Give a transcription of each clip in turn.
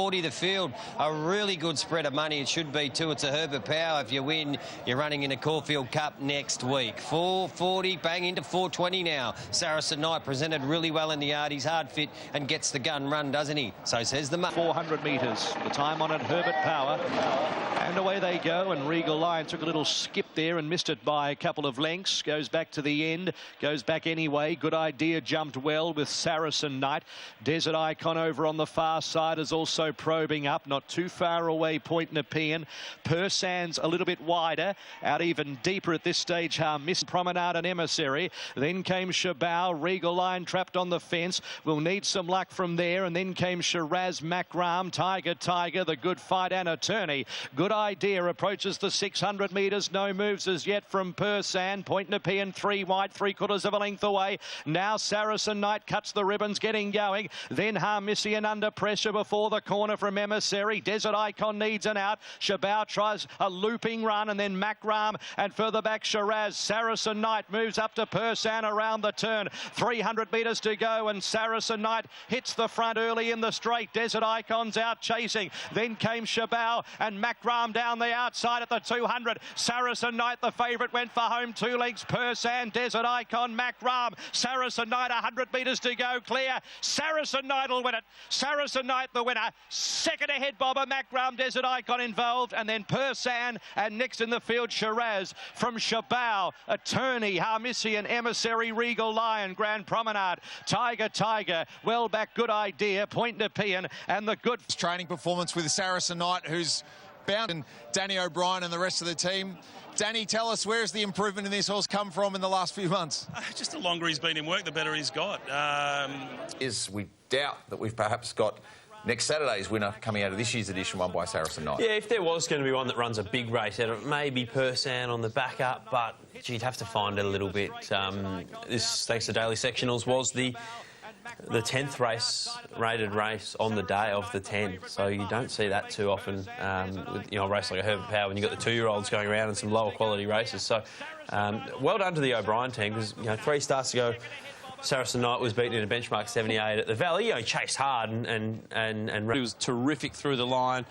40 the field, a really good spread of money. It should be too. It's a Herbert Power. If you win, you're running in a Caulfield Cup next week. 440, bang into 420 now. Saracen Knight presented really well in the yard. He's hard fit and gets the gun run, doesn't he? So says the 400 metres. The time on it, Herbert Power. And away they go, and Regal Lion took a little skip there and missed it by a couple of lengths. Goes back to the end, goes back anyway. Good Idea jumped well with Saracen Knight. Desert Icon over on the far side is also probing up, not too far away. Point Nepean. Persans a little bit wider, out even deeper at this stage. Miss Promenade and Emissary. Then came Shabao. Regal Lion trapped on the fence. Will need some luck from there. And then came Shiraz, Macram, Tiger, the Good Fight and Attorney. Good Idea approaches the 600 metres. No moves as yet from Persan. Point Nepean 3 wide, 3/4 of a length away. Now Saracen Knight cuts the ribbons, getting going. Then Harmissian under pressure before the corner from Emissary. Desert Icon needs an out. Shabao tries a looping run, and then Macram, and further back Shiraz. Saracen Knight moves up to Persan around the turn. 300 metres to go, and Saracen Knight hits the front early in the straight. Desert Icon's out chasing. Then came Shabao and Macram down the outside at the 200. Saracen Knight, the favourite, went for home 2 lengths. Persan, Desert Icon, Macram. Saracen Knight, 100 metres to go, clear. Saracen Knight will win it. Saracen Knight the winner. Second ahead, Bobber, Macram, Desert Icon involved, and then Persan, and next in the field, Shiraz from Shabao, Attorney, Harmissian, Emissary, Regal Lion, Grand Promenade, Tiger, well back, Good Idea, Point Nepean, and the good training performance with Saracen Knight, who's bound, and Danny O'Brien and the rest of the team. Danny, tell us, where's the improvement in this horse come from in the last few months? Just the longer he's been in work, the better he's got. We doubt that we've perhaps got next Saturday's winner coming out of this year's edition, won by Saracen Knight. Yeah, if there was going to be one that runs a big race, it may be Persan on the backup, but you'd have to find it a little bit. This, thanks to Daily Sectionals, was the 10th rated race on the day of the 10, so you don't see that too often with a race like a Herbert Power when you've got the 2-year-olds going around in some lower quality races. So well done to the O'Brien team, because 3 starts ago Saracen Knight was beaten in a benchmark 78 at the Valley. He chased hard and he was terrific through the line.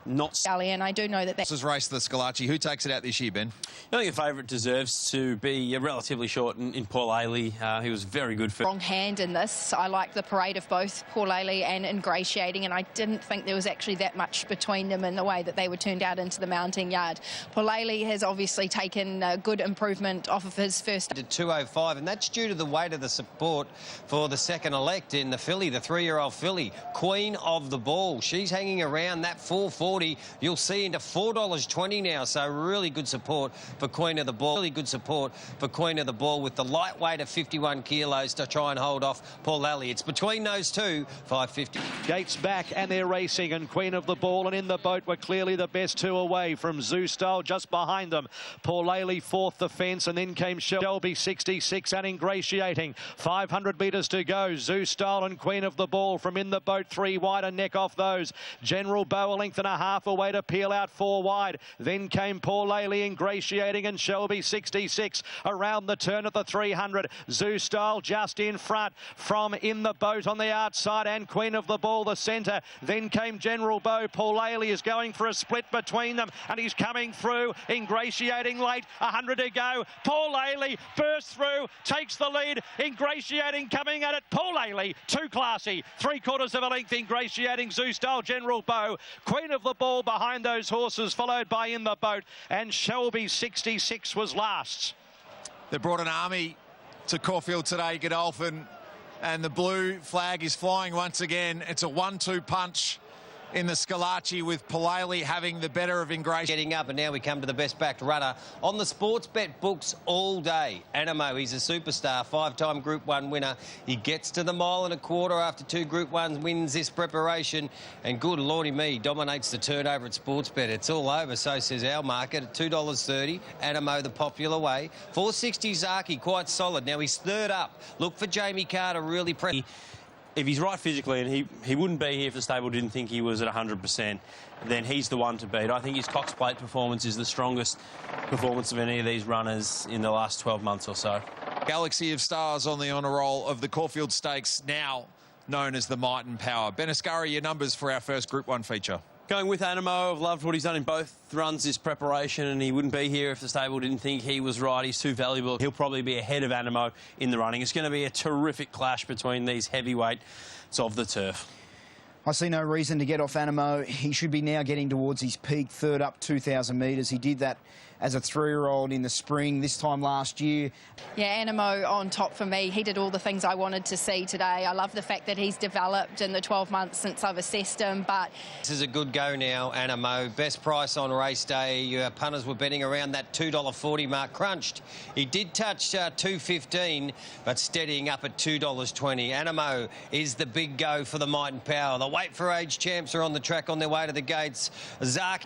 And I do know that this is race the Scalacci. Who takes it out this year, Ben? I think the favourite deserves to be relatively short in Paul Ailey. He was very good for... Wrong hand in this. I like the parade of both Paul Ailey and Ingratiating, and I didn't think there was actually that much between them in the way that they were turned out into the mounting yard. Paul Ailey has obviously taken a good improvement off of his first... To 205, and that's due to the weight of the support for the second elect in the filly, the 3-year-old filly, Queen of the Ball. She's hanging around that 440. You'll see into $4.20 now, so really good support for Queen of the Ball. Really good support for Queen of the Ball with the lightweight of 51 kilos to try and hold off Paul Ailey. It's between those two, 550. Gates back, and they're racing, and Queen of the Ball and In the Boat were clearly the best 2 away from Zoo Style just behind them. Paul Ailey 4th the fence, and then came Shelby 66 and Ingratiating. 500 metres to go. Zoo Style and Queen of the Ball from In the Boat 3 wide, and neck off those. General Bow a length and a half away to peel out 4 wide. Then came Paul Ailey, Ingratiating, and Shelby 66 around the turn at the 300. Zoo Style just in front from In the Boat on the outside, and Queen of the Ball the centre. Then came General Bow. Paul Ailey is going for a split between them, and he's coming through. Ingratiating late, 100 to go. Paul Ailey bursts through, takes the lead. Ingratiating coming at it. Paul Ailey, too classy. 3/4 of a length. Ingratiating, Zoo Style, General Bow. Queen of the Ball behind those horses, followed by In the Boat, and Shelby 66 was last. They brought an army to Caulfield today, Godolphin, and the blue flag is flying once again. It's a 1-2 punch in the Scalacci, with Paul Ailey having the better of Ingratiating. Getting up, and now we come to the best backed runner on the sports bet books all day. Animo, he's a superstar, 5-time Group 1 winner. He gets to the 1.25 miles after 2 Group 1s, wins this preparation, and good lordy me, dominates the turnover at sports bet. It's all over, so says our market, at $2.30. Animo the popular way. 460 Zaki, quite solid. Now he's 3rd up. Look for Jamie Carter, really press. If he's right physically, and he wouldn't be here if the stable didn't think he was at 100%, then he's the one to beat. I think his Cox Plate performance is the strongest performance of any of these runners in the last 12 months or so. Galaxy of Stars on the honour roll of the Caulfield Stakes now. known as the Might and Power. Ben Ascari, your numbers for our first Group 1 feature. Going with Animo, I've loved what he's done in both runs this preparation, and he wouldn't be here if the stable didn't think he was right. He's too valuable. He'll probably be ahead of Animo in the running. It's going to be a terrific clash between these heavyweights of the turf. I see no reason to get off Animo. He should be now getting towards his peak, third up 2,000 metres. He did that as a 3-year-old in the spring, this time last year. Yeah, Animo on top for me. He did all the things I wanted to see today. I love the fact that he's developed in the 12 months since I've assessed him, but... This is a good go now, Animo. Best price on race day. Punters were betting around that $2.40 mark. Crunched. He did touch $2.15, but steadying up at $2.20. Animo is the big go for the Might and Power. The weight for age champs are on the track on their way to the gates. Zark.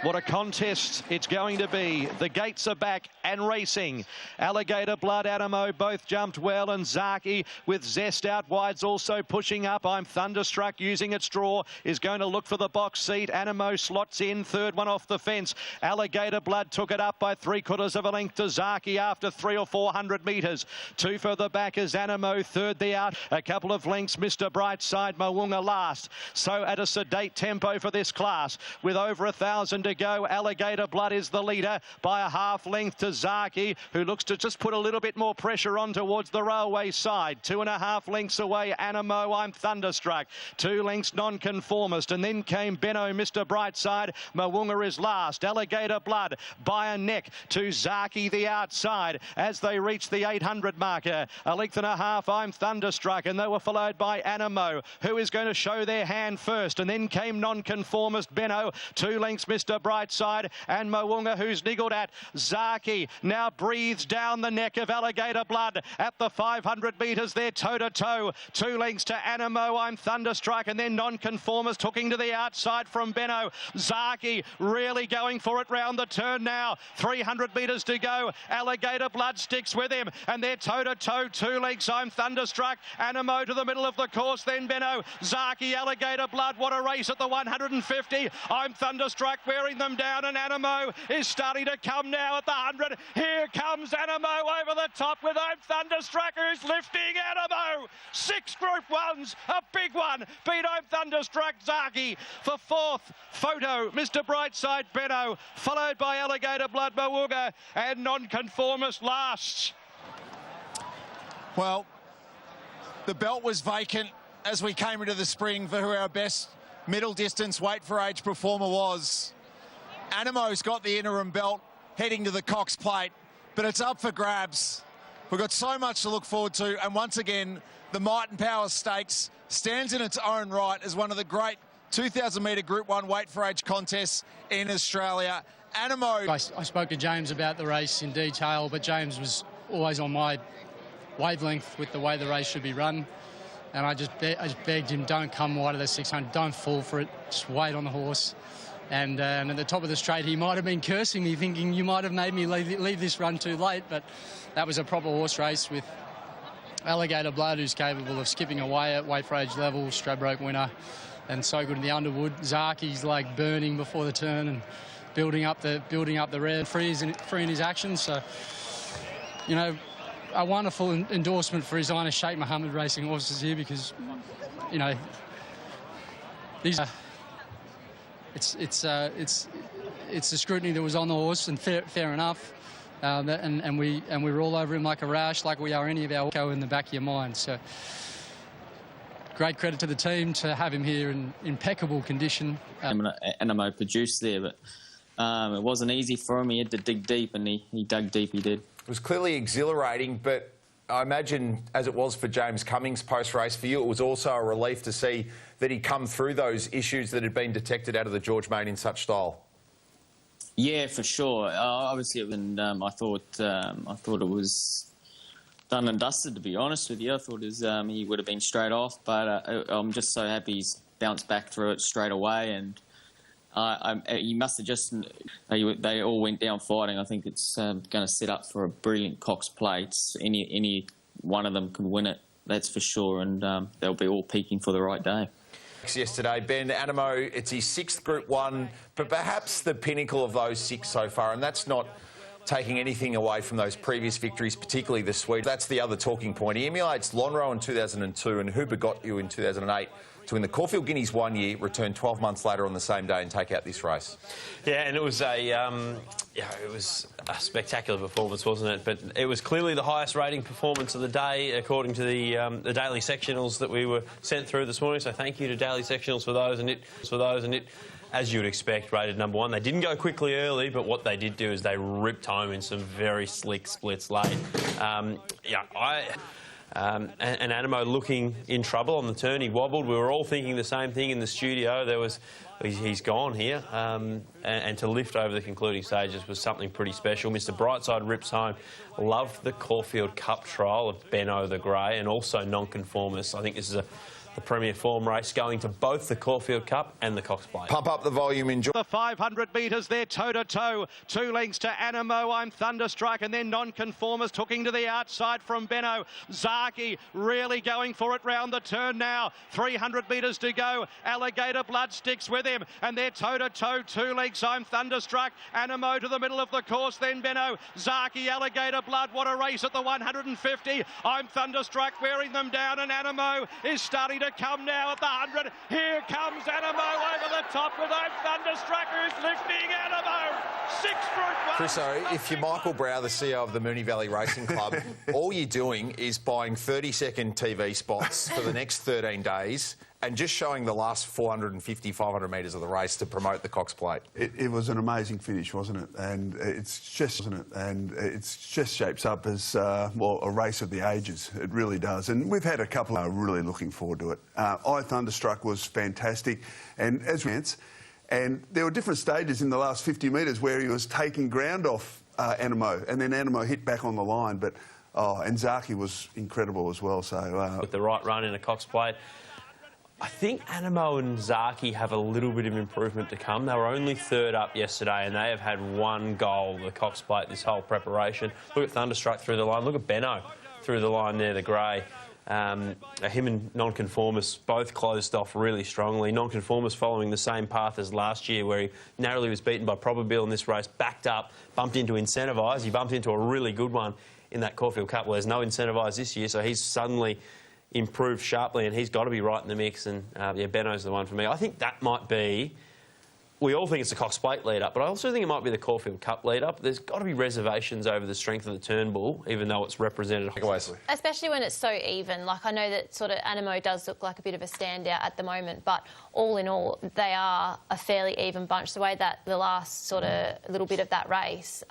What a contest it's going to be. The gates are back and racing. Alligator Blood, Animo both jumped well, and Zaki with Zest out wide's also pushing up. I'm Thunderstruck using its draw, is going to look for the box seat. Animo slots in, third one off the fence. Alligator Blood took it up by 3/4 of a length to Zaki after 300 or 400 metres. Two further back is Animo, third the out. A couple of lengths, Mr. Brightside, Moonga last. So at a sedate tempo for this class, with over 1,000 to go. Alligator Blood is the leader by a half length to Zaki, who looks to just put a little bit more pressure on towards the railway side. 2.5 lengths away, Animo, I'm Thunderstruck. 2 lengths Nonconformist, and then came Benno, Mr. Brightside. Moonga is last. Alligator Blood by a neck to Zaki the outside as they reach the 800 marker. 1.5 lengths, I'm Thunderstruck, and they were followed by Animo, who is going to show their hand first, and then came Nonconformist Benno. 2 lengths, Mr. Brightside, and Moonga, who's niggled at. Zaki now breathes down the neck of Alligator Blood at the 500 metres. They're toe-to-toe. 2 lengths to Animo, I'm Thunderstruck, and then Nonconformist hooking to the outside from Benno. Zaki really going for it round the turn now. 300 metres to go. Alligator Blood sticks with him, and they're toe-to-toe. 2 lengths, I'm Thunderstruck. Animo to the middle of the course, then Benno. Zaki, Alligator Blood, what a race at the 150. I'm Thunderstruck wearing them down, and Animo is starting to come now at the 100. Here comes Animo over the top with I'm Thunderstruck, who's lifting Animo. 6 Group 1s, a big one. Beat I'm Thunderstruck, Zaki. For fourth, Photo, Mr. Brightside, Benno, followed by Alligator Blood, Moonga, and Nonconformist last. Well, the belt was vacant as we came into the spring for who our best middle distance weight for age performer was. Animo's got the interim belt heading to the Cox Plate, but it's up for grabs. We've got so much to look forward to, and once again, the Might and Power Stakes stands in its own right as one of the great 2,000 metre Group 1 weight for age contests in Australia. Animo... I spoke to James about the race in detail, but James was always on my wavelength with the way the race should be run. And I just begged him, don't come wide of the 600, don't fall for it, just wait on the horse. And at the top of the straight, he might have been cursing me, thinking you might have made me leave this run too late. But that was a proper horse race with Alligator Blood, who's capable of skipping away at weight for age level, Stradbroke winner, and so good in the underwood. Zaki's like burning before the turn and building up the rear, free in his actions. So, you know, a wonderful endorsement for His Highness Sheikh Mohammed Racing Horses here, because, you know, these. It's the scrutiny that was on the horse, and fair enough. And we were all over him like a rash, like we are any of our go in the back of your mind. So great credit to the team to have him here in impeccable condition. Animo produced there, but it wasn't easy for him. He had to dig deep, and he dug deep, he did. It was clearly exhilarating, but I imagine, as it was for James Cummings post-race for you, it was also a relief to see that he'd come through those issues that had been detected out of the George Main in such style. Yeah, for sure. Obviously, I thought it was done and dusted, to be honest with you. I thought he would have been straight off, but I'm just so happy he's bounced back through it straight away. And he must have just... They all went down fighting. I think it's going to set up for a brilliant Cox Plates. Any one of them can win it, that's for sure, and they'll be all peaking for the right day. Yesterday, Ben, Animo, it's his 6th Group 1, but perhaps the pinnacle of those 6 so far, and that's not taking anything away from those previous victories, particularly the Swede. That's the other talking point. He emulates Lonhro in 2002 and Who Begot You in 2008 to win the Caulfield Guineas 1 year, return 12 months later on the same day and take out this race. Yeah, and it was a spectacular performance, wasn't it? But it was clearly the highest rating performance of the day, according to the daily sectionals that we were sent through this morning. So thank you to daily sectionals for those, and it, as you would expect, rated number one. They didn't go quickly early, but what they did do is they ripped home in some very slick splits late. And Animo looking in trouble on the turn. He wobbled. We were all thinking the same thing in the studio. He's gone here. And to lift over the concluding stages was something pretty special. Mr. Brightside rips home. Loved the Caulfield Cup trial of Benno the Grey and also nonconformist. I think this is the Premier Form race going to both the Caulfield Cup and the Cox Plate. Pump up the volume, enjoy. The 500 metres there, toe-to-toe. 2 lengths to Animo, I'm Thunderstruck, and then Nonconformist hooking to the outside from Benno. Zaki really going for it round the turn now. 300 metres to go. Alligator Blood sticks with him, and they're toe-to-toe. 2 lengths, I'm Thunderstruck. Animo to the middle of the course, then Benno. Zaki, Alligator Blood, what a race at the 150. I'm Thunderstruck wearing them down, and Animo is starting to come now at the 100. Here comes Animo over the top with I'm Thunderstruck, who's lifting Animo. 6 Group 1. Chriso, if you're Michael Brow, the CEO of the Moonee Valley Racing Club, all you're doing is buying 30-second TV spots for the next 13 days and just showing the last 450, 500 metres of the race to promote the Cox Plate. It was an amazing finish, wasn't it? And it's just shapes up as well a race of the ages. It really does. And we've had a couple really looking forward to it. I Thunderstruck was fantastic, and and there were different stages in the last 50 metres where he was taking ground off Animo, and then Animo hit back on the line. But and Zaki was incredible as well. So with the right run in a Cox Plate. I think Animo and Zaki have a little bit of improvement to come. They were only 3rd up yesterday and they have had 1 goal, the Cox Plate, this whole preparation. Look at Thunderstruck through the line. Look at Benno through the line there, the grey. Him and Nonconformist both closed off really strongly. Nonconformist following the same path as last year where he narrowly was beaten by Probabile in this race, backed up, bumped into Incentivise. He bumped into a really good one in that Caulfield Cup. Well, there's no Incentivise this year, so he's suddenly improved sharply and he's got to be right in the mix, and Benno's the one for me. I think that might be... We all think it's the Cox Plate lead-up, but I also think it might be the Caulfield Cup lead-up. There's got to be reservations over the strength of the Turnbull, even though it's represented. Especially when it's so even. Like, I know that sort of Animo does look like a bit of a standout at the moment, but all in all, they are a fairly even bunch. The way that the last sort of little bit of that race,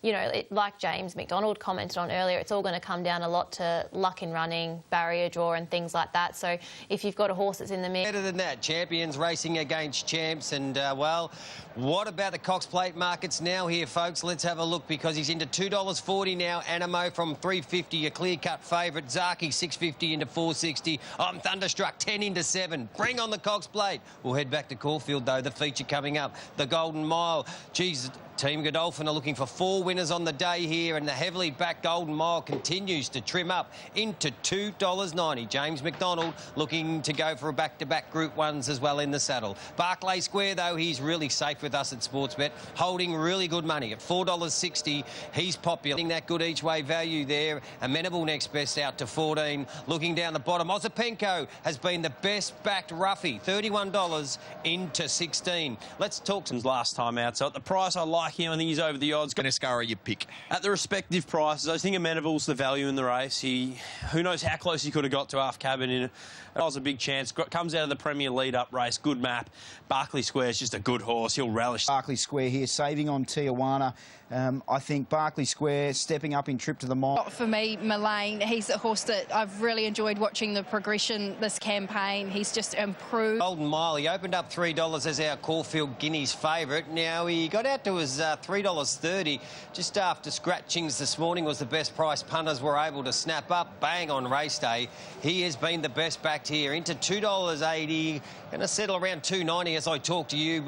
you know, like James McDonald commented on earlier, it's all going to come down a lot to luck in running, barrier draw and things like that. So if you've got a horse that's in the mix... Better than that, champions racing against champs, and well, what about the Cox Plate markets now here, folks? Let's have a look, because he's into $2.40 now. Animo from $3.50, a clear-cut favourite. Zaki $6.50 into $4.60. I'm Thunderstruck 10 into 7. Bring on the Cox Plate. We'll head back to Caulfield though. The feature coming up, the Golden Mile. Geez, Team Godolphin are looking for 4 winners on the day here, and the heavily backed Golden Mile continues to trim up into $2.90. James McDonald looking to go for a back-to-back Group 1s as well in the saddle. Barclay Square, though, he's really safe with us at Sportsbet, holding really good money at $4.60. He's popular. Getting that good each-way value there. Amenable next best out to 14. Looking down the bottom, Ozapenko has been the best-backed roughie, $31 into 16. Let's talk some last time out. So at the price I like him, I think he's over the odds. Nescara, you pick. At the respective prices, I think Amenable's the value in the race. Who knows how close he could have got to half cabin in it. That was a big chance. Comes out of the Premier lead-up race. Good map. Barclay Square's just a good horse. He'll relish. Barclay Square here, saving on Tijuana. I think Barclay Square stepping up in trip to the mile. For me, Mullane, he's a horse that I've really enjoyed watching the progression this campaign. He's just improved. Golden Mile, he opened up $3 as our Caulfield Guineas favourite. Now he got out to his $3.30 just after scratchings this morning was the best price punters were able to snap up. Bang on race day. He has been the best backed here into $2.80. Going to settle around $2.90 as I talk to you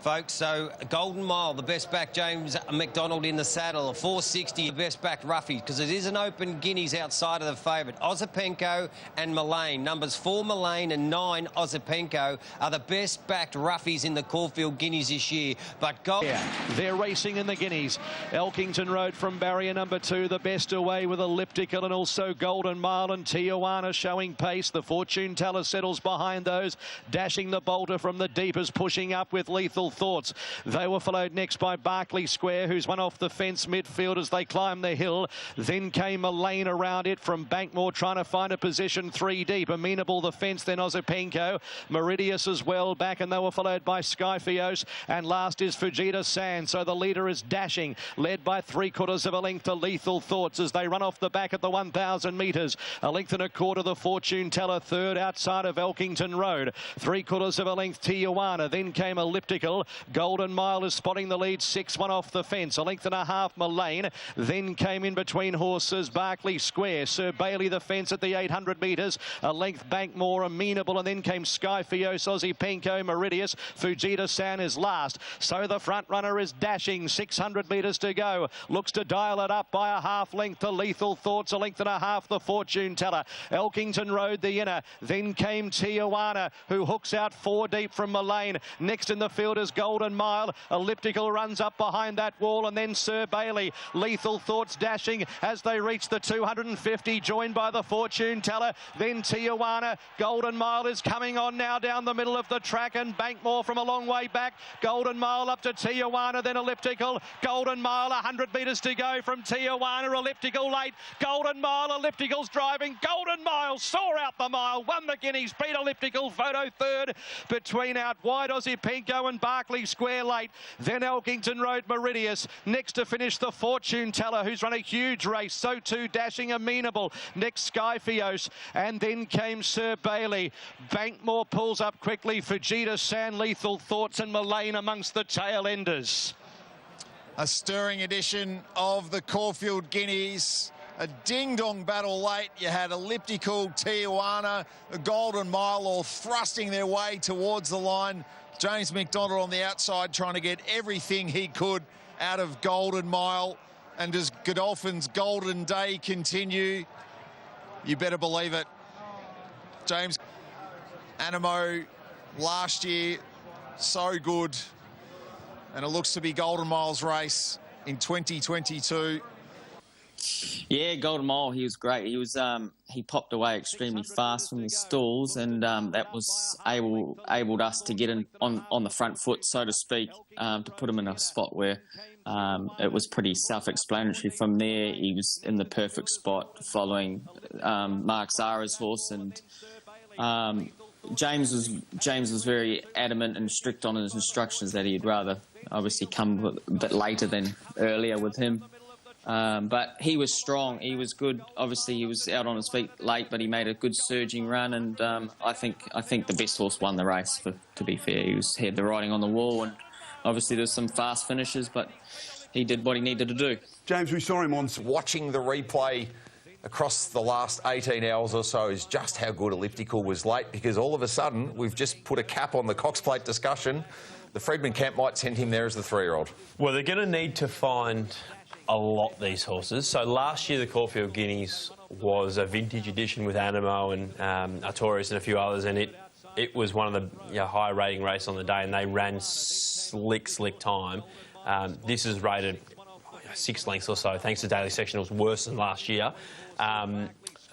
folks. So Golden Mile, the best back James McDonald in the saddle. $4.60, the best backed roughie, because it is an open Guineas outside of the favourite. Ozapenko and Mullane, numbers 4 Mullane and 9 Ozapenko are the best backed roughies in the Caulfield Guineas this year. But They're racing in the Guineas. Elkington Road from barrier number 2, the best away with Elliptical and also Golden Mile and Tijuana showing pace. The Fortune Teller settles behind those. Dashing the Bolter from the deepest, pushing up with Lethal Thoughts. They were followed next by Berkeley Square, who's one off the fence midfield as they climb the hill. Then came a lane around it from Bankmore, trying to find a position 3 deep. Amenable the fence, then Ozopenko. Meridius as well back, and they were followed by Skyfios. And last is Fujita Sand. So the leader is dashing, led by 3/4 of a length to Lethal Thoughts as they run off the back at the 1,000 metres. A length and a quarter, the Fortune Teller third outside of Elkington Road. 3/4 of a length, Tijuana. Then came Elliptical. Golden Mile is spotting the lead, 6-1 off the fence. A length and a half, Mullane. Then came in between horses, Berkeley Square. Sir Bailey the fence at the 800 metres. A length, Bankmore, Amenable. And then came Skyfios, Ozopenko, Meridius. Fujita San is last. So the front runner is dashing. 600 metres to go. Looks to dial it up by a half length to Lethal Thoughts. A length and a half, the Fortune Teller. Elkington Road, the inner. Then came Tijuana, who hooks out 4 deep from Mullane. Next in the field is Golden Mile. Elliptical runs up behind that wall, and then Sir Bailey. Lethal Thoughts dashing as they reach the 250, joined by the Fortune Teller. Then Tijuana. Golden Mile is coming on now down the middle of the track, and Bankmore from a long way back. Golden Mile up to Tijuana, then Elliptical. Golden Mile, 100 metres to go from Tijuana. Elliptical late. Golden Mile, Elliptical's driving. Golden Mile saw out the mile, won the Guineas, beat Elliptical, photo third. Between out wide Ozopenko and Berkeley Square late. Then Elkington Road, Meridius. Next to finish, the Fortune Teller, who's run a huge race. So too dashing Amenable. Next Skyfios. And then came Sir Bailey. Bankmore pulls up quickly. Fujita San, Lethal Thoughts and Mullane amongst the tail enders. A stirring edition of the Caulfield Guineas. A ding-dong battle late. You had Elliptical, Tijuana, a Golden Mile all thrusting their way towards the line. James McDonald on the outside trying to get everything he could out of Golden Mile. And does Godolphin's golden day continue? You better believe it. James Animo last year, so good. And it looks to be Golden Mile's race in 2022. Yeah, Golden Mile, he was great. He was he popped away extremely fast from the stalls, and that was enabled us to get in on the front foot, so to speak, to put him in a spot where it was pretty self-explanatory. From there, he was in the perfect spot following Mark Zara's horse, and James was very adamant and strict on his instructions that he'd rather obviously come a bit later than earlier with him. But he was strong. He was good. Obviously, he was out on his feet late, but he made a good surging run. And I think the best horse won the race. To be fair, he had the writing on the wall, and obviously there's some fast finishes, but he did what he needed to do. James, we saw him on watching the replay across the last 18 hours or so is just how good Elliptical was late, because all of a sudden we've just put a cap on the Cox Plate discussion. The Freedman camp might send him there as the 3-year-old. Well, they're going to need to find a lot, these horses. So last year the Caulfield Guineas was a vintage edition with Animo and Artorias and a few others, and it was one of the high rating races on the day, and they ran slick time. This is rated 6 lengths or so, thanks to daily sectionals, worse than last year.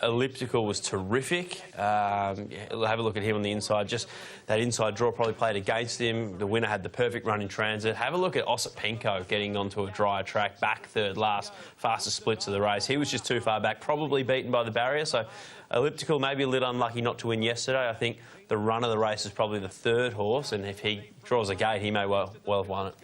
Elliptical was terrific. Have a look at him on the inside. Just that inside draw probably played against him. The winner had the perfect run in transit. Have a look at Ozopenko getting onto a drier track, back third last, fastest splits of the race. He was just too far back, probably beaten by the barrier. So Elliptical maybe a little unlucky not to win yesterday. I think the run of the race is probably the 3rd horse, and if he draws a gate, he may well have won it.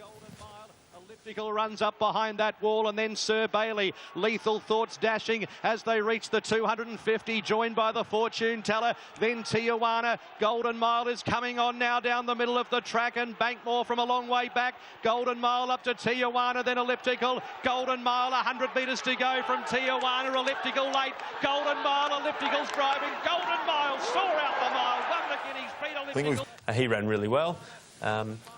Elliptical runs up behind that wall, and then Sir Bailey. Lethal Thoughts dashing as they reach the 250, joined by the Fortune Teller. Then Tijuana. Golden Mile is coming on now down the middle of the track, and Bankmore from a long way back. Golden Mile up to Tijuana, then Elliptical. Golden Mile, 100 metres to go from Tijuana. Elliptical late. Golden Mile, Elliptical's driving. Golden Mile saw out the mile, won the Guineas, beat Elliptical. He ran really well.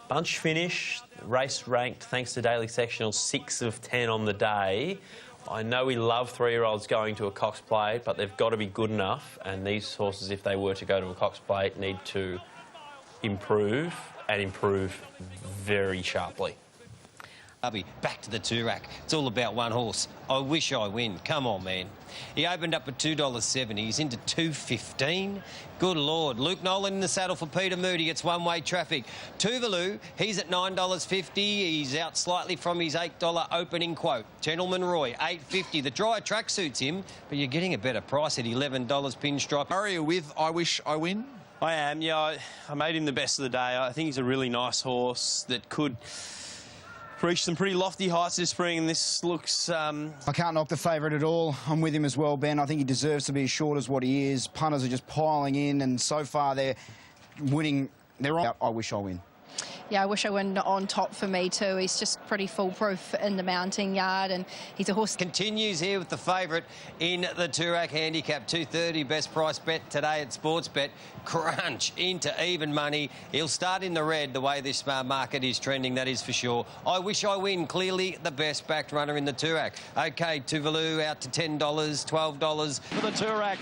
Bunch finish, race ranked thanks to daily sectional 6 of 10 on the day. I know we love 3-year-olds going to a Cox Plate, but they've got to be good enough, and these horses, if they were to go to a Cox Plate, need to improve, and improve very sharply. Back to the Toorak. It's all about one horse. I Wish I Win. Come on, man. He opened up at $2.70. He's into $2.15. Good Lord. Luke Nolan in the saddle for Peter Moody. It's one-way traffic. Tuvalu, he's at $9.50. He's out slightly from his $8 opening quote. Gentleman Roy, $8.50. The drier track suits him, but you're getting a better price at $11 pinstripe. Are you with I Wish I Win? I am, yeah. I made him the best of the day. I think he's a really nice horse that could reached some pretty lofty heights this spring, and this looks... I can't knock the favourite at all. I'm with him as well, Ben. I think he deserves to be as short as what he is. Punters are just piling in, and so far they're winning. They're on. I Wish I Win. Yeah, I Wish I Win on top for me too. He's just pretty foolproof in the mounting yard, and he's a horse. Continues here with the favourite in the Toorak handicap. $2.30 best price bet today at Sportsbet. Crunch into even money. He'll start in the red the way this market is trending, that is for sure. I Wish I Win, clearly the best backed runner in the Toorak. OK, Tuvalu out to $10, $12. For the Toorak.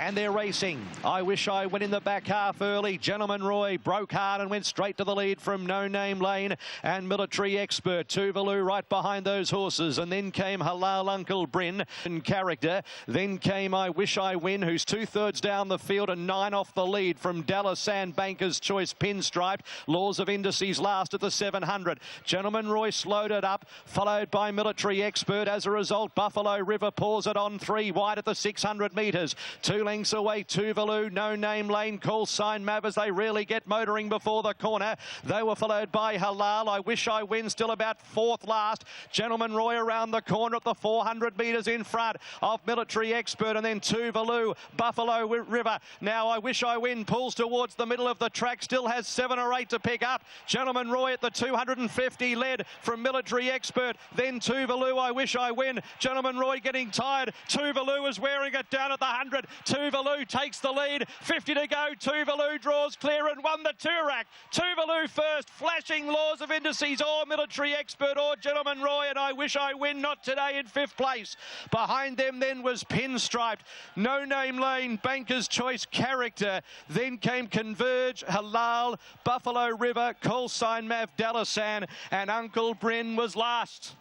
And they're racing. I Wish I Win in the back half early. Gentleman Roy broke hard and went straight to the lead from No Name Lane and Military Expert. Tuvalu right behind those horses. And then came Halal Uncle Bryn in character. Then came I Wish I Win, who's 2/3 down the field and 9 off the lead from Dallas Sand Banker's Choice Pinstriped. Laws of Indices last at the 700. Gentleman Roy slowed it up, followed by Military Expert. As a result, Buffalo River paws it on 3 wide at the 600 metres. 2 lengths away, Tuvalu, No Name Lane, Call Sign Mav as they really get motoring before the corner. They were followed by Halal. I Wish I Win, still about 4th last. Gentleman Roy around the corner at the 400 metres in front of Military Expert, and then Tuvalu, Buffalo River. Now I Wish I Win pulls towards the middle of the track, still has 7 or 8 to pick up. Gentleman Roy at the 250 led from Military Expert, then Tuvalu, I Wish I Win. Gentleman Roy getting tired. Tuvalu is wearing it down at the 100. Tuvalu takes the lead. 50 to go. Tuvalu draws clear and won the Toorak. Tuvalu first. Flashing Laws of Indices or Military Expert or Gentleman Roy, and I Wish I Win not today in 5th place. Behind them then was Pinstriped, No Name Lane, Banker's Choice Character. Then came Converge, Halal, Buffalo River, Call Sign Mav, Dallasan, and Uncle Bryn was last.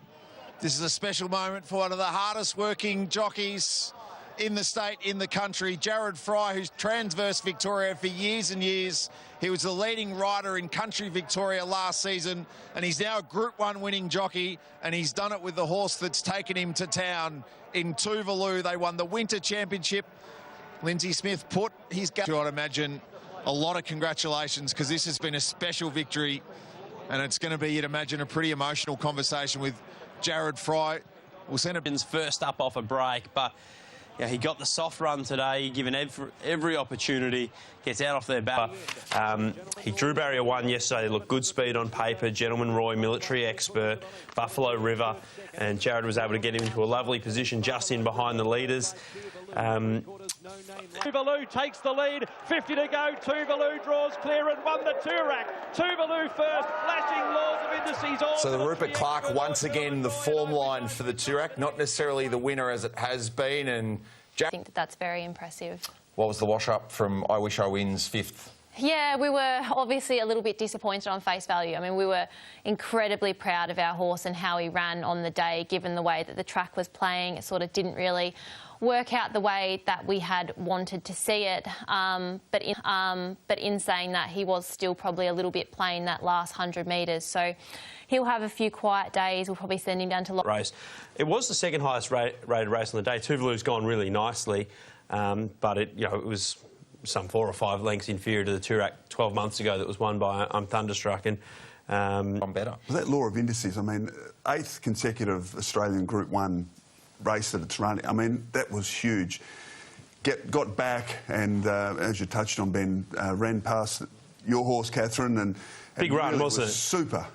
This is a special moment for one of the hardest working jockeys in the state, in the country, Jared Fry, who's transversed Victoria for years and years. He was the leading rider in country Victoria last season, and he's now a Group 1 winning jockey, and he's done it with the horse that's taken him to town in Tuvalu. They won the Winter Championship. Lindsay Smith put his... I'd imagine a lot of congratulations, because this has been a special victory, and it's going to be, you'd imagine, a pretty emotional conversation with Jared Fry. We'll send it... First up off a break, but... yeah, he got the soft run today, given every opportunity, gets out off their back. He drew barrier 1 yesterday. Looked good speed on paper. Gentleman Roy, Military Expert, Buffalo River, and Jared was able to get him into a lovely position just in behind the leaders. Tuvalu takes the lead, 50 to go. Tuvalu draws clear and won the Toorak. Tuvalu first, flashing Laws of Indices. So the Rupert Clark once again the form line for the Toorak, not necessarily the winner as it has been. And I think that's very impressive. What was the wash-up from I Wish I Win's 5th? Yeah, we were obviously a little bit disappointed on face value. I mean, we were incredibly proud of our horse and how he ran on the day, given the way that the track was playing. It sort of didn't really work out the way that we had wanted to see it. But in saying that, he was still probably a little bit plain that last 100 metres. So he'll have a few quiet days. We'll probably send him down to... race. It was the second highest rated race on the day. Tuvalu's gone really nicely, but it was some 4 or 5 lengths inferior to the Toorak 12 months ago that was won by Thunderstruck. And I'm better. That Law of Indices, I mean, 8th consecutive Australian Group 1 race that it's running. I mean, that was huge. Got back and, as you touched on, Ben, ran past your horse, Catherine, and big run, really wasn't it? Super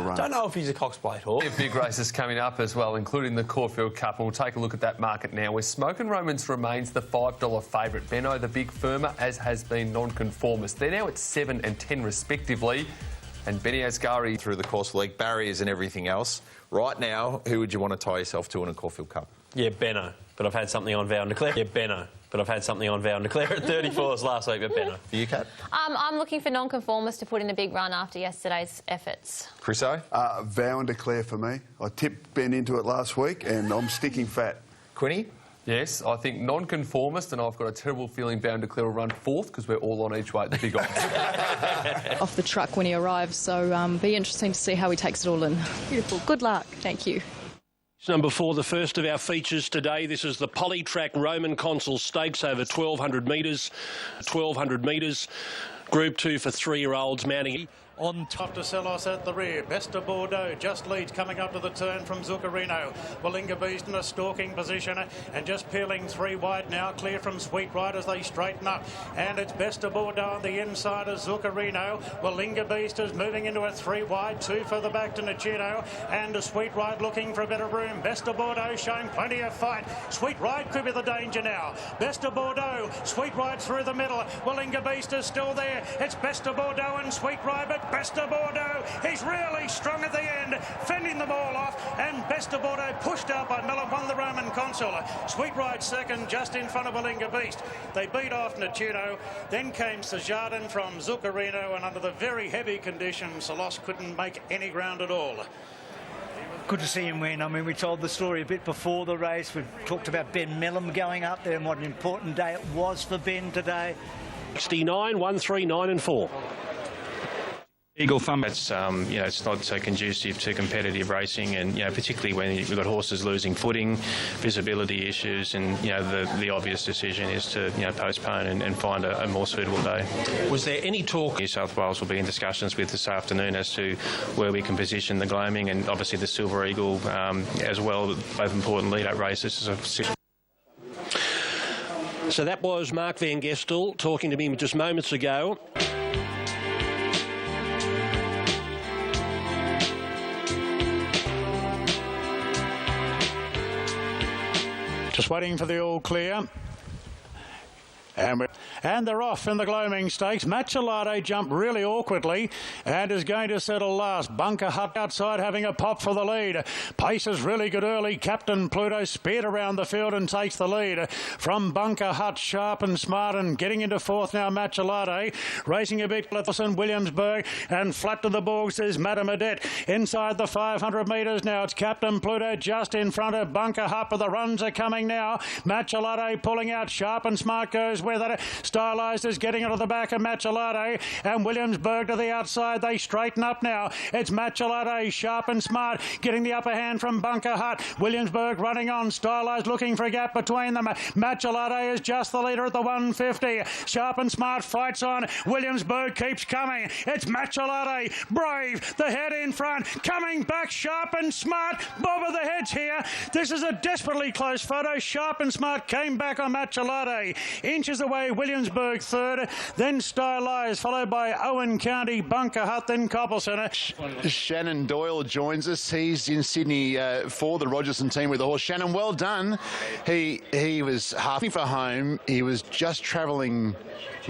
run. I don't know if he's a Cox Plate horse. Big races coming up as well, including the Caulfield Cup. And we'll take a look at that market now, where Smoke and Romans remains the $5 favourite. Benno, the big firmer, as has been non-conformist. They're now at 7 and 10 respectively. And Benny Asghari through the course league, barriers and everything else. Right now, who would you want to tie yourself to in a Caulfield Cup? Yeah, Benno. But I've had something on vow and declare. Yeah, Benno. but I've had something on Vow and Declare at 34s last week, but Benno. For you, Kat? I'm looking for nonconformist to put in a big run after yesterday's efforts. Chriso? Vow and Declare for me. I tipped Ben into it last week and I'm sticking fat. Quinny? Yes, I think non-conformist, and I've got a terrible feeling Vow and Declare will run fourth because we're all on each way at the big odds. Off the truck when he arrives, so be interesting to see how he takes it all in. Beautiful. Good luck. Thank you. Number 4, the first of our features today. This is the Polytrack Roman Consul Stakes over 1,200 metres. 1,200 metres. Group 2 for 3-year-olds mounting. On top to Celos at the rear. Best of Bordeaux just leads coming up to the turn from Zuccarino. Wallinga Beast in a stalking position and just peeling 3 wide now, clear from Sweet Ride as they straighten up. And it's Best of Bordeaux on the inside of Zuccarino. Wallinga Beast is moving into a 3 wide, 2 further back to Nicino. And a Sweet Ride looking for a bit of room. Best of Bordeaux showing plenty of fight. Sweet Ride could be the danger now. Best of Bordeaux, Sweet Ride through the middle. Wallinga Beast is still there. It's Best of Bordeaux and Sweet Ride, but Best of Bordeaux, he's really strong at the end, fending them all off, and Best of Bordeaux pushed out by Miller, won the Roman Consul. Sweet Ride second, just in front of Wallinga Beast. They beat off Nicino, then came Sajardin from Zuccarino, and under the very heavy conditions, Salos couldn't make any ground at all. Good to see him win. I mean, we told the story a bit before the race. We talked about Ben Millam going up there and what an important day it was for Ben today. 69, 1, 3, 9 and 4. Eagle Fun. It's it's not so conducive to competitive racing, and particularly when you've got horses losing footing, visibility issues, and the obvious decision is to postpone and find a more suitable day. Was there any talk? New South Wales will be in discussions with this afternoon as to where we can position the Gloaming and obviously the Silver Eagle as well, both important lead-up races. So that was Mark Van Gestel talking to me just moments ago. Just waiting for the all clear. And they're off in the Gloaming Stakes. Machelade jumped really awkwardly and is going to settle last. Bunker Hut outside having a pop for the lead. Pace is really good early. Captain Pluto speared around the field and takes the lead. From Bunker Hut, sharp and smart, and getting into fourth now, Machelade. Racing a bit, Lithison, Williamsburg, and flat to the bogs is Madame Adette. Inside the 500 metres now, it's Captain Pluto just in front of Bunker Hut, but the runs are coming now. Machelade pulling out, sharp and smart goes with it. Stylised is getting into the back of Machelade, and Williamsburg to the outside. They straighten up now. It's Machelade, sharp and smart, getting the upper hand from Bunker Hut. Williamsburg running on. Stylised looking for a gap between them. Machelade is just the leader at the 150. Sharp and smart fights on. Williamsburg keeps coming. It's Machelade, brave, the head in front, coming back, sharp and smart. Bob of the heads here. This is a desperately close photo. Sharp and smart came back on Machelade. Inches away, Williamsburg third, then Stylised, followed by Owen County, Bunker Hut, then Coppelson. Shannon Doyle joins us. He's in Sydney for the Rogerson team with the horse. Shannon, well done. He was halfing for home. He was just travelling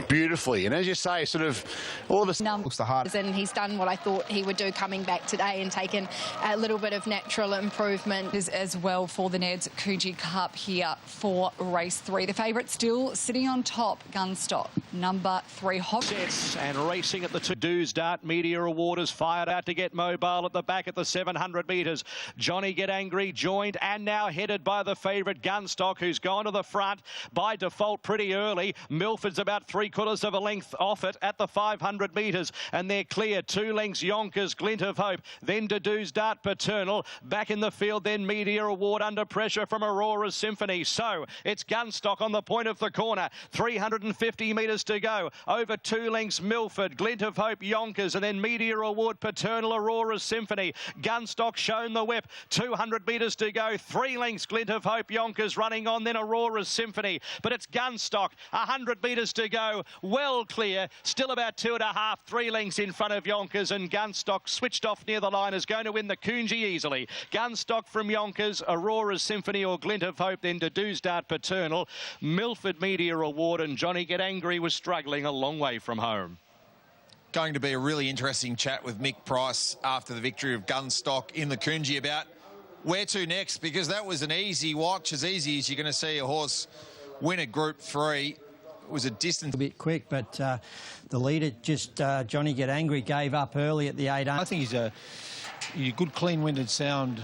beautifully, and as you say, sort of all of us looks the hardest, and he's done what I thought he would do coming back today and taken a little bit of natural improvement as well for the Ned's Coogee Cup here for race 3. The favourite still sitting on top, Gunstock, number 3. Sets and racing at the to-dos. Dart Media Award is fired out to get mobile at the back at the 700 metres. Johnny Get Angry joined and now headed by the favourite Gunstock, who's gone to the front by default pretty early. Milford's about 3/4 of a length off it at the 500 metres, and they're clear. 2 lengths Yonkers, Glint of Hope, then to-dos Dart Paternal. Back in the field then Media Award under pressure from Aurora's Symphony. So it's Gunstock on the point of the corner. 350 metres to go. Over 2 lengths Milford, Glint of Hope, Yonkers, and then Media Award, Paternal, Aurora's Symphony. Gunstock shown the whip. 200 metres to go. 3 lengths Glint of Hope, Yonkers running on, then Aurora's Symphony. But it's Gunstock. 100 metres to go. Well clear. Still about 2.5, 3 lengths in front of Yonkers, and Gunstock switched off near the line is going to win the Coogee easily. Gunstock from Yonkers, Aurora's Symphony or Glint of Hope, then to-dos Dart Paternal. Milford Media Award, and Johnny Get Angry was struggling a long way from home. Going to be a really interesting chat with Mick Price after the victory of Gunstock in the Coogee about where to next, because that was an easy watch, as easy as you're going to see a horse win a Group 3. It was a distance. A bit quick, but the leader just, Johnny Get Angry, gave up early at the 8. I think he's a good, clean-winded, sound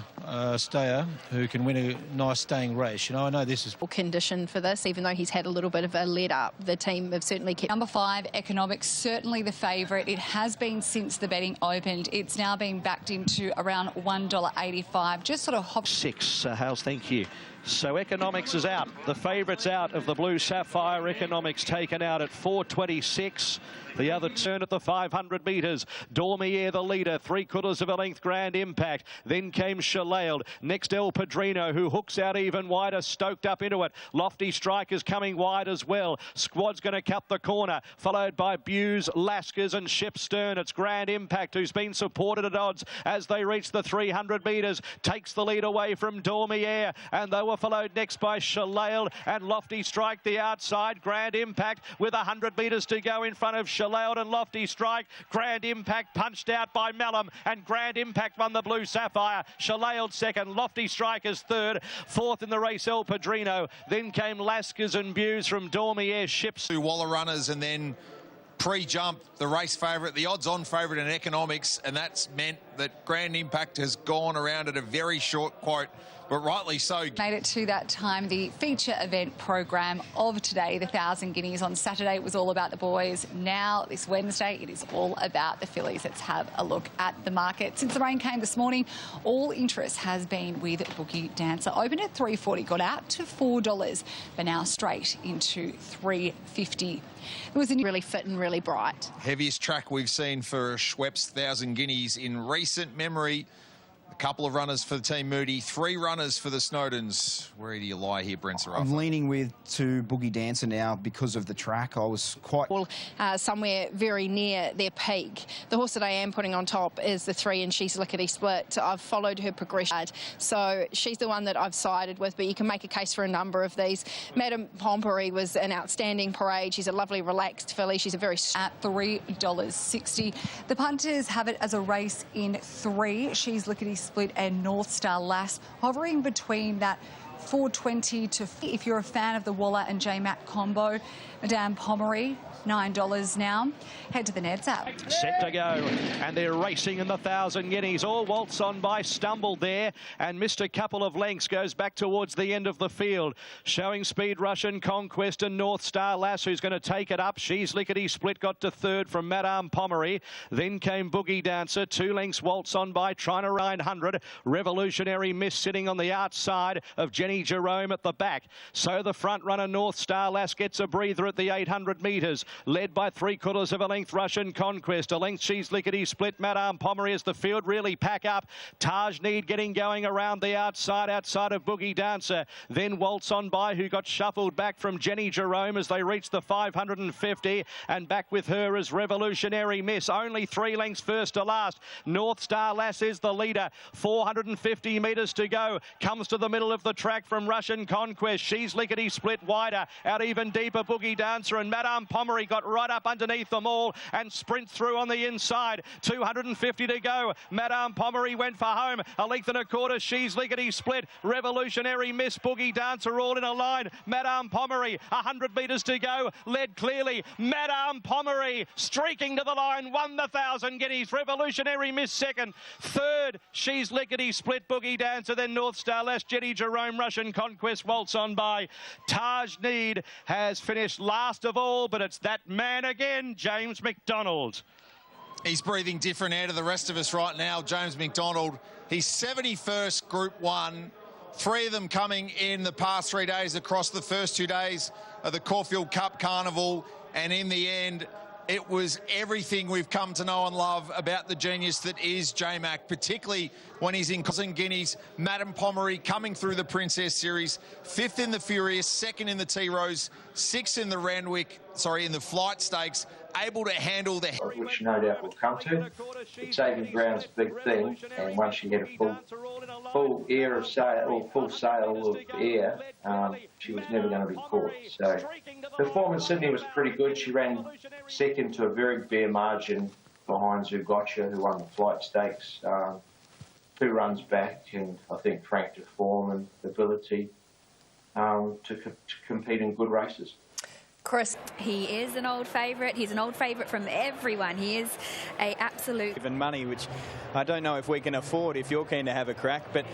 stayer who can win a nice staying race. You know, I know this is condition for this, even though he's had a little bit of a let-up. The team have certainly kept... Number 5, Economics, certainly the favourite. It has been since the betting opened. It's now been backed into around $1.85. Just sort of... 6, Hales, thank you. So Economics is out. The favourite's out of the Blue Sapphire. Economics taken out at 4.26. The other turn at the 500 metres. Dormier, the leader, 3/4 of a length, Grand Impact. Then came Shalailed. Next, El Padrino, who hooks out even wider, stoked up into it. Lofty Strike is coming wide as well. Squad's going to cut the corner, followed by Buse, Lascars and Shipstern. It's Grand Impact, who's been supported at odds as they reach the 300 metres. Takes the lead away from Dormier, and they were followed next by Shalailed and Lofty Strike the outside. Grand Impact with 100 metres to go in front of Shalailed and Lofty Strike. Grand Impact punched out by Malum, and Grand Impact won the Blue Sapphire. Shalailed second, Lofty Strike is third. Fourth in the race, El Padrino. Then came Lascars and Buse from Dormier. Ships. 2 Waller runners, and then pre-jump, the race favourite, the odds-on favourite in Economics, and that's meant that Grand Impact has gone around at a very short quote, but rightly so. Made it to that time, the feature event program of today, the 1,000 Guineas. On Saturday, it was all about the boys. Now, this Wednesday, it is all about the fillies. Let's have a look at the market. Since the rain came this morning, all interest has been with Boogie Dancer. Opened at $3.40, got out to $4, but now straight into $3.50. It was really fit and really bright. Heaviest track we've seen for Schweppes 1,000 Guineas in recent memory. A couple of runners for the Team Moody, 3 runners for the Snowdens. Where do you lie here, Brent Sarafa? I'm leaning to Boogie Dancer now because of the track. I was quite... somewhere very near their peak. The horse that I am putting on top is the 3, and she's Lickety Split. I've followed her progression, so she's the one that I've sided with, but you can make a case for a number of these. Madame Pompery was an outstanding parade. She's a lovely, relaxed filly. She's a very... At $3.60. The punters have it as a race in 3. She's Lickety Split and North Star Lass, hovering between that 4.20 to... If you're a fan of the Waller and J-Mac combo, Madame Pommery, $9 now. Head to the Neds app. Set to go, and they're racing in the 1,000 Guineas. All waltz on by, stumbled there, and missed a couple of lengths. Goes back towards the end of the field. Showing speed, Russian Conquest and North Star Lass, who's going to take it up. She's Lickety Split, got to 3rd from Madame Pommery. Then came Boogie Dancer, 2 lengths waltz on by, trying to ride 100. Revolutionary Miss sitting on the outside of Jenny Jerome at the back. So the front runner, North Star Lass, gets a breather at the 800 metres. Led by 3/4 of a length, Russian Conquest. A length, she's Lickety Split. Madame Pommery as the field really pack up. Taj Need getting going around the outside of Boogie Dancer. Then Waltz on by, who got shuffled back from Jenny Jerome as they reached the 550. And back with her is Revolutionary Miss. Only 3 lengths first to last. North Star Lass is the leader. 450 metres to go. Comes to the middle of the track from Russian Conquest. She's Lickety Split wider. Out even deeper, Boogie Dancer, and Madame Pommery got right up underneath them all and sprint through on the inside. 250 to go. Madame Pommery went for home. A length and a quarter. She's Lickety Split. Revolutionary Miss, Boogie Dancer all in a line. Madame Pommery, 100 metres to go. Led clearly. Madame Pommery streaking to the line. Won the 1,000 Guineas. Revolutionary Miss second. 3rd, she's Lickety Split, Boogie Dancer. Then North Star Lass, Jenny Jerome, Russian Conquest waltz on by. Taj Need has finished last of all, but it's that man again, James McDonald. He's breathing different air to the rest of us right now, James McDonald. He's 71st Group 1. 3 of them coming in the past 3 days across the first 2 days of the Caulfield Cup Carnival. And in the end, it was everything we've come to know and love about the genius that is J-Mac, particularly when he's in 1,000 Guineas. Madame Pommery coming through the Princess Series, 5th in the Furious, 2nd in the T-Rose, 6th in the in the Flight Stakes, able to handle the... Which no doubt will come to. But saving ground's a big thing, and once you get a full air of sail, or full sail of air, she was never going to be caught. So her form in Sydney was pretty good. She ran second to a very bare margin behind Zugotcha, who won the Flight Stakes. 2 runs back, and I think Frank to form and ability to compete in good races. Chris. He is an old favourite. He's an old favourite from everyone. He is a absolute... Even money, which I don't know if we can afford if you're keen to have a crack, but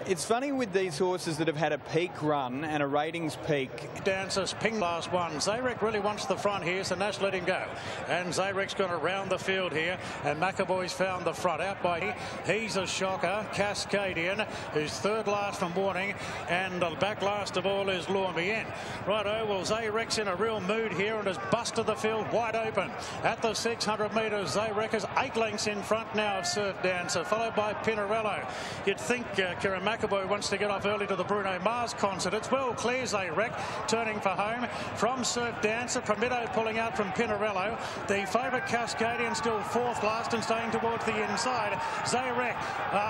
it's funny with these horses that have had a peak run and a ratings peak. Dancers ping last one. Zayrek really wants the front here, so Nash let him go. And Zayrek's going to round the field here, and McAvoy's found the front. Out by he's a shocker, Cascadian, who's third last from Warning, and the back last of all is Lure Me In. Righto, well, Zayrek's in a real mood here and has busted the field wide open. At the 600 metres, Zayrek is 8 lengths in front now of Surf Dancer, followed by Pinarello. You'd think Kieran McAvoy wants to get off early to the Bruno Mars concert. It's well clear, Zayrek turning for home from Surf Dancer. Prometo pulling out from Pinarello. The favourite Cascadian still fourth last and staying towards the inside. Zayrek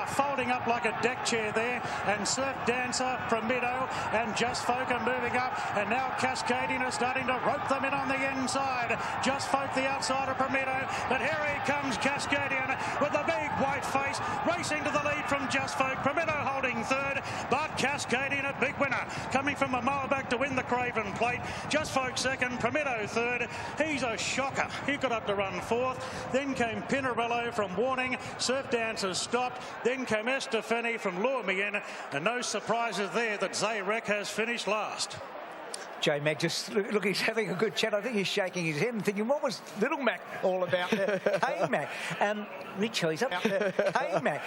folding up like a deck chair there, and Surf Dancer, Prometo and Just Folk are moving up, and now Cascadian is starting to rope them in on the inside. Just Folk the outside of Prometo, but here he comes, Cascadian with the big white face racing to the lead from Just Folk. Prometo holding third, but Cascadian a big winner, coming from a mile back to win the Craven Plate. Just Folk second, Prometo third. He's a shocker. He got up to run fourth. Then came Pinarello from Warning. Surf Dancers stopped. Then came Estefani from Lure Me In, and no surprises there that Zayrek has finished last. J Mac just look, he's having a good chat. I think he's shaking his head and thinking, what was Little Mac all about? Hey Mac, Richo, he's up. Hey Mac,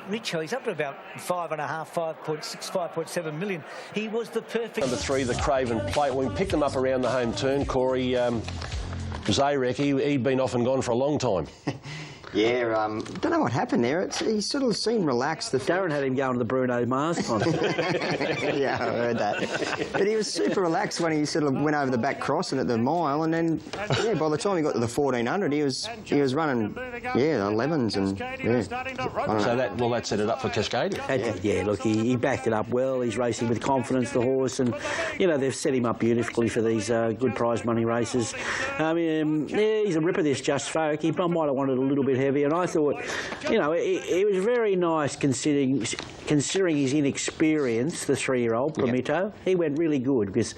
Richo, he's up to about 5.5, 5.6, 5.7 million. He was the perfect. Number 3, the Craven Plate. When we picked them up around the home turn, Corey, Zayrek, he'd been off and gone for a long time. Yeah, don't know what happened there. He sort of seemed relaxed. Darren had him going to the Bruno Mars concert. Yeah, I heard that. But he was super relaxed when he sort of went over the back crossing at the mile, and then, yeah, by the time he got to the 1400, he was running, yeah, 11s and, yeah. So that set it up for Cascadia. Yeah, look, he backed it up well. He's racing with confidence, the horse, and, you know, they've set him up beautifully for these good prize money races. Yeah, he's a ripper, this Just Folk. He might have wanted a little bit heavy, and I thought, you know, it was very nice considering his inexperience, the 3-year-old Prometo. He went really good because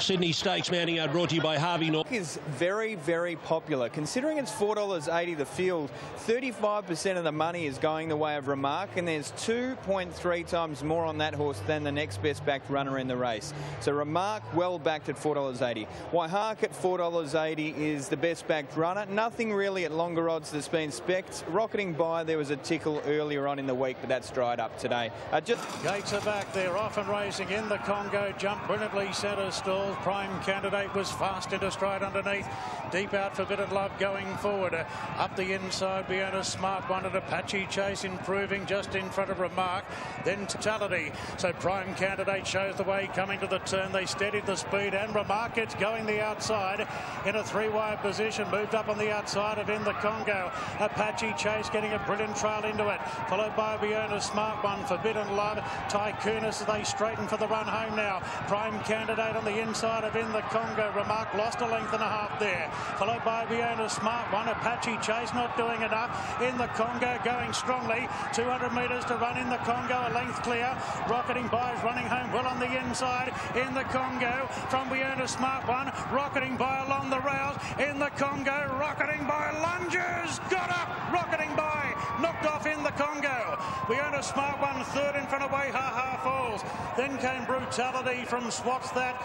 Sydney Stakes mounting out, brought to you by Harvey Norman. Is very, very popular. Considering it's $4.80 the field, 35% of the money is going the way of Remark, and there's 2.3 times more on that horse than the next best backed runner in the race. So Remark well backed at $4.80. Waihark at $4.80 is the best backed runner. Nothing really at longer odds that's been specced. Rocketing By, there was a tickle earlier on in the week, but that's dried up today. Gates are back there, off and racing in the Congo. Jumped brilliantly, centre stall. Prime Candidate was fast into stride underneath. Deep out, Forbidden Love going forward. Up the inside, Beyond Smart One at Apache Chase, improving just in front of Remark. Then Totality. So Prime Candidate shows the way coming to the turn. They steadied the speed, and Remark gets going the outside in a 3-wide position. Moved up on the outside of In the Congo. Apache Chase getting a brilliant trail into it, followed by Beyond Smart One, Forbidden Love, Tycoonus as they straighten for the run home now. Prime Candidate on the inside of In the Congo. Remark lost a length and a half there, followed by Beyond Smart One. Apache Chase not doing enough. In the Congo going strongly. 200 metres to run In the Congo, a length clear. Rocketing By is running home well on the inside. In the Congo from Beyond Smart One. Rocketing By along the rails. In the Congo, Rocketing By lunges. Got up. Rocketing By knocked off In the Congo. Beyond Smart One third in front of Waihaha Falls. Then came Brutality from Swats That.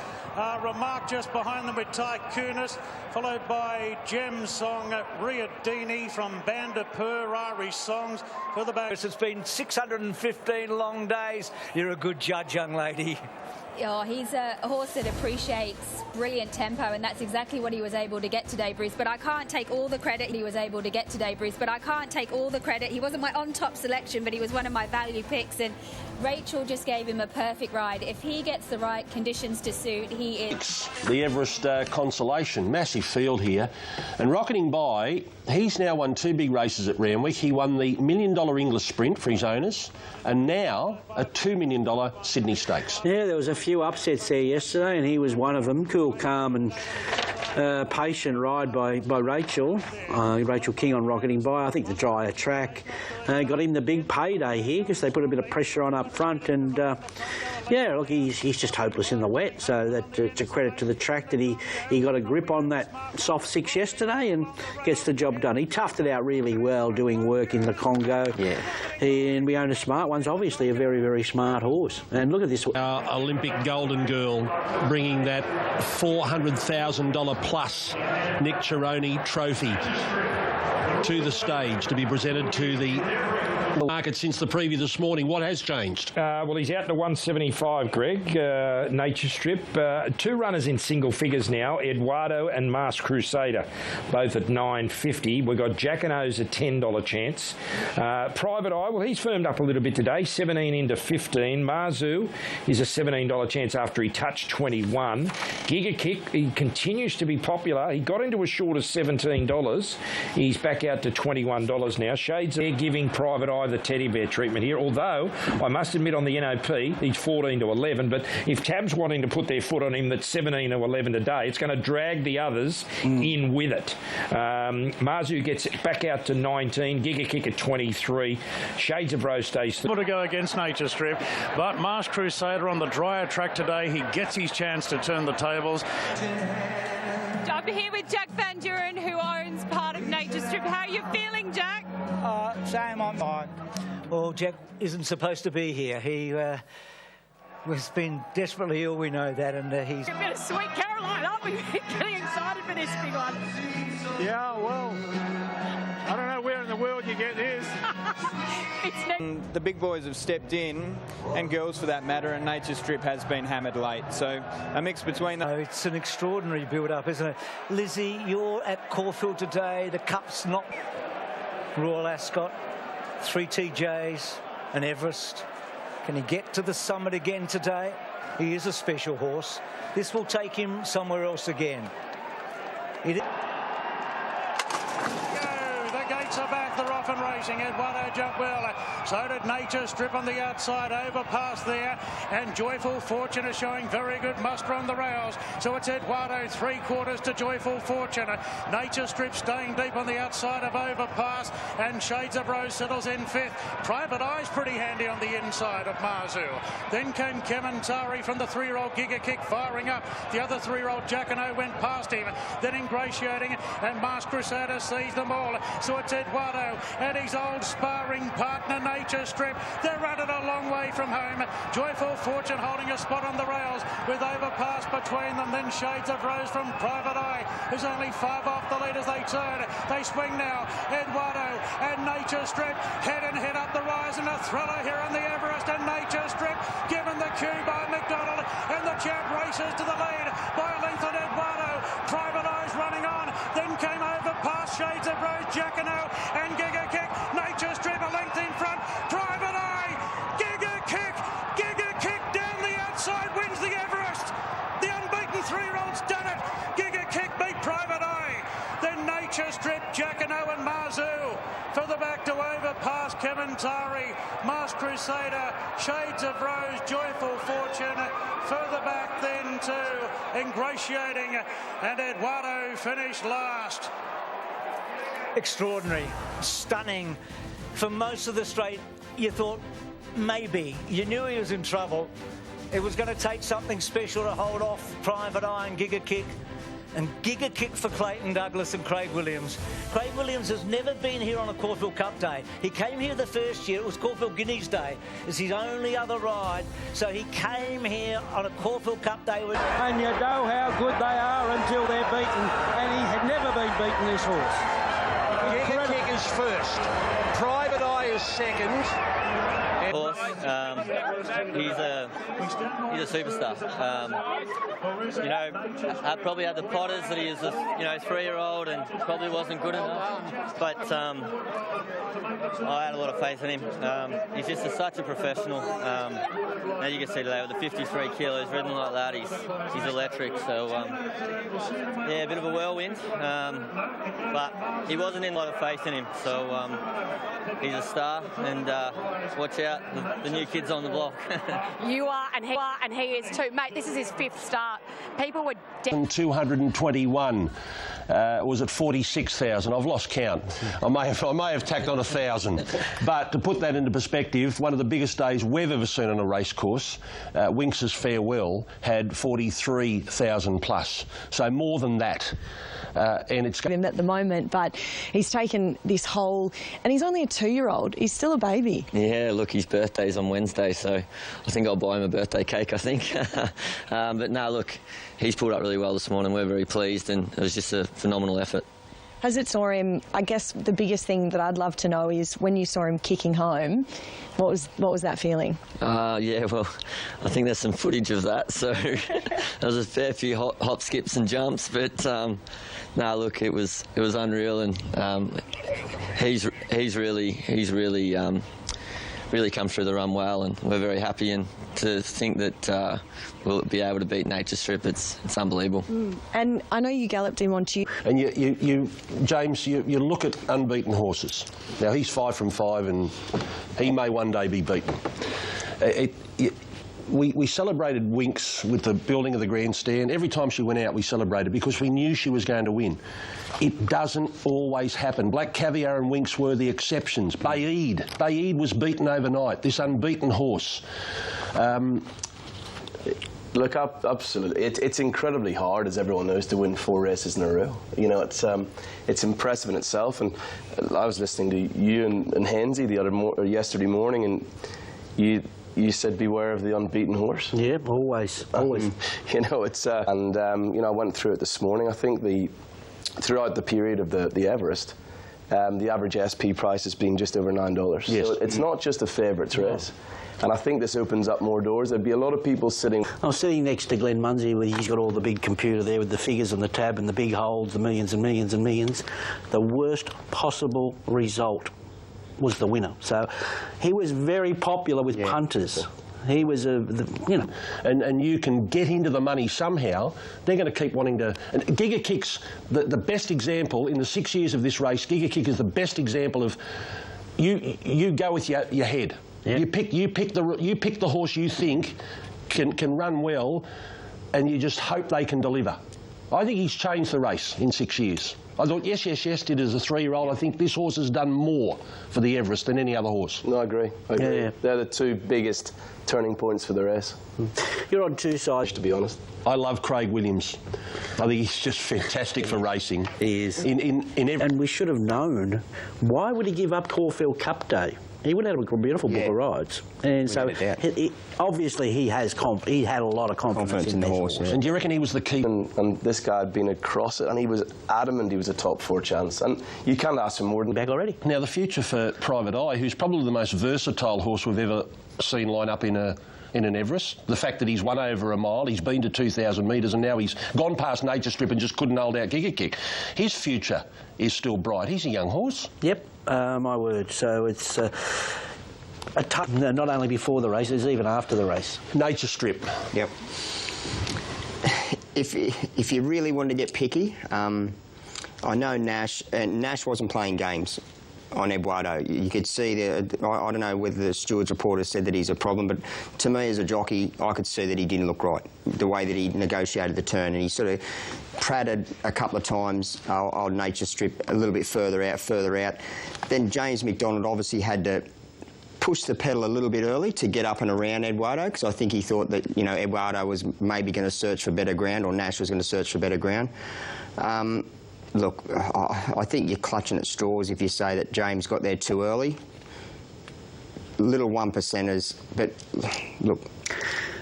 Remark just behind them with Tycoonus, followed by Gem Song, Riadini from Bandapur, Irish Songs for the back. It's been 615 long days. You're a good judge, young lady. Oh, he's a horse that appreciates brilliant tempo, and that's exactly what he was able to get today, Bruce. But I can't take all the credit he was able to get today, Bruce. But I can't take all the credit. He wasn't my on-top selection, but he was one of my value picks, and Rachel just gave him a perfect ride. If he gets the right conditions to suit, he is... The Everest Consolation, massive field here. And Rocketing By, he's now won 2 big races at Randwick. He won the $1 million English Sprint for his owners, and now a $2 million Sydney Stakes. Yeah, there was a few upsets there yesterday, and he was one of them. Cool, calm, and patient ride by Rachel King on Rocketing By. I think the drier track got him the big payday here because they put a bit of pressure on up front, and yeah, look, he's just hopeless in the wet, so that it's a credit to the track that he got a grip on that soft 6 yesterday and gets the job done. He toughed it out really well doing work in the Congo. Yeah. And we own a smart one's obviously a very, very smart horse. And look at this. Our Olympic golden girl bringing that $400,000 plus Nick Chironi trophy to the stage to be presented to the market since the preview this morning. What has changed? Well, he's out to 175, Greg. Nature Strip. 2 runners in single figures now, Eduardo and Masked Crusader, both at $9.50. We've got Jacquinot's a $10 chance. Private Eye, well, he's firmed up a little bit today, 17 into 15. Marzu is a $17 chance after he touched 21. Giga Kick, he continues to be popular. He got into as short as $17. He's back out to $21 now. Shades, they're giving Private Eye the teddy bear treatment here, although I must admit on the NOP he's 14 to 11, but if Tab's wanting to put their foot on him that's 17 to 11 today, it's going to drag the others in with it. Marzu gets it back out to 19, Giga Kick at 23, Shades of Rose stays to go against Nature Strip, but Masked Crusader on the drier track today, he gets his chance to turn the tables. I'm here with Jack Van Duren, who owns part of Nature Strip. How are you feeling, Jack? Same, I'm fine. Well, Jack isn't supposed to be here. He has been desperately ill, we know that, and he's... A bit of Sweet Caroline, aren't we? Getting excited for this big one. Yeah, well, I don't know where in the world you get this. The big boys have stepped in, and girls for that matter, and Nature Strip has been hammered late. So a mix between them. It's an extraordinary build-up, isn't it? Lizzie, you're at Caulfield today. The Cup's not... Royal Ascot, 3 TJs, and Everest. Can he get to the summit again today? He is a special horse. This will take him somewhere else again. The gates are back. They're off and racing. Eduardo jumped well. So did Nature Strip on the outside, overpass there, and Joyful Fortune is showing very good muster on the rails. So it's Eduardo 3/4 to Joyful Fortune. Nature Strip staying deep on the outside of overpass, and Shades of Rose settles in 5th. Private Eye's pretty handy on the inside of Marzu. Then came Kementari from the 3-year-old Giga Kick firing up. The other 3-year-old Jacquinot went past him. Then Ingratiating, and Masked Crusader sees them all. So it's Eduardo and his old sparring partner Nature Strip. They're running a long way from home. Joyful Fortune holding a spot on the rails with overpass between them. Then Shades of Rose from Private Eye, who's only 5 off the lead as they turn. They swing now. Eduardo and Nature Strip head and head up the rise, and a thriller here on the Everest, and Nature Strip given the cue by McDonald, and the champ races to the lead by a length on Eduardo. Private Eye's running on. Then came overpass Shades of Rose, Jacquinot and Giga Kick. Nature Strip a length in front. Private Eye, Giga Kick down the outside, wins the Everest. The unbeaten 3-year-old's done it. Giga Kick beat Private Eye. Then Nature Strip, Jacquinot and Marzu. Further back to overpass Kementari, Masked Crusader, Shades of Rose, Joyful Fortune. Further back then to Ingratiating, and Eduardo finished last. Extraordinary, stunning. For most of the straight, you thought maybe. You knew he was in trouble. It was going to take something special to hold off Private Eye and Giga Kick. And Giga Kick for Clayton Douglas and Craig Williams. Craig Williams has never been here on a Caulfield Cup day. He came here the first year. It was Caulfield Guineas Day. It's his only other ride. So he came here on a Caulfield Cup day. And you know how good they are until they're beaten. And he had never been beaten, this horse. Giga Kick is first. Private Eye is second. Horse, he's a superstar. You know, I probably had the Potters that he is a 3-year-old and probably wasn't good enough, but I had a lot of faith in him. He's just such a professional. As you can see today with the 53 kilos ridden like that, he's electric. So yeah, a bit of a whirlwind, but he wasn't in a lot of faith in him. So he's a star, and watch out. the new kids on the block. You are, and he is too. Mate, this is his 5th start. People were... 221. Was at 46,000. I've lost count. I may have tacked on 1,000. But to put that into perspective, one of the biggest days we've ever seen on a race course, Winx's Farewell had 43,000 plus. So more than that. And it's him at the moment, but he's taken this whole, and he's only a 2-year-old. He's still a baby. Yeah, look, his birthday's on Wednesday, so I think I'll buy him a birthday cake, I think. But no, look, he's pulled up really well this morning. We're very pleased, and it was just a phenomenal effort. As it saw him, I guess the biggest thing that I'd love to know is when you saw him kicking home, what was that feeling? Yeah, well, I think there's some footage of that, so there was a fair few hop, skips and jumps, but no, look, it was unreal, and he's really come through the run well, and we're very happy, and to think that we'll be able to beat Nature Strip, it's unbelievable. And I know you galloped him onto you. And James, you look at unbeaten horses. Now, he's 5 from 5, and he may one day be beaten. We celebrated Winx with the building of the grandstand. Every time she went out, we celebrated because we knew she was going to win. It doesn't always happen. Black Caviar and Winx were the exceptions. Baid was beaten overnight, this unbeaten horse. Look, absolutely. It's incredibly hard, as everyone knows, to win 4 races in a row. You know, it's impressive in itself. And I was listening to you and Hensey yesterday morning, and you said beware of the unbeaten horse. Yeah, always. You know, you know, I went through it this morning. I think throughout the period of the Everest, the average SP price has been just over $9. Yes. So it's not just a favourites race. And I think this opens up more doors. There'd be a lot of people sitting... I was sitting next to Glenn Munsey, where he's got all the big computer there with the figures and the tab and the big holds, the millions and millions and millions. The worst possible result was the winner. So he was very popular with punters. He was you know. And you can get into the money somehow. They're going to keep wanting to... And Giga Kick's the best example in the 6 years of this race. Giga Kick is the best example of you go with your head. Yep. You pick the horse you think can run well, and you just hope they can deliver. I think he's changed the race in 6 years. I thought, yes, did as a 3-year-old. I think this horse has done more for the Everest than any other horse. No, I agree. Yeah. They're the 2 biggest turning points for the race. You're on 2 sides, to be honest. I love Craig Williams. I think he's just fantastic for racing. He is. And we should have known. Why would he give up Caulfield Cup Day? He would have a beautiful book of rides, and so obviously he had a lot of confidence in the horse. And do you reckon he was the key? And this guy had been across it, and he was adamant he was a top 4 chance, and you can't ask for more than back already. Now the future for Private Eye, who's probably the most versatile horse we've ever seen line up in an Everest. The fact that he's won over a mile, he's been to 2,000 metres, and now he's gone past Nature Strip and just couldn't hold out Giga Kick. His future is still bright. He's a young horse. Yep, my word. So it's a tough, not only before the race, it's even after the race. Nature Strip. Yep. If you really wanted to get picky, I know Nash wasn't playing games on Eduardo. You could see I don't know whether the steward's reporter said that he's a problem, but to me as a jockey, I could see that he didn't look right, the way that he negotiated the turn, and he sort of pratted a couple of times old Nature Strip a little bit further out. Then James McDonald obviously had to push the pedal a little bit early to get up and around Eduardo, because I think he thought that, you know, Eduardo was maybe going to search for better ground, or Nash was going to search for better ground. Look, I think you're clutching at straws if you say that James got there too early. Little 1%ers, but look.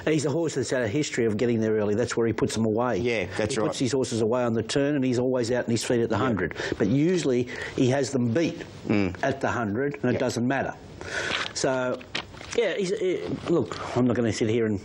He's a horse that's had a history of getting there early. That's where he puts them away. Yeah, that's right. He puts his horses away on the turn, and he's always out on his feet at the 100. But usually he has them beat at the 100, and it doesn't matter. So, yeah, look, I'm not going to sit here and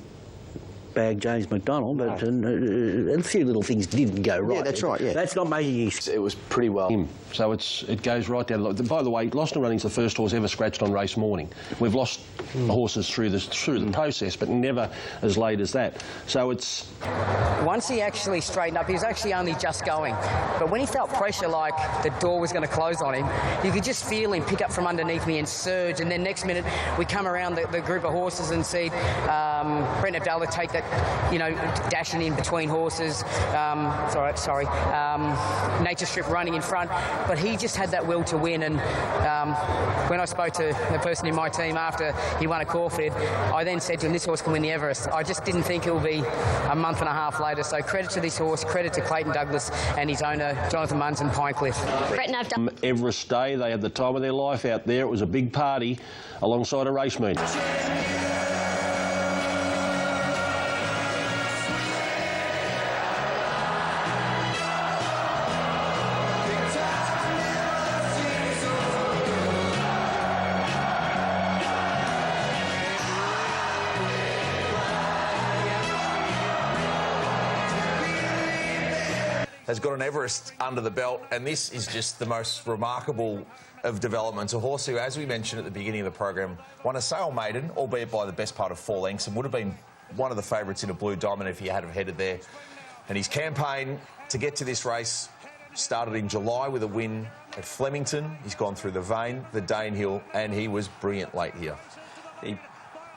bag James McDonald, but a few little things didn't go right. Yeah, that's right, yeah. That's not making excuse. It was pretty well. So it goes right down. By the way, Lost and Running's the first horse ever scratched on race morning. We've lost horses through the process, but never as late as that. So it's... Once he actually straightened up, he was actually only just going. But when he felt pressure like the door was going to close on him, you could just feel him pick up from underneath me and surge. And then next minute, we come around the group of horses and see Brent Abdallah take that, you know, dashing in between horses. Nature Strip running in front. But he just had that will to win. And when I spoke to the person in my team after he won at Caulfield, I then said to him, this horse can win the Everest. I just didn't think it will be a month and a half later. So credit to this horse, credit to Clayton Douglas and his owner, Jonathan Munns and Pinecliff. Everest Day, they had the time of their life out there. It was a big party alongside a race meet. Has got an Everest under the belt, and this is just the most remarkable of developments. A horse who, as we mentioned at the beginning of the program, won a sale maiden, albeit by the best part of 4 lengths, and would have been one of the favourites in a Blue Diamond if he had have headed there. And his campaign to get to this race started in July with a win at Flemington. He's gone through the Vane, the Danehill, and he was brilliant late here. He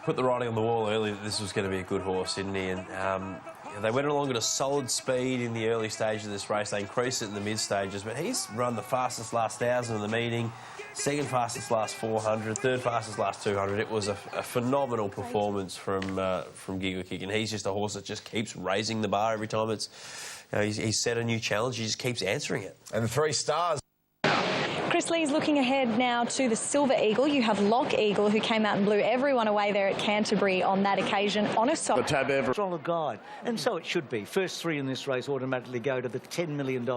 put the writing on the wall early that this was going to be a good horse, didn't he? And they went along at a solid speed in the early stage of this race. They increased it in the mid stages, but he's run the fastest last 1,000 of the meeting, second fastest last 400, third fastest last 200. It was a phenomenal performance from Giga Kick, and he's just a horse that just keeps raising the bar every time it's, you know, he's set a new challenge. He just keeps answering it. And the 3 stars. Chris Lee's looking ahead now to the Silver Eagle. You have Lock Eagle, who came out and blew everyone away there at Canterbury on that occasion on a soft... Tab ever. Solid guide, and so it should be. First 3 in this race automatically go to the $10 million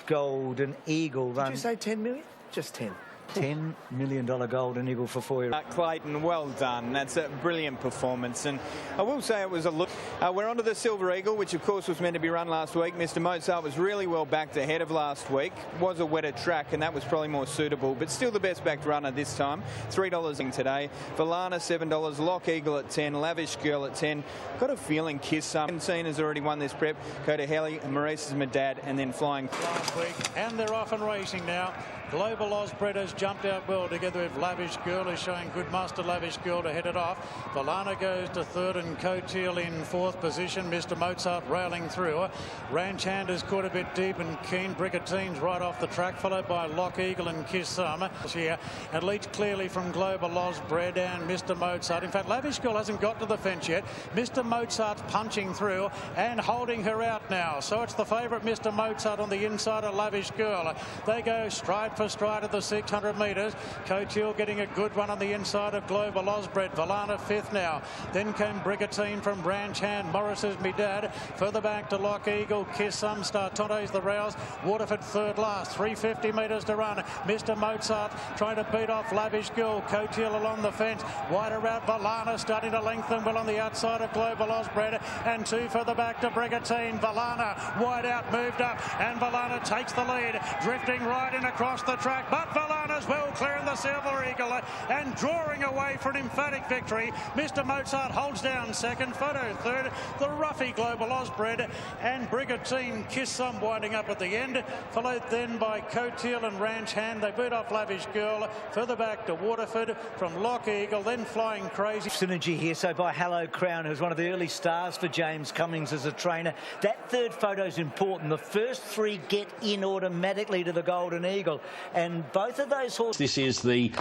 Golden Eagle run. Did you say 10 million? Just 10. $10 million Golden Eagle for 4 years. Clayton, well done. That's a brilliant performance. And I will say it was a look. We're on to the Silver Eagle, which of course was meant to be run last week. Mr. Mozart was really well backed ahead of last week. Was a wetter track, and that was probably more suitable, but still the best backed runner this time. $3 in today. Valana, $7. Lock Eagle at 10. Lavish Girl at 10. Got a feeling Kiss Some. has already won this prep. Go to Helly, and Maurice is my dad, and then Flying. Last week, and they're off and racing now. Global Osbred has jumped out well together with Lavish Girl, is showing good muster. Lavish Girl to head it off. Valana goes to 3rd and Coteal in 4th position. Mr. Mozart railing through. Ranch Hand is caught a bit deep and keen. Brigantine's right off the track, followed by Lock Eagle and Kiss Summer here. And leads clearly from Global Osbred and Mr. Mozart. In fact, Lavish Girl hasn't got to the fence yet. Mr. Mozart's punching through and holding her out now. So it's the favourite Mr. Mozart on the inside of Lavish Girl. They go stride for stride at the 600 metres. Coteal getting a good run on the inside of Global Osbred. Valana 5th now. Then came Brigantine from Branch Hand. Morris is me dad. Further back to Lock Eagle. Kiss Some. Startonto's the Rouse. Waterford 3rd last. 350 metres to run. Mr. Mozart trying to beat off Lavish Girl. Coteal along the fence. Wider out Valana starting to lengthen well on the outside of Global Osbred. And 2 further back to Brigantine. Valana wide out, moved up, and Valana takes the lead. Drifting right in across the track, but Valana's well clear in the Silver Eagle and drawing away for an emphatic victory. Mr. Mozart holds down 2nd, Photo 3rd, the Ruffy Global Osbred and Brigantine Kiss Some winding up at the end, followed then by Coteal and Ranch Hand. They beat off Lavish Girl. Further back to Waterford from Lock Eagle, then Flying Crazy. Synergy here, so by Hello Crown, who's one of the early stars for James Cummings as a trainer. That 3rd photo's important. The first 3 get in automatically to the Golden Eagle, and both of those horses... This is the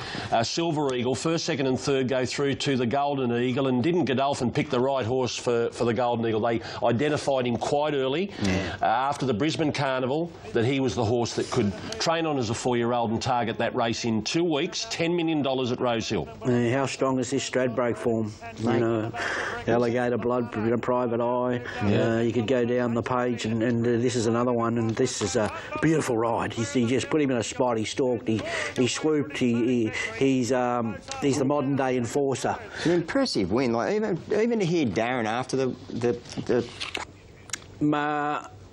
Silver Eagle. 1st, 2nd and 3rd go through to the Golden Eagle, and didn't Godolphin pick the right horse for the Golden Eagle? They identified him quite early after the Brisbane Carnival that he was the horse that could train on as a 4-year-old and target that race in 2 weeks. $10 million at Rosehill. How strong is this Stradbroke form? You know, Alligator Blood, Private Eye. You could go down the page, and this is another one, and this is a beautiful ride. You just put him in a spot fight, he stalked, he swooped, he's the modern day enforcer. An impressive win. Like even to hear Darren after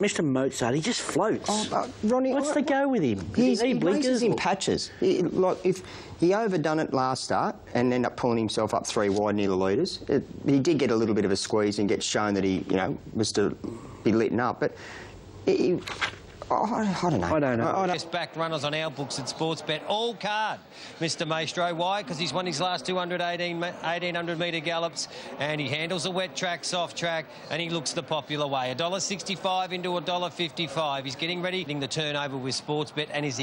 Mr. Mozart, he just floats. Ronnie, what's the go with him? He races in patches. Like if he overdone it last start and ended up pulling himself up 3 wide near the leaders, he did get a little bit of a squeeze and get shown that he, was to be lit up. But I don't know. Best backed runners on our books at Sportsbet. All card, Mr. Maestro. Why? Because he's won his last 1800 metre gallops, and he handles a wet track, soft track, and he looks the popular way. $1.65 into $1.55. He's getting ready the turnover with Sportsbet, and is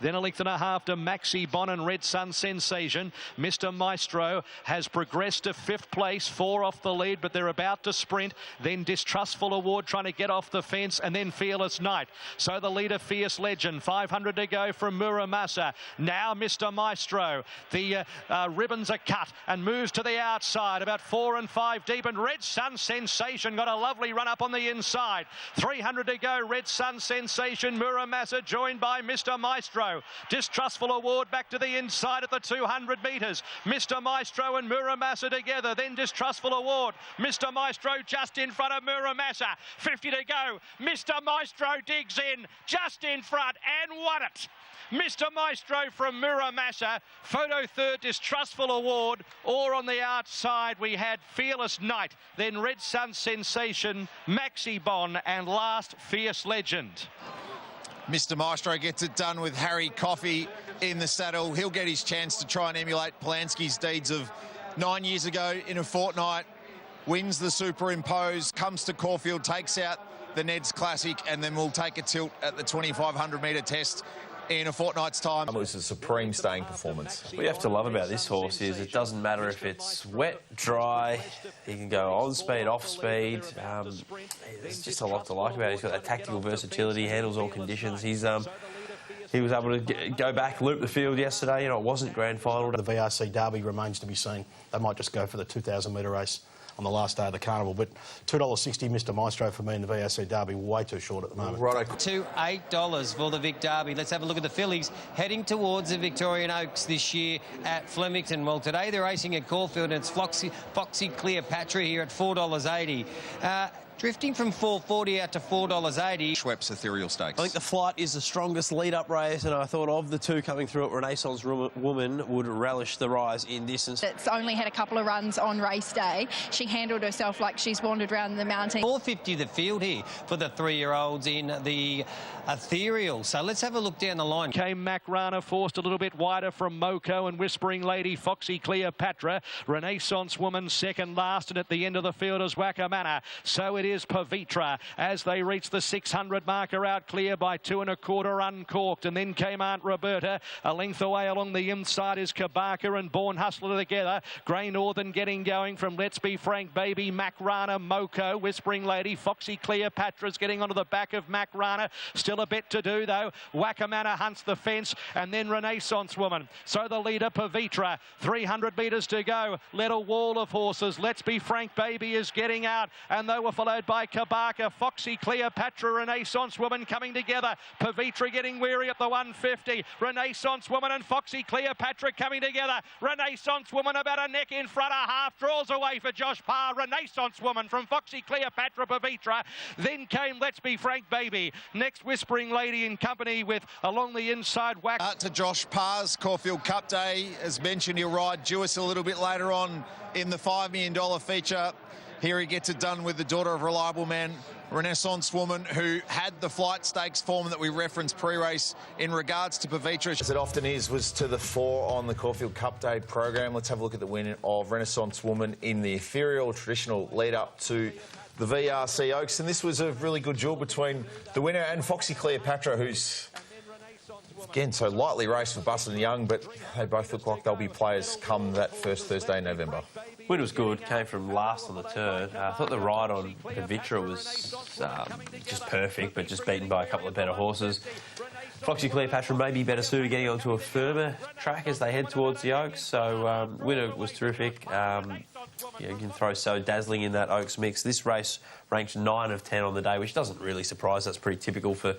then a length and a half to Maxi Bon and Red Sun Sensation. Mr. Maestro has progressed to 5th place, 4 off the lead, but they're about to sprint. Then Distrustful Award trying to get off the fence, and then Fearless Night. So the leader, Fierce Legend, 500 to go from Muramasa. Now Mr. Maestro. The ribbons are cut and moves to the outside, about 4 and 5 deep. And Red Sun Sensation got a lovely run up on the inside. 300 to go, Red Sun Sensation, Muramasa joined by Mr. Maestro. Distrustful Award back to the inside at the 200 metres. Mr. Maestro and Muramasa together, then Distrustful Award. Mr. Maestro just in front of Muramasa. 50 to go. Mr. Maestro digs in, just in front, and won it. Mr. Maestro from Muramasa, photo third, Distrustful Award, or on the outside we had Fearless Night, then Red Sun Sensation, Maxi Bon, and last Fierce Legend. Mr. Maestro gets it done with Harry Coffey in the saddle. He'll get his chance to try and emulate Polanski's deeds of 9 years ago in a fortnight. Wins the Superimpose, comes to Caulfield, takes out the Neds Classic, and then we'll take a tilt at the 2,500 metre test in a fortnight's time. It was a supreme staying performance. What you have to love about this horse is it doesn't matter if it's wet, dry, he can go on speed, off speed. There's just a lot to like about it. He's got that tactical versatility, handles all conditions. He was able to go back, loop the field yesterday. It wasn't grand final. The VRC Derby remains to be seen. They might just go for the 2,000 metre race on the last day of the carnival, but $2.60 Mr. Maestro for me in the VRC Derby, way too short at the moment. Right, to $8 for the Vic Derby. Let's have a look at the fillies heading towards the Victorian Oaks this year at Flemington. Well, today they're racing at Caulfield, and it's Foxy Cleopatra here at $4.80. Drifting from $4.40 out to $4.80. Schweppes Ethereal Stakes. I think the Flight is the strongest lead-up race, and I thought of the two coming through it, Renaissance Woman would relish the rise in distance. It's only had a couple of runs on race day. She handled herself like she's wandered around the mountain. $4.50 the field here for the 3-year-olds in the Ethereal. So let's have a look down the line. Came Macrana, forced a little bit wider from Moko and Whispering Lady, Foxy Cleopatra. Renaissance Woman second last, and at the end of the field is Wakamana. So it is Pavitra as they reach the 600 marker, out clear by 2 1/4 uncorked, and then came Aunt Roberta. A length away along the inside is Kabaka and Born Hustler together. Grey Northern getting going from Let's Be Frank Baby, Macrana, Moko, Whispering Lady, Foxy Cleopatra's getting onto the back of Macrana. Still a bit to do though. Wakamana hunts the fence, and then Renaissance Woman. So the leader Pavitra, 300 metres to go. Led a wall of horses. Let's Be Frank Baby is getting out, and they were followed by Kabaka, Foxy Cleopatra, Renaissance Woman coming together. Pavitra getting weary at the 150. Renaissance Woman and Foxy Cleopatra coming together. Renaissance Woman about a neck in front, a half draws away for Josh Parr. Renaissance Woman from Foxy Cleopatra, Pavitra. Then came Let's Be Frank Baby. Next Whispering Lady in company with along the inside Whack. To Josh Parr's Caulfield Cup Day. As mentioned, he'll ride Jewis a little bit later on in the $5 million feature. Here he gets it done with the daughter of Reliable Man, Renaissance Woman, who had the Flight Stakes form that we referenced pre-race in regards to Pavitra. As it often is, was to the 4 on the Caulfield Cup Day program. Let's have a look at the win of Renaissance Woman in the Ethereal, traditional lead-up to the VRC Oaks. And this was a really good duel between the winner and Foxy Cleopatra, who's, again, so lightly raced for Buston and Young, but they both look like they'll be players come that first Thursday in November. Win was good, came from last on the turn. I thought the ride on Pavitra was just perfect, but just beaten by a couple of better horses. Foxy Cleopatra may be better suited getting onto a firmer track as they head towards the Oaks, so winner was terrific. You can throw So Dazzling in that Oaks mix. This race ranked 9 of 10 on the day, which doesn't really surprise. That's pretty typical for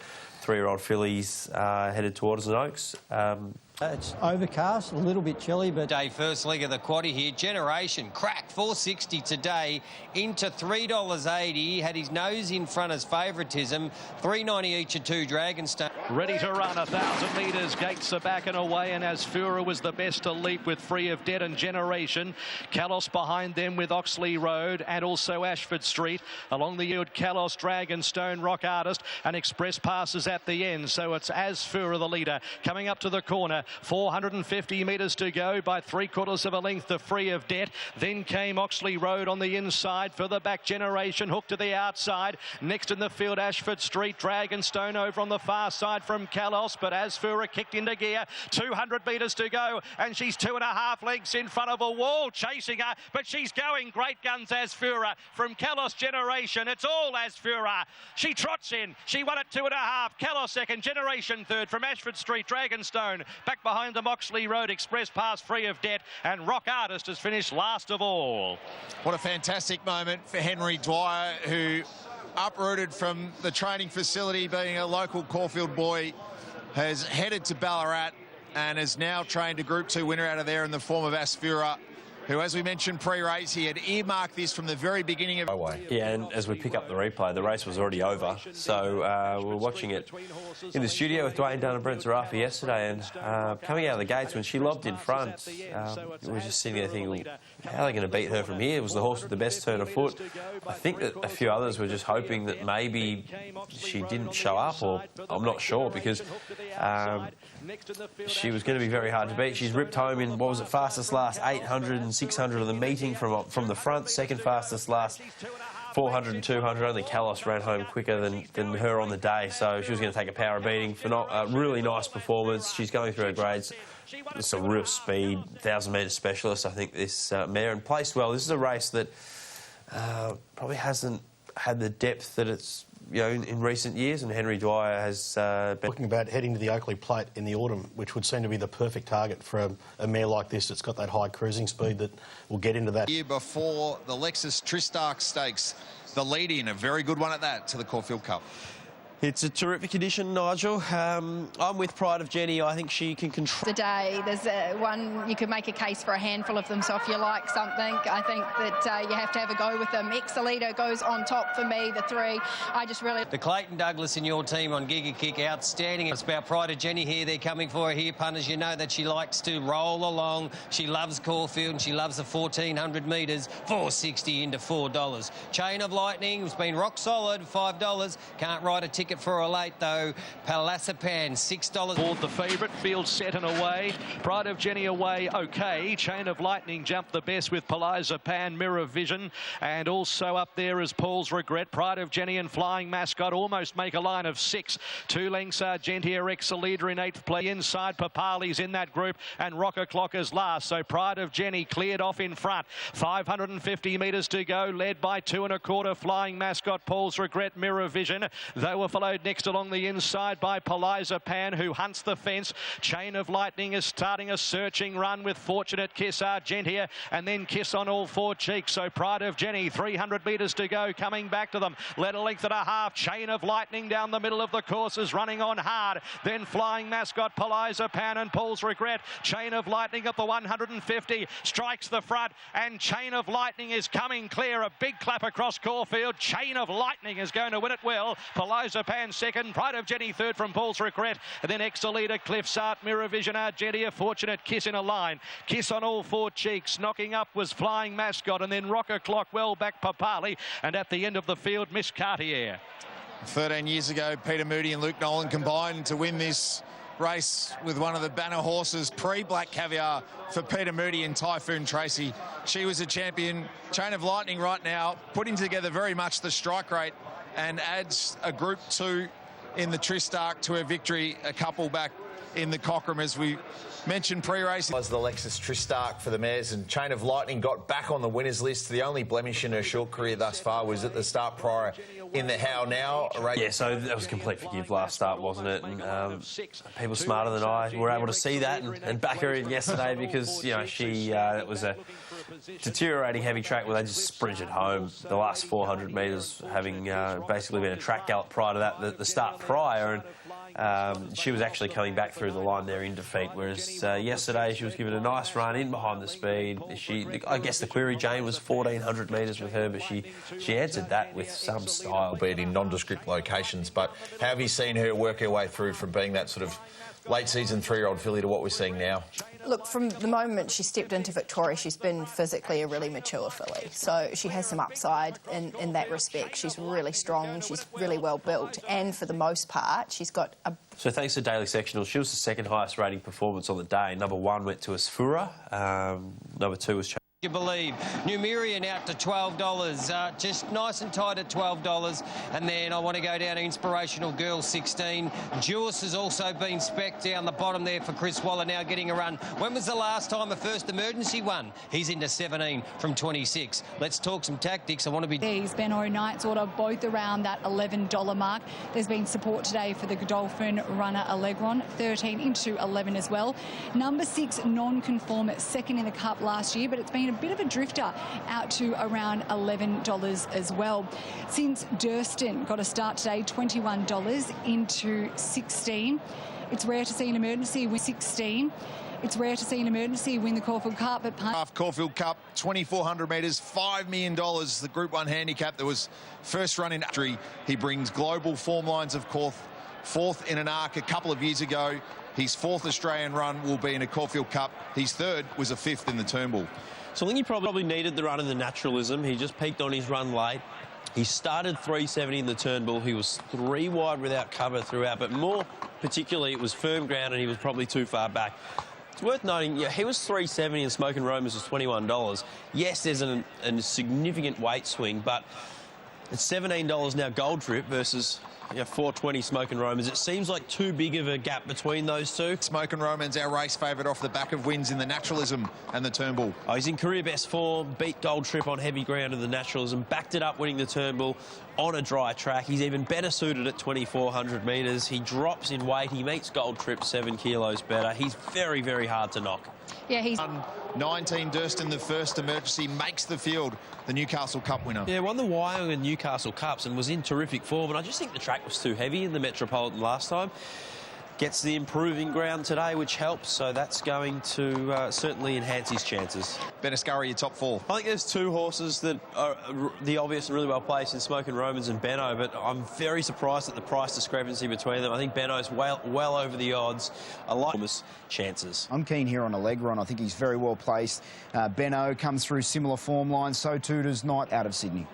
3-year-old fillies headed towards the Oaks. It's overcast, a little bit chilly, but... Day first leg of the quaddie here. Generation cracked $4.60 today into $3.80. Had his nose in front as favouritism. $3.90 each of 2 Dragonstone. Ready to run 1,000 metres. Gates are back and away, and Asfura was the best to leap with Free of Dead and Generation. Kalos behind them with Oxley Road and also Ashford Street. Along the yield, Kalos, Dragonstone, Rock Artist, and Express passes at the end. So it's Asfura the leader. Coming up to the corner, 450 metres to go by 3/4 of a length to Free of Debt. Then came Oxley Road on the inside. Further back, Generation hooked to the outside. Next in the field, Ashford Street. Dragonstone over on the far side from Kalos, but Asfura kicked into gear. 200 metres to go, and she's 2.5 lengths in front of a wall, chasing her, but she's going. Great guns, Asfura from Kalos. Generation. It's all Asfura. She trots in. She won at 2.5. Kalos second. Generation third from Ashford Street. Dragonstone back behind the Oxley Road. Express pass Free of Debt, and Rock Artist has finished last of all. What a fantastic moment for Henry Dwyer, who uprooted from the training facility, being a local Caulfield boy, has headed to Ballarat and has now trained a Group 2 winner out of there in the form of Asfura, who, as we mentioned pre-race, he had earmarked this from the very beginning of... Yeah, and as we pick up the replay, the race was already over. So we're watching it in the studio with Dwayne Dunn and Brent Zarafi yesterday, and coming out of the gates, when she lobbed in front, we were just sitting there thinking, how are they going to beat her from here? It was the horse with the best turn of foot. I think that a few others were just hoping that maybe she didn't show up, or I'm not sure, because she was going to be very hard to beat. She's ripped home in, what was it, fastest last 800 and 600 of the meeting from the front, second fastest last 400 and 200. Only Kalos ran home quicker than her on the day, so she was going to take a power beating for not a really nice performance. She's going through her grades. It's a real speed, 1,000-metre specialist, I think, this mare, and placed well. This is a race that probably hasn't had the depth that it's, you know, in recent years, and Henry Dwyer has been... Talking about heading to the Oakley Plate in the autumn, which would seem to be the perfect target for a mare like this that's got that high cruising speed that will get into that. Year before the Lexus Tristarc Stakes, the lead-in, a very good one at that, to the Caulfield Cup. It's a terrific addition, Nigel. I'm with Pride of Jenny. I think she can control... Today, there's one, you could make a case for a handful of them, so if you like something, I think that you have to have a go with them. Exolito goes on top for me, the 3. I just really... The Clayton Douglas in your team on Giga Kick, outstanding. It's about Pride of Jenny here. They're coming for her here, punters. You know that she likes to roll along. She loves Caulfield and she loves the 1,400 metres. $4.60 into $4. Chain of Lightning has been rock solid, $5. Can't write a ticket for a late, though. Palasapan, $6. Board the favourite, field set and away. Pride of Jenny away, OK. Chain of Lightning jumped the best with Palasapan, Mirror Vision. And also up there is Paul's Regret. Pride of Jenny and Flying Mascot almost make a line of 6. 2 lengths Argentia, Exolida in 8th place. Inside, Papali's in that group, and Rocker Clock is last. So Pride of Jenny cleared off in front. 550 metres to go, led by 2 1/4 Flying Mascot, Paul's Regret, Mirror Vision. They were followed next along the inside by Palasapan, who hunts the fence. Chain of Lightning is starting a searching run with Fortunate Kiss, Argentia, and then Kiss on all 4 cheeks. So Pride of Jenny, 300 metres to go, coming back to them. Led a length and a half. Chain of Lightning down the middle of the course is running on hard. Then Flying Mascot, Palasapan and Paul's Regret. Chain of Lightning at the 150 strikes the front, and Chain of Lightning is coming clear. A big clap across Caulfield. Chain of Lightning is going to win it well. Palasapan second, Pride of Jenny third from Paul's Regret, and then Exolita, Cliff's Art, Mirror Vision, Argentia, Fortunate Kiss in a line. Kiss on all 4 cheeks. Knocking up was Flying Mascot, and then Rocker Clock well back Papali, and at the end of the field, Miss Cartier. 13 years ago, Peter Moody and Luke Nolan combined to win this race with one of the banner horses, pre-Black Caviar, for Peter Moody and Typhoon Tracy. She was a champion. Chain of Lightning right now, putting together very much the strike rate, and adds a Group 2 in the Tristarc to her victory a couple back in the Cochrane, as we mentioned pre-racing. Was the Lexus Tristarc for the mares, and Chain of Lightning got back on the winners list. The only blemish in her short career thus far was at the start prior in the How Now race. Yeah, so that was a complete forgive last start, wasn't it? And people smarter than I were able to see that and back her in yesterday, because, you know, she it was a deteriorating heavy track where they just sprinted home the last 400 metres, having basically been a track gallop prior to that, the start prior. And she was actually coming back through the line there in defeat, whereas yesterday she was given a nice run in behind the speed. I guess the query, Jane, was 1,400 metres with her, but she answered that with some style. Be it in nondescript locations, but how have you seen her work her way through from being that sort of late season 3-year-old filly to what we're seeing now? Look, from the moment she stepped into Victoria, she's been physically a really mature filly. So she has some upside in that respect. She's really strong, she's really well built, and for the most part, she's got a... So thanks to Daily Sectional, she was the second highest rating performance on the day. Number 1 went to Asfura, number 2 was... You believe. Numerian out to $12, just nice and tight at $12. And then I want to go down to Inspirational Girl, 16. Jewis has also been spec'd down the bottom there for Chris Waller, now getting a run. When was the last time a first emergency won? He's into 17 from 26. Let's talk some tactics. I want to be... These Benno Knight's Order both around that $11 mark. There's been support today for the Godolphin runner Allegron, 13 into 11 as well. Number 6 non-conform, second in the Cup last year, but it's been a bit of a drifter out to around $11 as well. Since Durston got a start today, $21 into 16. It's rare to see an emergency win 16. It's rare to see an emergency win the Caulfield Cup, but... Caulfield Cup, 2,400 metres, $5 million. The Group 1 handicap that was first run in history. He brings global form lines of course, fourth in an arc a couple of years ago. His 4th Australian run will be in a Caulfield Cup. His 3rd was a 5th in the Turnbull. So I think he probably needed the run in the naturalism. He just peaked on his run late. He started 370 in the Turnbull. He was 3 wide without cover throughout, but more particularly it was firm ground and he was probably too far back. It's worth noting, yeah, he was 370 and Smoke and Romans was $21. Yes, there's a significant weight swing, but it's $17 now Gold Trip versus... $4.20 Smoke and Romans. It seems like too big of a gap between those two. Smoke and Romans, our race favourite, off the back of wins in the naturalism and the Turnbull. Oh, he's in career best form, beat Gold Trip on heavy ground in the naturalism, backed it up winning the Turnbull on a dry track. He's even better suited at 2,400 metres. He drops in weight. He meets Gold Trip 7 kilos better. He's very, very hard to knock. Yeah, he's... 19 Durston, the first emergency, makes the field, the Newcastle Cup winner. Yeah, won the Wyong and Newcastle Cups and was in terrific form, and I just think the track was too heavy in the Metropolitan last time. Gets the improving ground today, which helps, so that's going to certainly enhance his chances. Benascurry, your top 4. I think there's 2 horses that are the obvious and really well placed in Smoke and Romans and Benno, but I'm very surprised at the price discrepancy between them. I think Benno's well over the odds. I like his chances. I'm keen here on Allegron. I think he's very well placed. Benno comes through similar form lines, so too does Knight out of Sydney.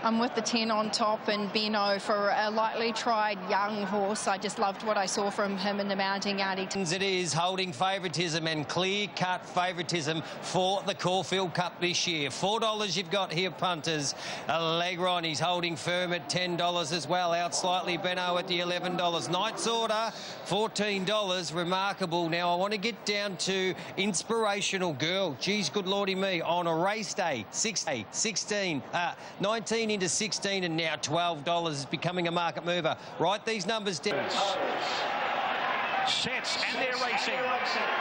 I'm with the 10 on top and Benno for a lightly tried young horse. I just loved what I saw from him in the mounting yard. It is holding favouritism and clear-cut favouritism for the Caulfield Cup this year. $4 you've got here, punters. Allegron, he's holding firm at $10 as well. Out slightly, Benno at the $11. Knight's Order, $14. Remarkable. Now, I want to get down to Inspirational Girl. Geez, good lordy me. On a race day, 19 into 16 and now $12 is becoming a market mover. Write these numbers down. Sets and they're racing.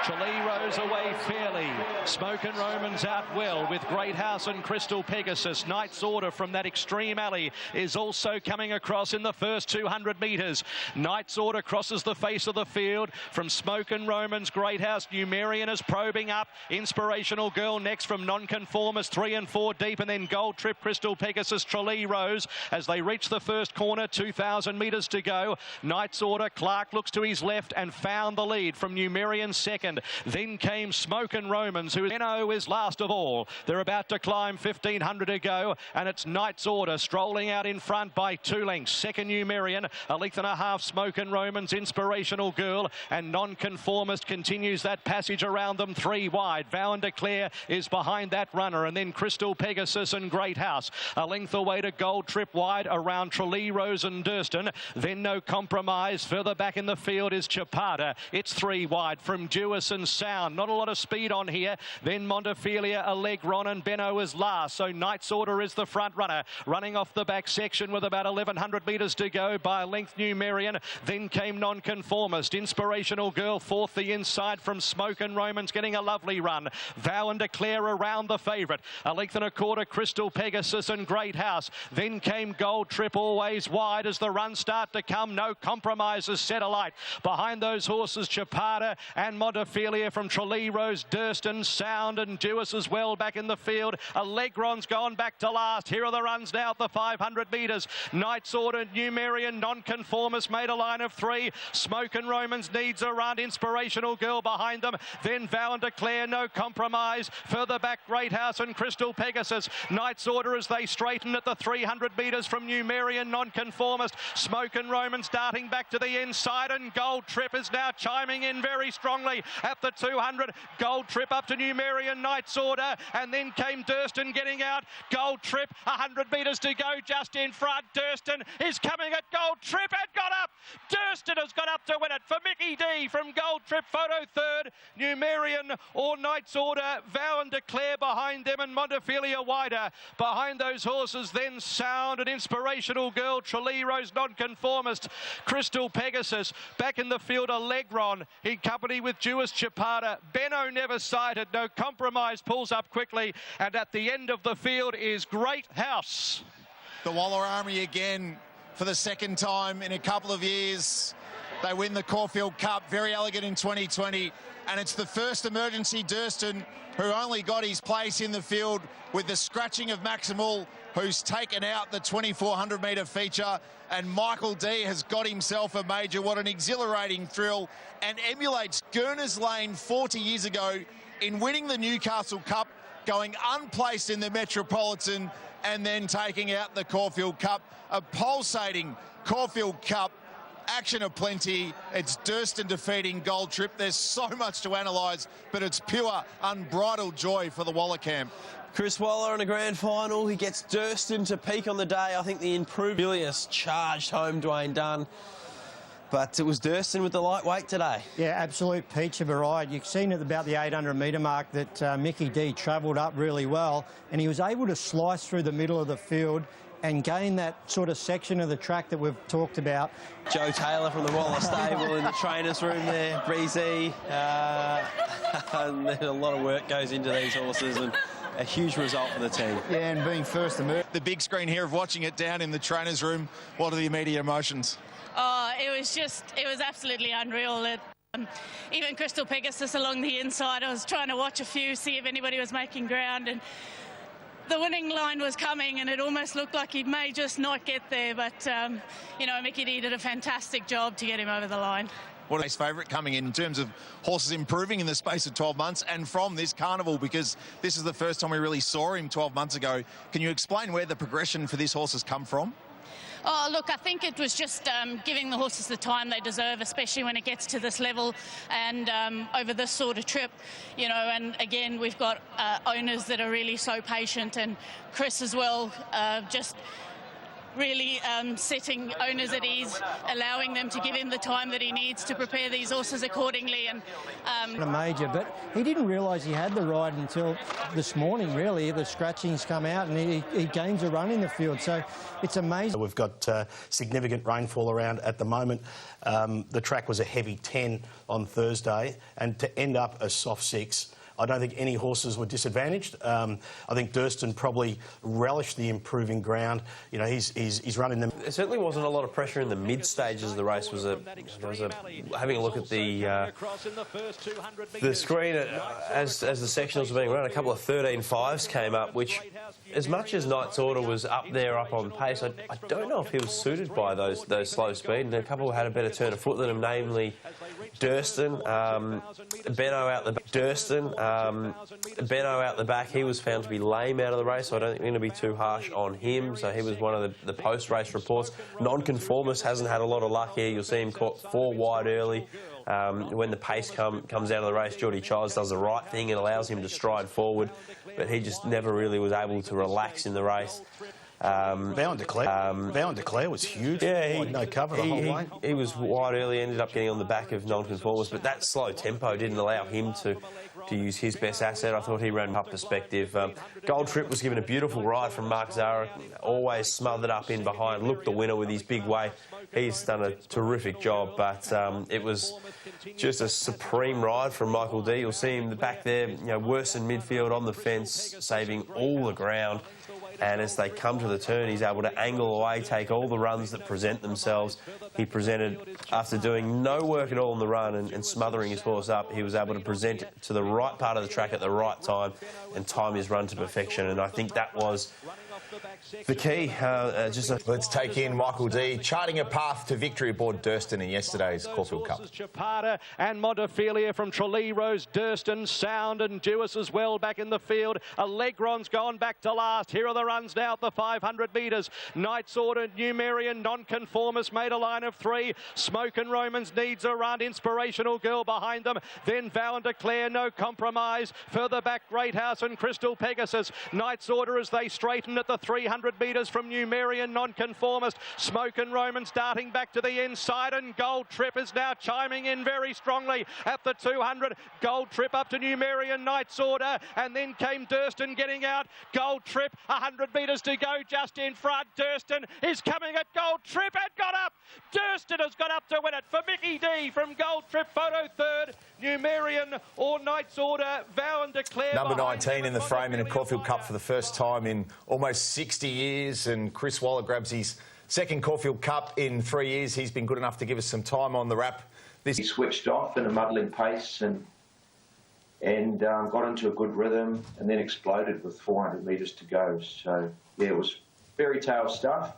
Tralee Rose away fairly. Smoke and Romans out well with Great House and Crystal Pegasus. Knight's Order from that extreme alley is also coming across in the first 200 metres. Knight's Order crosses the face of the field from Smoke and Romans. Great House, Numerian is probing up. Inspirational Girl next from Nonconformist, 3 and 4 deep, and then Gold Trip, Crystal Pegasus, Tralee Rose as they reach the first corner. 2,000 metres to go. Knight's Order, Clark looks to his left and found the lead from Numerian second. Then came Smoke and Romans, who is last of all. They're about to climb 1,500 to go, and it's Knight's Order strolling out in front by 2 lengths. Second Numerian, a length and a half Smoke and Romans, Inspirational Girl, and Nonconformist continues that passage around them 3 wide. Vow and Declare is behind that runner, and then Crystal Pegasus and Great House. A length away to Gold Trip wide around Tralee Rose and Durston. Then No Compromise. Further back in the field is Chapada. It's 3 wide from Jewis and Sound. Not a lot of speed on here. Then Montefilia, Allegron and Benno is last. So Knight's Order is the front runner. Running off the back section with about 1,100 metres to go by a length, New Marion. Then came Nonconformist. Inspirational Girl fourth, the inside from Smoke and Romans getting a lovely run. Vow and Declare around the favourite. A length and a quarter, Crystal Pegasus and Great House. Then came Gold Trip, always wide as the runs start to come. No Compromises set alight. Behind those horses, Chapada and Montefilia from Tralee Rose, Durston, Sound and Dewis as well back in the field. Allegron's gone back to last. Here are the runs now at the 500 metres. Knight's Order, New Marion, Nonconformist made a line of three. Smoke and Romans needs a run. Inspirational Girl behind them. Then Vow and Declare, No Compromise. Further back, Great House and Crystal Pegasus. Knight's Order as they straighten at the 300 metres from New Marion, Nonconformist. Smoke and Romans darting back to the inside, and Gold Trip is now chiming in very strongly at the 200. Gold Trip up to New Marion, Knight's Order, and then came Durston getting out. Gold Trip, 100 metres to go just in front. Durston is coming at Gold Trip and got up. Durston has got up to win it for Mickey D from Gold Trip. Photo third, New Marion or Knight's Order. Vow and Declare behind them, and Montefilia wider. Behind those horses then Sound and Inspirational Girl, Tralee Rose, Nonconformist, Crystal Pegasus. Back in the field, Allegron in company with Jewis Chapada. Benno never sighted. No Compromise pulls up quickly, and at the end of the field is Great House. The Waller Army again for the second time in a couple of years. They win the Caulfield Cup, very elegant in 2020, and it's the first emergency Durston, who only got his place in the field with the scratching of Maximal, who's taken out the 2,400 metre feature, and Michael D has got himself a major. What an exhilarating thrill, and emulates Gurner's Lane 40 years ago in winning the Newcastle Cup, going unplaced in the Metropolitan, and then taking out the Caulfield Cup. A pulsating Caulfield Cup, action aplenty. It's Durston defeating Gold Trip. There's so much to analyse, but it's pure, unbridled joy for the Waller camp. Chris Waller in a grand final. He gets Durston to peak on the day. I think the improved Julius charged home Dwayne Dunn. But it was Durston with the lightweight today. Yeah, absolute peach of a ride. You've seen at about the 800 metre mark that Mickey D travelled up really well, and he was able to slice through the middle of the field and gain that sort of section of the track that we've talked about. Joe Taylor from the Waller stable in the trainer's room there, Breezy. And a lot of work goes into these horses, and a huge result for the team. Yeah, and being first emerged. The big screen here of watching it down in the trainer's room, what are the immediate emotions? Oh, it was absolutely unreal. Even Crystal Pegasus along the inside, I was trying to watch a few, see if anybody was making ground, and the winning line was coming, and it almost looked like he may just not get there, but, you know, Mickey D did a fantastic job to get him over the line. What is his favourite coming in terms of horses improving in the space of 12 months and from this carnival, because this is the first time we really saw him 12 months ago. Can you explain where the progression for this horse has come from? Oh, look, I think it was just giving the horses the time they deserve, especially when it gets to this level and over this sort of trip, you know, and again, we've got owners that are really so patient, and Chris as well, just really setting owners at ease, allowing them to give him the time that he needs to prepare these horses accordingly. And a major, but he didn't realise he had the ride until this morning, really. The scratchings come out and he gains a run in the field, so it's amazing. We've got significant rainfall around at the moment. The track was a heavy 10 on Thursday, and to end up a soft 6, I don't think any horses were disadvantaged. I think Durston probably relished the improving ground. You know, he's running them. There certainly wasn't a lot of pressure in the mid stages of the race. Having a look at the screen as the sectionals were being run, a couple of 13.5s came up, which, as much as Knight's Order was up on pace, I don't know if he was suited by those slow speed. And a couple had a better turn of foot than him, namely Durston, Benno out the back. Benno out the back. He was found to be lame out of the race, so I don't think we're going to be too harsh on him. So he was one of the post-race reports. Nonconformist hasn't had a lot of luck here. You'll see him caught 4 wide early. When the pace comes out of the race, Geordie Childs does the right thing and allows him to stride forward, but he just never really was able to relax in the race. Vow and Declare was huge. Yeah, no cover the whole way. He was wide early, ended up getting on the back of Nonconformist, but that slow tempo didn't allow him to to use his best asset. I thought he ran up perspective. Gold Trip was given a beautiful ride from Mark Zara, always smothered up in behind, looked the winner with his big weight. He's done a terrific job, but it was just a supreme ride from Michael D. You'll see him back there, worse in midfield on the fence, saving all the ground. And as they come to the turn, he's able to angle away, take all the runs that present themselves. He presented, after doing no work at all on the run and smothering his horse up, he was able to present to the right part of the track at the right time and time his run to perfection. And I think that was the key. Let's take in Michael D, charting a path to victory aboard Durston in yesterday's Caulfield Cup. Chapata and Montefilia from Tralee Rose, Durston, Sound and Dewis as well back in the field. Allegron's gone back to last. Here are the runs now at the 500 metres. Knight's Order, Numerian, Nonconformist made a line of 3. Smoke and Romans needs a run. Inspirational Girl behind them. Then Vow and Declare, No Compromise. Further back, Great House and Crystal Pegasus. Knight's Order as they straighten at the 300 metres from Numerian, Nonconformist. Smoke and Romans darting back to the inside, and Gold Trip is now chiming in very strongly at the 200. Gold Trip up to Numerian, Knight's Order, and then came Durston getting out. Gold Trip, 100 metres to go just in front. Durston is coming at Gold Trip and got up. Durston has got up to win it for Mickey D from Gold Trip. Photo third, Numerian or Knight's Order, Vow and Declare. Number 19 in the frame in a Caulfield Cup for the first time in almost 60 years, and Chris Waller grabs his second Caulfield Cup in 3 years. He's been good enough to give us some time on the wrap. He switched off in a muddling pace and got into a good rhythm and then exploded with 400 metres to go. So, yeah, it was fairy tale stuff.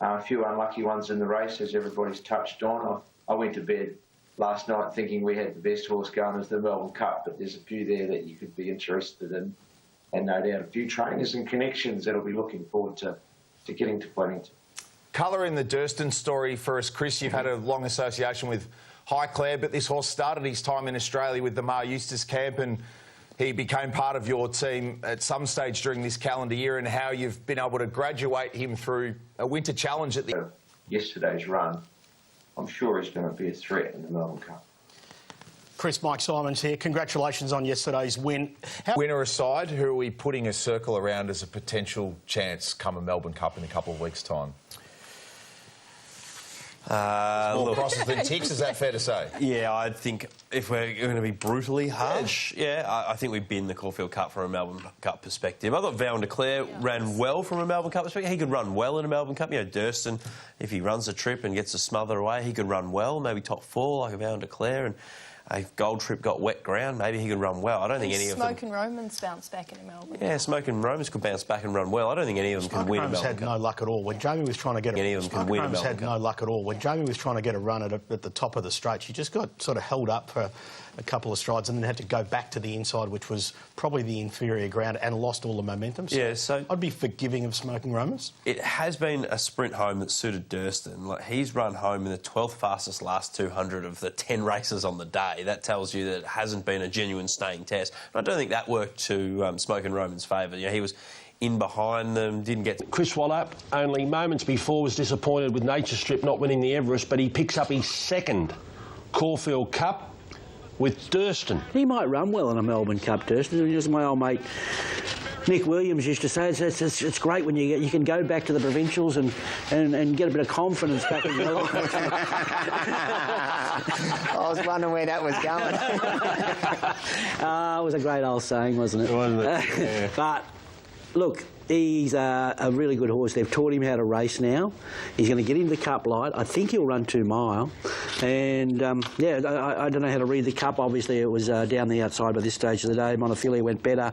A few unlucky ones in the race, as everybody's touched on. I went to bed last night thinking we had the best horse going as the Melbourne Cup, but there's a few there that you could be interested in. And no doubt a few trainers and connections that'll be looking forward to getting to Flemington. Colour in the Durston story for us, Chris. You've had a long association with Highclere, but this horse started his time in Australia with the Mar Eustace camp, and he became part of your team at some stage during this calendar year, and how you've been able to graduate him through a winter challenge at the... Yesterday's run, I'm sure he's going to be a threat in the Melbourne Cup. Chris, Mike Simons here. Congratulations on yesterday's win. Winner aside, who are we putting a circle around as a potential chance come a Melbourne Cup in a couple of weeks' time? More crosses than ticks, is that fair to say? Yeah, I think if we're going to be brutally harsh, I think we bin the Caulfield Cup from a Melbourne Cup perspective. I thought Vow and Declare ran well from a Melbourne Cup perspective. He could run well in a Melbourne Cup. Durston, if he runs a trip and gets a smother away, he could run well, maybe top 4 like a Vow and Declare. And if Gold Trip got wet ground, maybe he could run well. I don't think any of them... Smoke and Romans bounce back in Melbourne. Yeah, Smoke and Romans could bounce back and run well. I don't think any of them can win a Melbourne Cup. had no luck at all. When Jamie was trying to get any of them can win a Melbourne Cup. had no luck at all. When Jamie was trying to get a run at the top of the straight, she just got sort of held up for a couple of strides and then had to go back to the inside, which was probably the inferior ground, and lost all the momentum. So I'd be forgiving of Smoke and Romans. It has been a sprint home that suited Durston. Like, he's run home in the 12th fastest last 200 of the 10 races on the day. That tells you that it hasn't been a genuine staying test. But I don't think that worked to Smoke and Romans' favour. He was in behind them, didn't get... Chris Waller, only moments before, was disappointed with Nature Strip not winning the Everest, but he picks up his second Caulfield Cup with Durston. He might run well in a Melbourne Cup, Durston. As my old mate Nick Williams used to say, it's great when you can go back to the provincials and get a bit of confidence back in Melbourne. I was wondering where that was going. It was a great old saying, wasn't it? Wasn't it? Yeah. But, look, he's a really good horse. They've taught him how to race now. He's going to get into the Cup light. I think he'll run 2 mile. And, I don't know how to read the Cup. Obviously, it was down the outside by this stage of the day. Montefilia went better.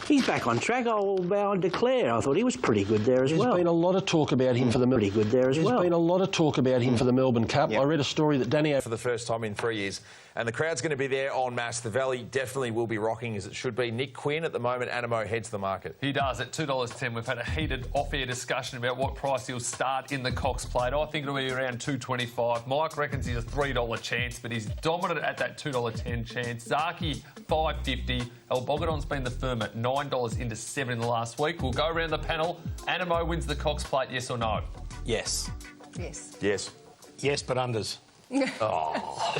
He's back on track. I'll Vow and Declare. I thought he was pretty good there as well. There's been a lot of talk about him for the... Pretty good there as well. There's been a lot of talk about him for the Melbourne Cup. Yep. I read a story that Danny... For the first time in 3 years. And the crowd's going to be there en masse. The Valley definitely will be rocking as it should be. Nick Quinn at the moment, Animo, heads the market. He does at $2.10. We've had a heated off-air discussion about what price he'll start in the Cox Plate. I think it'll be around $2.25. Mike reckons he's a $3 chance, but he's dominant at that $2.10 chance. Zaki, $5.50. El Bogadon's been the firm at $9 into 7 in the last week. We'll go around the panel. Animo wins the Cox Plate, yes or no? Yes. Yes. Yes. Yes, but unders. Oh.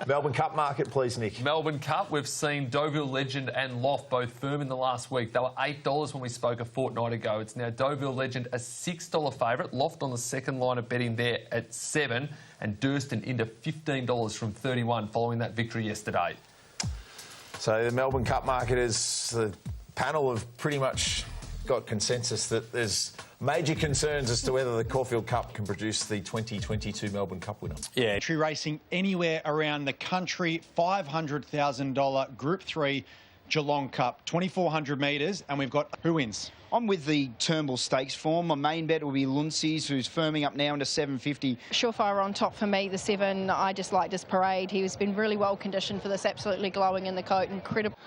Melbourne Cup market, please, Nick. Melbourne Cup, we've seen Deauville Legend and Loft both firm in the last week. They were $8 when we spoke a fortnight ago. It's now Deauville Legend a $6 favourite. Loft on the second line of betting there at $7, and Durston into $15 from $31 following that victory yesterday. So the Melbourne Cup market is the panel have pretty much got consensus that there's major concerns as to whether the Caulfield Cup can produce the 2022 Melbourne Cup winner. Yeah. Racing anywhere around the country, $500,000 Group 3 Geelong Cup, 2,400 metres, and we've got who wins? I'm with the Turnbull Stakes form. My main bet will be Luncy's, who's firming up now into 750. Surefire on top for me, the 7. I just liked his parade. He's been really well conditioned for this, absolutely glowing in the coat, incredible.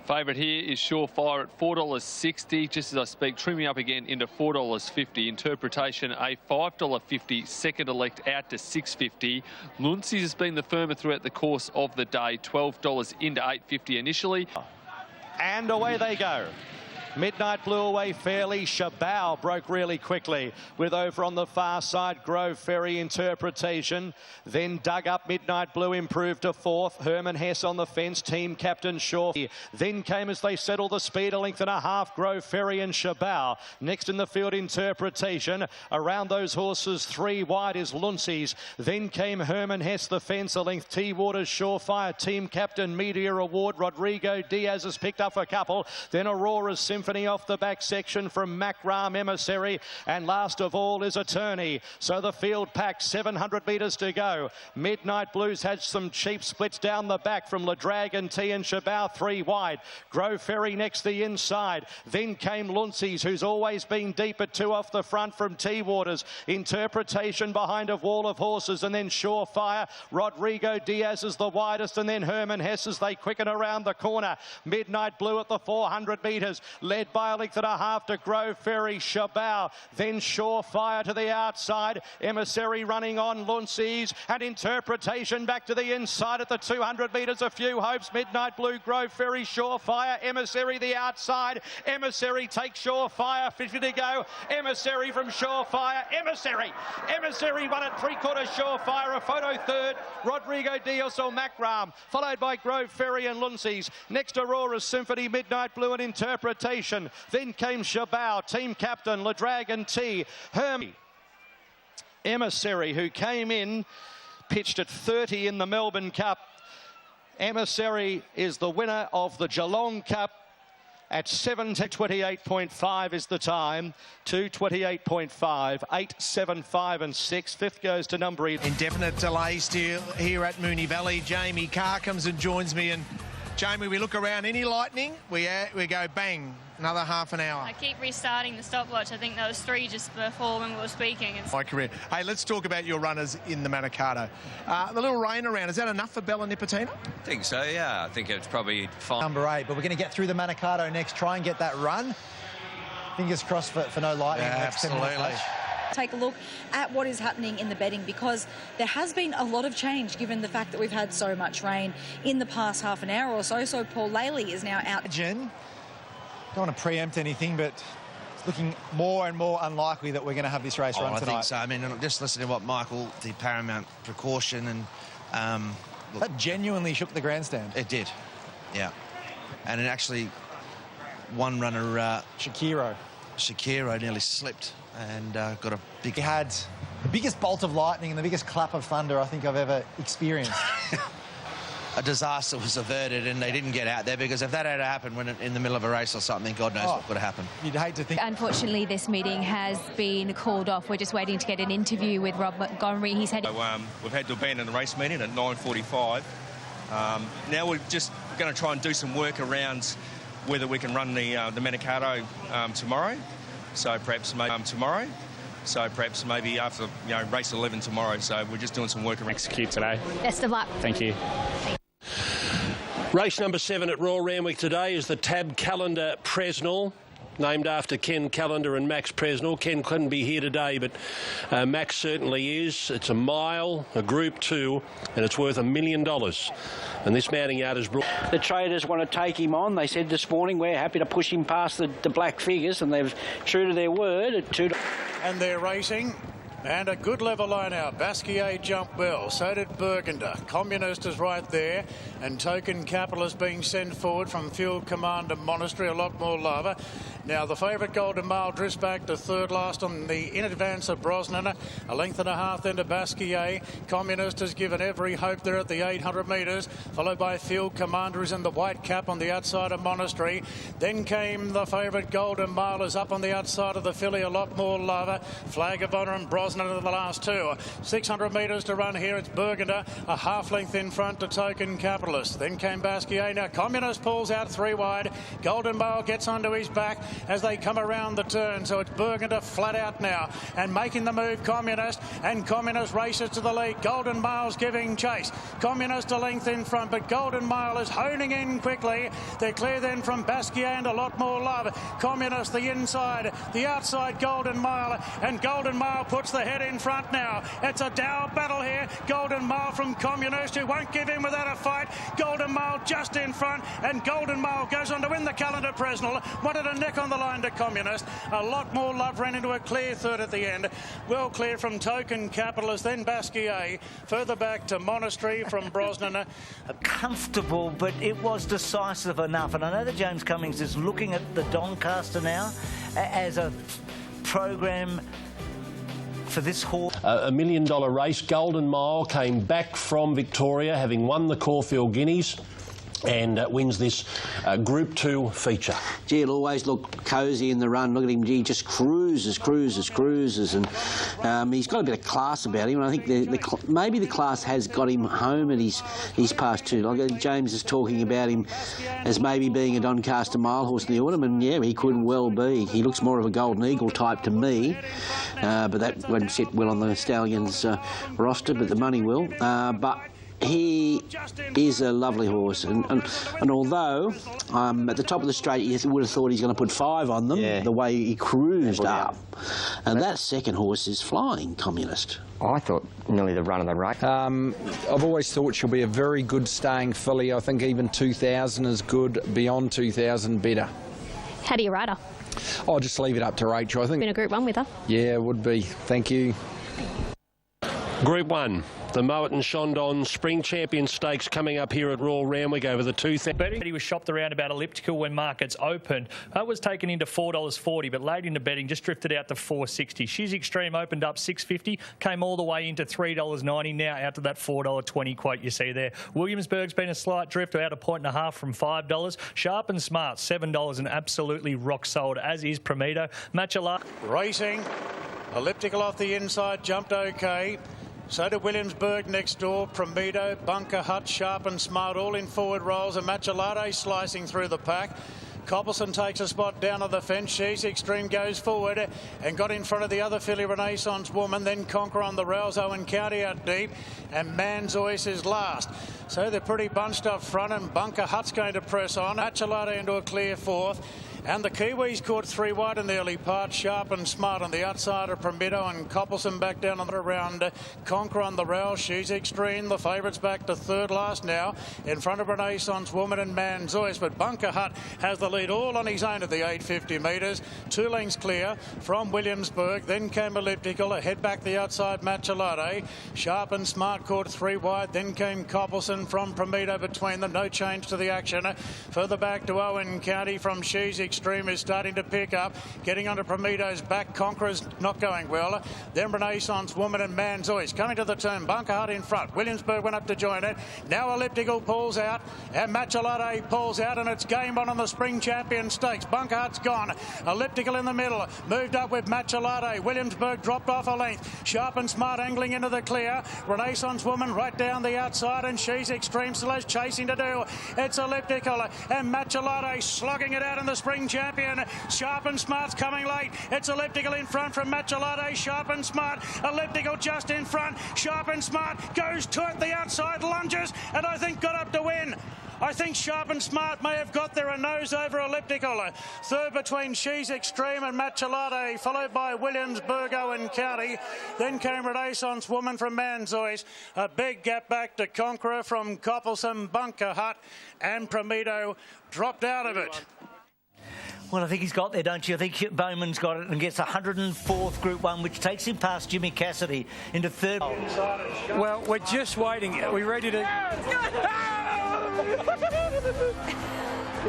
Favourite here is Surefire at $4.60. Just as I speak, trimming up again into $4.50. Interpretation, a $5.50. Second elect out to $6.50. Luncy's has been the firmer throughout the course of the day. $12 into $8.50 initially. And away they go. Midnight Blue away fairly. Shabao broke really quickly with over on the far side Grove Ferry Interpretation. Then dug up Midnight Blue, improved to 4th. Herman Hess on the fence, team captain Shaw. Then came as they settled the speed, 1.5 lengths, Grove Ferry and Shabao. Next in the field, Interpretation. Around those horses, 3 wide is Luncy's. Then came Herman Hess, the fence, 1 length, T Waters, Surefire, team captain Media Award. Rodrigo Diaz has picked up a couple. Then Aurora's Symphony off the back section from Macram Emissary, and last of all is Attorney. So the field packed, 700 metres to go. Midnight Blues had some cheap splits down the back from Le Dragon T and Shabao, 3 wide. Grove Ferry next the inside. Then came Luncy's, who's always been deep at 2 off the front from T Waters. Interpretation behind a wall of horses, and then Surefire. Rodrigo Diaz is the widest, and then Herman Hess as they quicken around the corner. Midnight Blue at the 400 metres, led by 1.5 lengths to Grove Ferry. Shabao, then Surefire to the outside. Emissary running on Luncy's, and Interpretation back to the inside at the 200 metres. A few hopes. Midnight Blue, Grove Ferry, Surefire. Emissary the outside. Emissary takes Surefire, 50 to go. Emissary from Surefire. Emissary won at 3/4 Surefire. A photo 3rd. Rodrigo Diaz or Macram, followed by Grove Ferry and Luncy's. Next, Aurora's Symphony, Midnight Blue and Interpretation. Then came Shabao, team captain Le Dragon T. Hermy. Emissary, who came in, pitched at 30 in the Melbourne Cup. Emissary is the winner of the Geelong Cup at 7:28.5 is the time. 2:28.5, 8:75 and 6. 5th goes to number 8. Indefinite delay still here at Moonee Valley. Jamie Carr comes and joins me, and Jamie, we look around, any lightning, we go bang, another half an hour. I keep restarting the stopwatch. I think there was 3 just before when we were speaking. My career. Hey, let's talk about your runners in the Manikato. The little rain around, is that enough for Bella Nipotina? I think so, yeah. I think it's probably fine. Number 8, but we're going to get through the Manikato next, try and get that run. Fingers crossed for no lightning. Yeah, absolutely. Take a look at what is happening in the betting, because there has been a lot of change given the fact that we've had so much rain in the past half an hour or so. So Paul Laley is now out. Don't want to preempt anything, but it's looking more and more unlikely that we're going to have this race run tonight. I think so. I mean, just listening to what Michael, the paramount precaution, and that genuinely shook the grandstand. It did, yeah. And it actually, one runner, Shakiro nearly slipped and got a big... He had the biggest bolt of lightning and the biggest clap of thunder I think I've ever experienced. A disaster was averted, and they didn't get out there, because if that had happened when in the middle of a race or something, God knows what would have happened. You'd hate to think... Unfortunately, this meeting has been called off. We're just waiting to get an interview with Rob Montgomery. He said... we've had to abandon the race meeting at 9:45. Now we're just going to try and do some work around whether we can run the Manikato tomorrow. So perhaps maybe after race 11 tomorrow. So we're just doing some work around. Execute today. Best of luck. Thank you. Race number 7 at Royal Randwick today is the Tab Callender Presnell, named after Ken Callender and Max Presnell. Ken couldn't be here today, but Max certainly is. It's a mile, a Group 2, and it's worth $1 million. And this mounting yard is brought... The traders want to take him on. They said this morning we're happy to push him past the black figures, and they've true to their word at $2. And they're racing. And a good level line out. Basquiat jumped well. So did Burgunder. Communist is right there. And Token Capitalist being sent forward from Field Commander Monastery. A lot more lava. Now the favourite Golden Mile drifts back to third last on the in advance of Brosnan. A length and a half then to Basquiat. Communist has given every hope there at the 800 metres. Followed by Field Commander, who's in the white cap on the outside of Monastery. Then came the favourite Golden Mile, is up on the outside of the filly. A lot more lava. Flag of Honour and Brosnan are the last two. 600 metres to run here. It's Burgunder, a half length in front to Token Capitalist. Then came Basquiat. Now Communist pulls out 3 wide. Golden Mile gets onto his back as they come around the turn. So it's Burgunder flat out now and making the move Communist, and Communist races to the lead. Golden Mile's giving chase. Communist a length in front, but Golden Mile is honing in quickly. They're clear then from Basquiat and a lot more love. Communist the inside, the outside Golden Mile, and Golden Mile puts the head in front now. It's a dour battle here. Golden Mile from Communist, who won't give in without a fight. Golden Mile just in front, and Golden Mile goes on to win the Calendar Presnell. Wanted a neck on the line to Communist. A lot more love, ran into a clear third at the end. Well clear from Token Capitalist, then Basquiat. Further back to Monastery from Brosnan. Comfortable, but it was decisive enough. And I know that James Cummings is looking at the Doncaster now as a program for this horse. A $1 million race. Golden Mile came back from Victoria, having won the Caulfield Guineas, and wins this Group 2 feature. Gee, it'll always look cosy in the run. Look at him, he just cruises, and he's got a bit of class about him. And I think maybe the class has got him home at his past 2. Like James is talking about him as maybe being a Doncaster mile horse in the autumn, and yeah, he could well be. He looks more of a Golden Eagle type to me, but that won't sit well on the Stallions roster, but the money will. But he is a lovely horse, and although at the top of the straight you would have thought he's going to put 5 on them, the way he cruised up. And that second horse is flying, Communist. I thought nearly the run of the race. I've always thought she'll be a very good staying filly. I think even 2,000 is good, beyond 2,000 better. How do you ride her? I'll just leave it up to Rachel, I think. Been a Group 1 with her? Yeah, it would be. Thank you. Group 1. The Mowat and Shondon Spring Champion Stakes coming up here at Royal Randwick over the 2,000. He was shopped around about elliptical when markets opened. That was taken into $4.40, but late into betting just drifted out to $4.60. She's Extreme opened up $6.50, came all the way into $3.90, now out to that $4.20 quote you see there. Williamsburg's been a slight drift, out a £1.50 from $5. Sharp and Smart, $7 and absolutely rock solid, as is Prometo. Matchalata. Racing, elliptical off the inside, jumped okay. So did Williamsburg next door. Prometo, Bunker Hut, Sharp and Smart all in forward rolls, and Matchalate slicing through the pack. Coppelson takes a spot down on the fence. She's Extreme goes forward and got in front of the other filly, Renaissance Woman. Then Conquer on the rails, Owen County out deep, and Manzois is last. So they're pretty bunched up front, and Bunker Hut's going to press on. Matchalate into a clear 4th. And the Kiwis caught 3 wide in the early part. Sharp and Smart on the outside of Prometo, and Coppelson back down on the round. Conquer on the rail. She's Extreme. The favourites back to third last now. In front of Renaissance Woman and Manzois. But Bunker Hut has the lead all on his own at the 850 metres. 2 lengths clear from Williamsburg. Then came Elliptical. Ahead back the outside Matchalate. Sharp and Smart caught 3 wide. Then came Coppelson from Prometo between them. No change to the action. Further back to Owen County from She's Extreme is starting to pick up, getting onto Prometo's back. Conqueror's not going well. Then Renaissance Woman and Manzois coming to the turn. Bunker Hut in front. Williamsburg went up to join it. Now Elliptical pulls out, and Matchalate pulls out, and it's game on the Spring Champion Stakes. Bunker Hut's gone. Elliptical in the middle, moved up with Matchalate. Williamsburg dropped off a length. Sharp and Smart angling into the clear. Renaissance Woman right down the outside, and She's Extreme still has chasing to do. It's Elliptical, and Matchalate slogging it out in the Spring Champion. Sharp and Smart's coming late. It's Elliptical in front from Matchalate. Sharp and Smart. Elliptical just in front. Sharp and Smart goes to it. The outside lunges, and I think got up to win. I think Sharp and Smart may have got there, a nose over Elliptical. Third between She's Extreme and Matchalate, followed by Williamsburg, Owen County. Then came Renaissance Woman from Manzois. A big gap back to Conqueror from Coppelson, Bunker Hut, and Prometo dropped out of it. Well, I think he's got there, don't you? I think Bowman's got it and gets 104th Group 1, which takes him past Jimmy Cassidy into third. Well, we're just waiting. Are we ready to...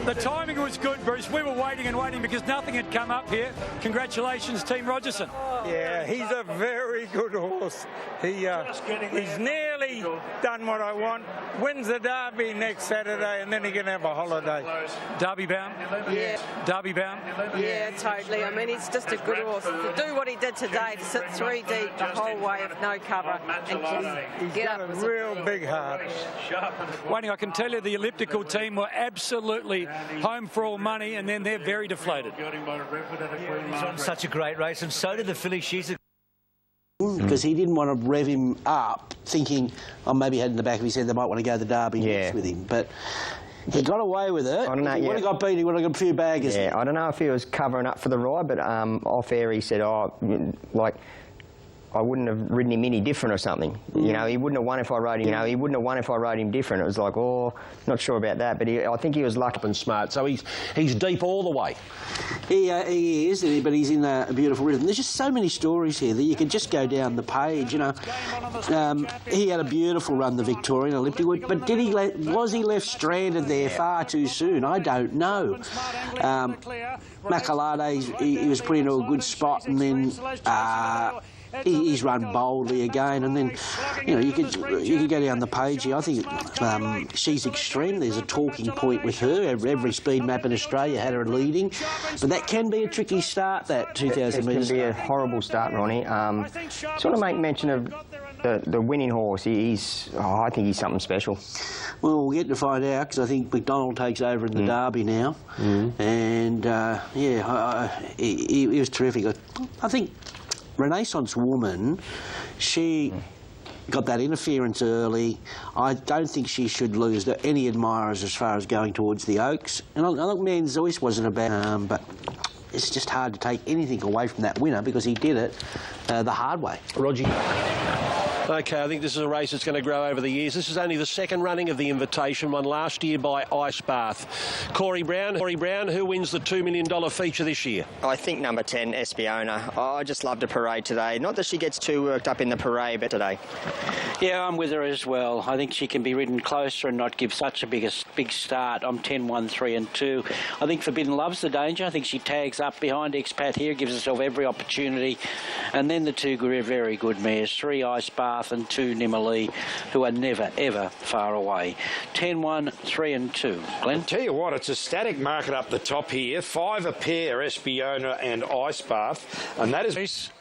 The timing was good, Bruce. We were waiting and waiting because nothing had come up here. Congratulations, Team Rogerson. Yeah, he's a very good horse. He's nearly done what I want. Wins the Derby next Saturday, and then he can have a holiday. Derby bound? Yeah. Derby bound? Yeah, totally. I mean, he's just a good horse. To do what he did today, to sit 3 deep the whole way with no cover, and just get up. He's got a real big heart. Wayne, I can tell you the elliptical team were absolutely home for all money, and then they're very deflated. He's on such a great race, and so did the filly. She's a... Because he didn't want to rev him up, thinking, oh, maybe he had in the back of his head they might want to go the Derby next with him. But he got away with it. I don't know, he would have got beat, he would have got a few baggers. Yeah, I don't know if he was covering up for the ride, but off air he said, oh, like, I wouldn't have ridden him any different or something. You know, he wouldn't have won if I rode him. You know, he wouldn't have won if I rode him different. It was like, oh, not sure about that. But I think he was lucky and smart. So he's deep all the way. He is, but he's in a beautiful rhythm. There's just so many stories here that you could just go down the page. You know, he had a beautiful run, the Victorian Olympic, but was he left stranded there far too soon? I don't know. Macalade, he was put into a good spot, and then. He's run boldly again, and then, you know, you could go down the page here. I think She's Extreme. There's a talking point with her. Every speed map in Australia had her leading, but that can be a tricky start. That 2,000 metres. It can be a horrible start, Ronnie. Sort of make mention of the winning horse. I think he's something special. Well, we'll get to find out because I think McDonald takes over in the Derby now, and he was terrific. I think. Renaissance Woman, she got that interference early. I don't think she should lose any admirers as far as going towards the Oaks. And I look, man, Zeus wasn't a bad, but it's just hard to take anything away from that winner because he did it the hard way. Roger. OK, I think this is a race that's going to grow over the years. This is only the second running of the Invitation, won last year by Ice Bath. Corey Brown, who wins the $2 million feature this year? I think number 10, Espiona. I just loved the parade today. Not that she gets too worked up in the parade, but today. Yeah, I'm with her as well. I think she can be ridden closer and not give such a big start. I'm 10, 1, 3 and 2. I think Forbidden Love's the danger. I think she tags up behind Expat here, gives herself every opportunity. And then the two very good mares, 3 Ice Bath and 2 Nimalee, who are never, ever far away. 10, 1, 3 and 2. Glenn? I'll tell you what, it's a static market up the top here. 5 a pair, Espiona and Ice Bath. And that is...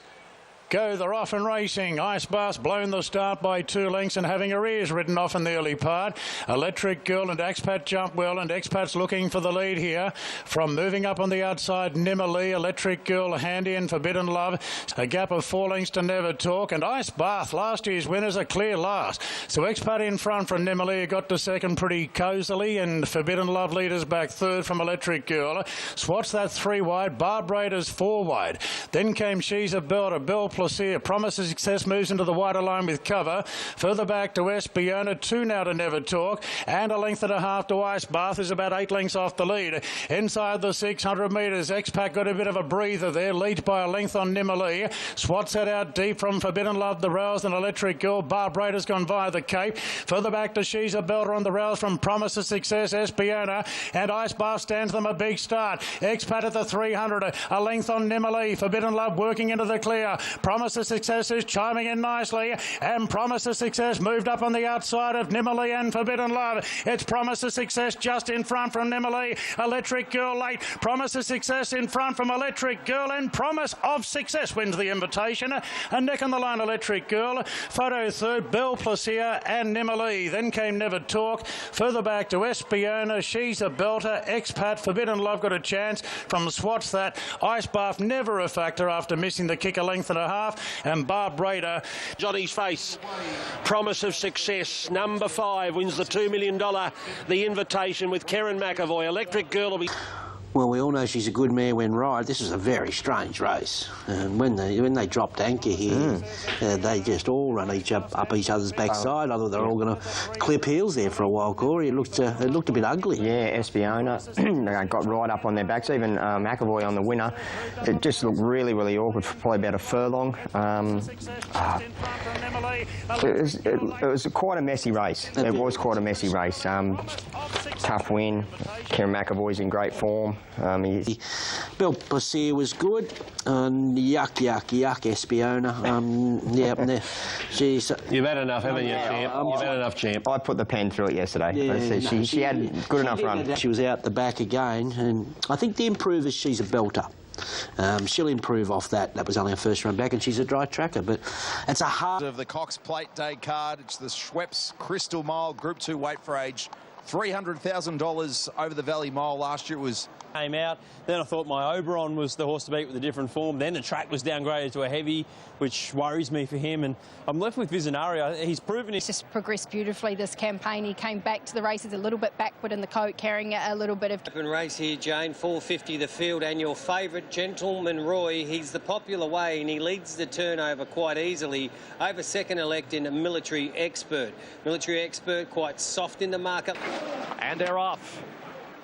Go, they're off and racing. Ice Bath blown the start by 2 lengths and having her ears ridden off in the early part. Electric Girl and Expat jump well, and Expat's looking for the lead here. From moving up on the outside, Nimalee, Electric Girl, Handy and Forbidden Love. A gap of 4 lengths to Never Talk. And Ice Bath, last year's winners, a clear last. So Expat in front from Nimalee, got to second pretty cosily, and Forbidden Love leaders back third from Electric Girl. Swats that 3 wide, Barb Raiders 4 wide. Then came She's a Belter, Bell Plaisir, Promise of Success moves into the wider line with cover. Further back to Espiona, 2 now to Never Talk, and a length and a half to Ice Bath, is about 8 lengths off the lead. Inside the 600 metres, X-Pac got a bit of a breather there, leads by a length on Nimalee. Swats that out deep from Forbidden Love, the Rouse and Electric Girl. Barb Raiders gone via the Cape. Further back to She's a Belter on the Rouse from Promise of Success, Espiona, and Ice Bath stands them a big start. X-Pat at the 300, a length on Nimalee. Forbidden Love working into the clear. Promise of Success is chiming in nicely, and Promise of Success moved up on the outside of Nimalee and Forbidden Love. It's Promise of Success just in front from Nimalee. Electric Girl late. Promise of Success in front from Electric Girl, and Promise of Success wins the Invitation. A neck on the line, Electric Girl. Photo third, Bell Plaisir and Nimalee. Then came Never Talk. Further back to Espiona, She's a Belter, Expat, Forbidden Love got a chance from Swats that. Ice Bath never a factor after missing the kick a length and a half. And Barb Raider. Johnny's face. Promise of Success. Number 5 wins the $2 million, the Invitation with Karen McAvoy. Electric Girl will be... Well, we all know she's a good mare when right. This is a very strange race. And when they dropped anchor here, they just all run up each other's backside. I thought they were all going to clip heels there for a while, Corey. It looked a bit ugly. Yeah, Espiona got right up on their backs. Even McAvoy on the winner. It just looked really, really awkward for probably about a furlong. It was quite a messy race. It was quite a messy race. Tough win. Kieran McAvoy's in great form. Bill Plaisir was good, and yuck, Espiona. Yeah, she's... You've had enough, haven't you, champ? You've had enough, champ. I put the pen through it yesterday. Yeah, she had a good enough run. She was out the back again, and I think the improvers, she's a belter. She'll improve off that. That was only her first run back, and she's a dry tracker, but it's a hard... Of the Cox Plate Day card, it's the Schweppes Crystal Mile Group 2 weight for age. $300,000 over the Valley Mile last year. It was... Came out. Then I thought my Oberon was the horse to beat with a different form. Then the track was downgraded to a heavy, which worries me for him. And I'm left with Visionari. He's proven He's just progressed beautifully this campaign. He came back to the races a little bit backward in the coat, carrying a little bit of... Open race here, Jane. 450 the field, and your favourite, Gentleman Roy. He's the popular way, and he leads the turnover quite easily over second elect in a Military Expert. Military Expert quite soft in the market. And they're off.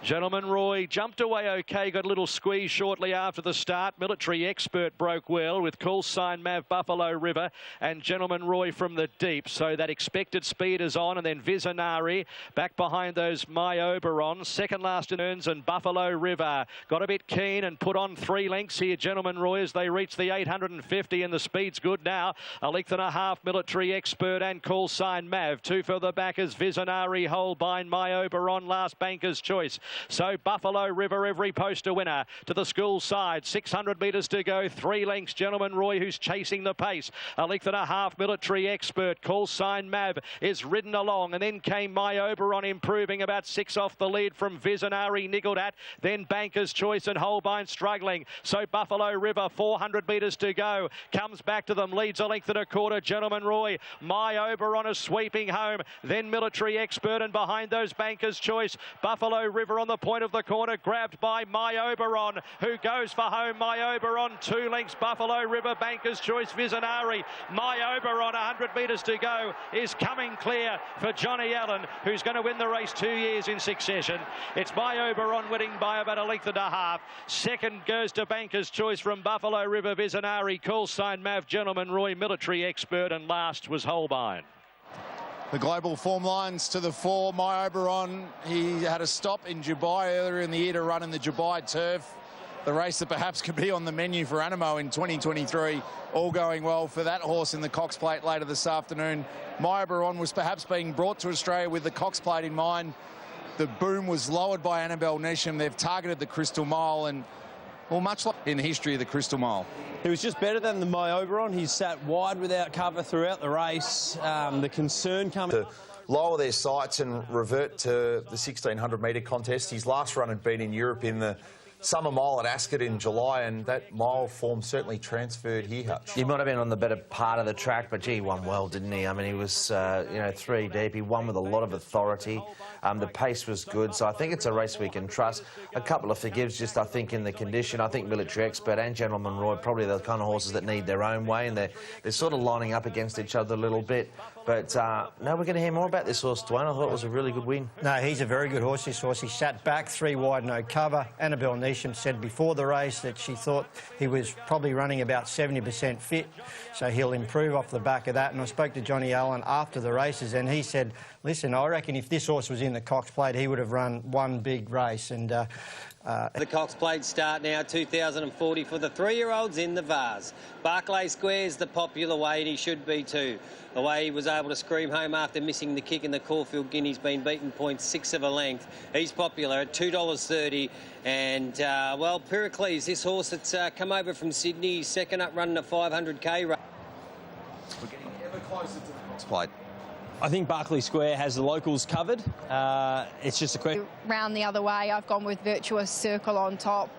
Gentleman Roy jumped away okay, got a little squeeze shortly after the start. Military Expert broke well with Call Sign Mav, Buffalo River and Gentleman Roy from the deep. So that expected speed is on, and then Visionari back behind those My Oberon. Second last in Earns and Buffalo River. Got a bit keen and put on 3 lengths here, Gentleman Roy, as they reach the 850, and the speed's good now. A length and a half, Military Expert and Call Sign Mav. 2 further back is Visionari, Holbein, My Oberon, last Banker's Choice. So Buffalo River, every poster winner to the school side. 600 metres to go. 3 lengths, Gentleman Roy, who's chasing the pace. A length and a half, Military Expert. Call Sign Mav is ridden along, and then came My Oberon, improving about 6 off the lead from Visionari, niggled at. Then Banker's Choice and Holbein struggling. So Buffalo River, 400 metres to go. Comes back to them, leads a length and a quarter, Gentleman Roy. My Oberon is sweeping home. Then Military Expert, and behind those Banker's Choice. Buffalo River on the point of the corner, grabbed by My Oberon, who goes for home. My Oberon, 2 lengths, Buffalo River, Banker's Choice, Visionari. My Oberon, 100 metres to go, is coming clear for Johnny Allen, who's going to win the race 2 years in succession. It's My Oberon winning by about a length and a half. Second goes to Banker's Choice from Buffalo River, Visionari, Call Sign Mav, Gentleman Roy, Military Expert, and last was Holbein. The global form lines to the 4. My Oberon, he had a stop in Dubai earlier in the year to run in the Dubai turf. The race that perhaps could be on the menu for Animo in 2023. All going well for that horse in the Cox Plate later this afternoon. My Oberon was perhaps being brought to Australia with the Cox Plate in mind. The boom was lowered by Annabelle Neesham. They've targeted the Crystal Mile, and well, much like in the history of the Crystal Mile. He was just better than the My Oberon. He sat wide without cover throughout the race. The concern coming... To lower their sights and revert to the 1,600 metre contest. His last run had been in Europe in the Summer Mile at Ascot in July, and that mile form certainly transferred here, Hutch. He might have been on the better part of the track, but gee, he won well, didn't he? I mean, he was, 3 deep. He won with a lot of authority. The pace was good, so I think it's a race we can trust. A couple of forgives, just I think in the condition. I think Military Expert and Gentleman Roy probably the kind of horses that need their own way, and they're sort of lining up against each other a little bit. But now we're going to hear more about this horse, Dwayne. I thought it was a really good win. No, he's a very good horse, this horse. He sat back, 3 wide, no cover. Annabelle Neesham said before the race that she thought he was probably running about 70% fit, so he'll improve off the back of that. And I spoke to Johnny Allen after the races, and he said, listen, I reckon if this horse was in the Cox Plate, he would have run one big race. And the Cox Plate start now, 2040 for the 3-year-olds in the Vase. Barclay Square's the popular way, and he should be too. The way he was able to scream home after missing the kick in the Caulfield Guineas, been beaten 0.6 of a length. He's popular at $2.30. And, well, Pericles, this horse that's come over from Sydney, second up running a 500k race. We're getting ever closer to the Cox Plate. I think Berkeley Square has the locals covered. It's just a question. Round the other way, I've gone with Virtuous Circle on top.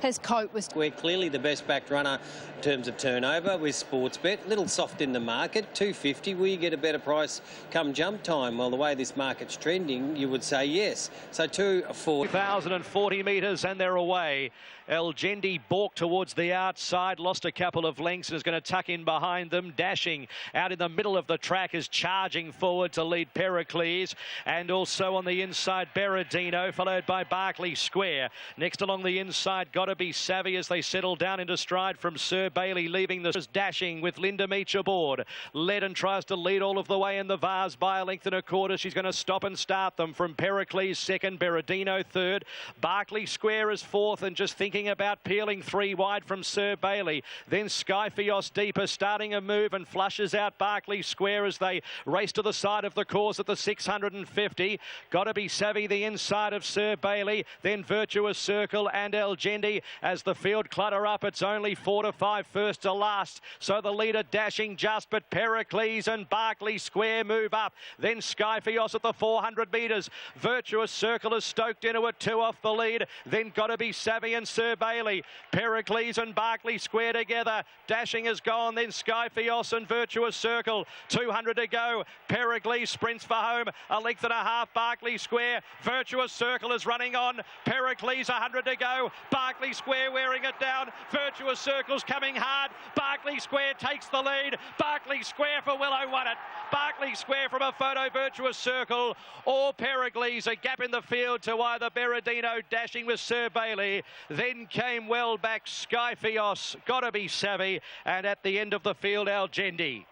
His coat was... We're clearly the best backed runner in terms of turnover with Sportsbet. A little soft in the market, $2.50. Will you get a better price come jump time? Well, the way this market's trending, you would say yes. So 2-4. 1,040 metres and they're away. El Gendi balked towards the outside, lost a couple of lengths and is going to tuck in behind them. Dashing out in the middle of the track is charging forward to lead Pericles. And also on the inside, Berardino, followed by Berkeley Square. Next along the inside, Gotta Be Savvy as they settle down into stride from Sir Bailey, leaving the Dashing with Linda Meach aboard. Led and tries to lead all of the way in the Vase by a length and a quarter. She's going to stop and start them from Pericles second, Berardino third. Berkeley Square is fourth and just thinking about peeling 3 wide from Sir Bailey. Then Skyfios deeper, starting a move and flushes out Berkeley Square as they race to the side of the course at the 650. Gotta Be Savvy the inside of Sir Bailey, then Virtuous Circle and El Gendi as the field clutter up. It's only 4 to 5 first to last. So the leader Dashing just, but Pericles and Berkeley Square move up. Then Skyfios at the 400 metres. Virtuous Circle is stoked into it, 2 off the lead. Then Gotta Be Savvy and Sir Bailey. Pericles and Berkeley Square together. Dashing has gone, then Skyfios and Virtuous Circle. 200 to go. Pericles sprints for home. A length and a half, Berkeley Square. Virtuous Circle is running on. Pericles 100 to go. Berkeley Square wearing it down. Virtuous Circle's coming hard. Berkeley Square takes the lead. Berkeley Square for Willow won it. Berkeley Square from a photo, Virtuous Circle or Pericles. A gap in the field to either Berardino, Dashing with Sir Bailey. Then came well back Skyfios, Gotta Be Savvy, and at the end of the field, El Gendi.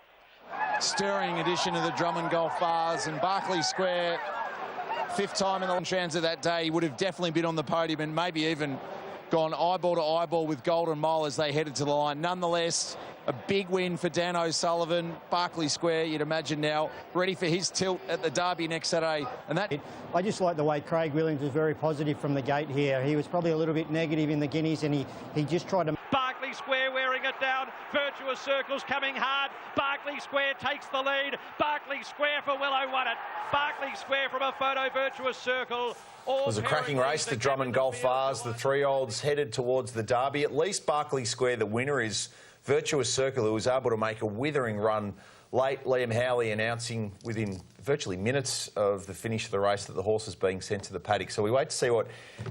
Stirring addition to the Drummond Golf Bars, and Berkeley Square, 5th time in the transit that day, would have definitely been on the podium and maybe even gone eyeball to eyeball with Golden Mile as they headed to the line. Nonetheless, a big win for Dan O'Sullivan. Berkeley Square, you'd imagine now, ready for his tilt at the Derby next Saturday. And that... I just like the way Craig Williams was very positive from the gate here. He was probably a little bit negative in the Guineas and he just tried to... Berkeley Square wearing it down. Virtuous Circle's coming hard. Berkeley Square takes the lead. Berkeley Square for Willow won it. Berkeley Square from a photo, Virtuous Circle. It was a cracking race, the Drummond Golf Bars. The 3-year-olds headed towards the Derby. At least Berkeley Square, the winner, is Virtuous Circle, who was able to make a withering run late. Liam Howley announcing within virtually minutes of the finish of the race that the horse is being sent to the paddock. So we wait to see what,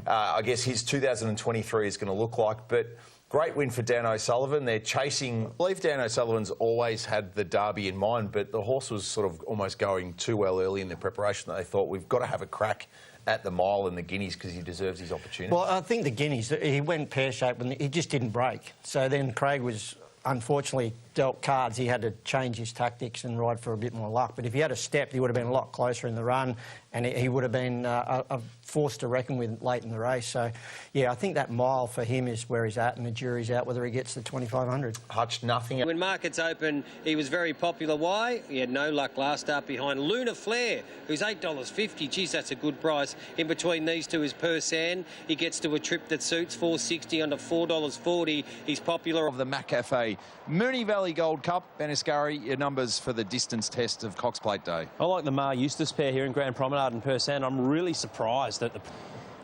I guess, his 2023 is going to look like. But great win for Dan O'Sullivan. They're chasing... I believe Dan O'Sullivan's always had the Derby in mind, but the horse was sort of almost going too well early in the preparation that they thought, we've got to have a crack at the mile and the Guineas because he deserves his opportunity. Well, I think the Guineas, he went pear-shaped and he just didn't break. So then Craig was unfortunately dealt cards. He had to change his tactics and ride for a bit more luck. But if he had a step, he would have been a lot closer in the run and he would have been a force to reckon with late in the race. So, yeah, I think that mile for him is where he's at and the jury's out whether he gets the 2,500. Hutch, nothing. When markets open, he was very popular. Why? He had no luck last start behind Luna Flare, who's $8.50. Geez, that's a good price. In between these two is Persan. He gets to a trip that suits $4.60 under $4.40. He's popular. Of the McCafe Moonee Valley Gold Cup. Ben Ascari, your numbers for the distance test of Cox Plate Day. I like the Mar Eustace pair here in Grand Promenade and Persan. I'm really surprised that the...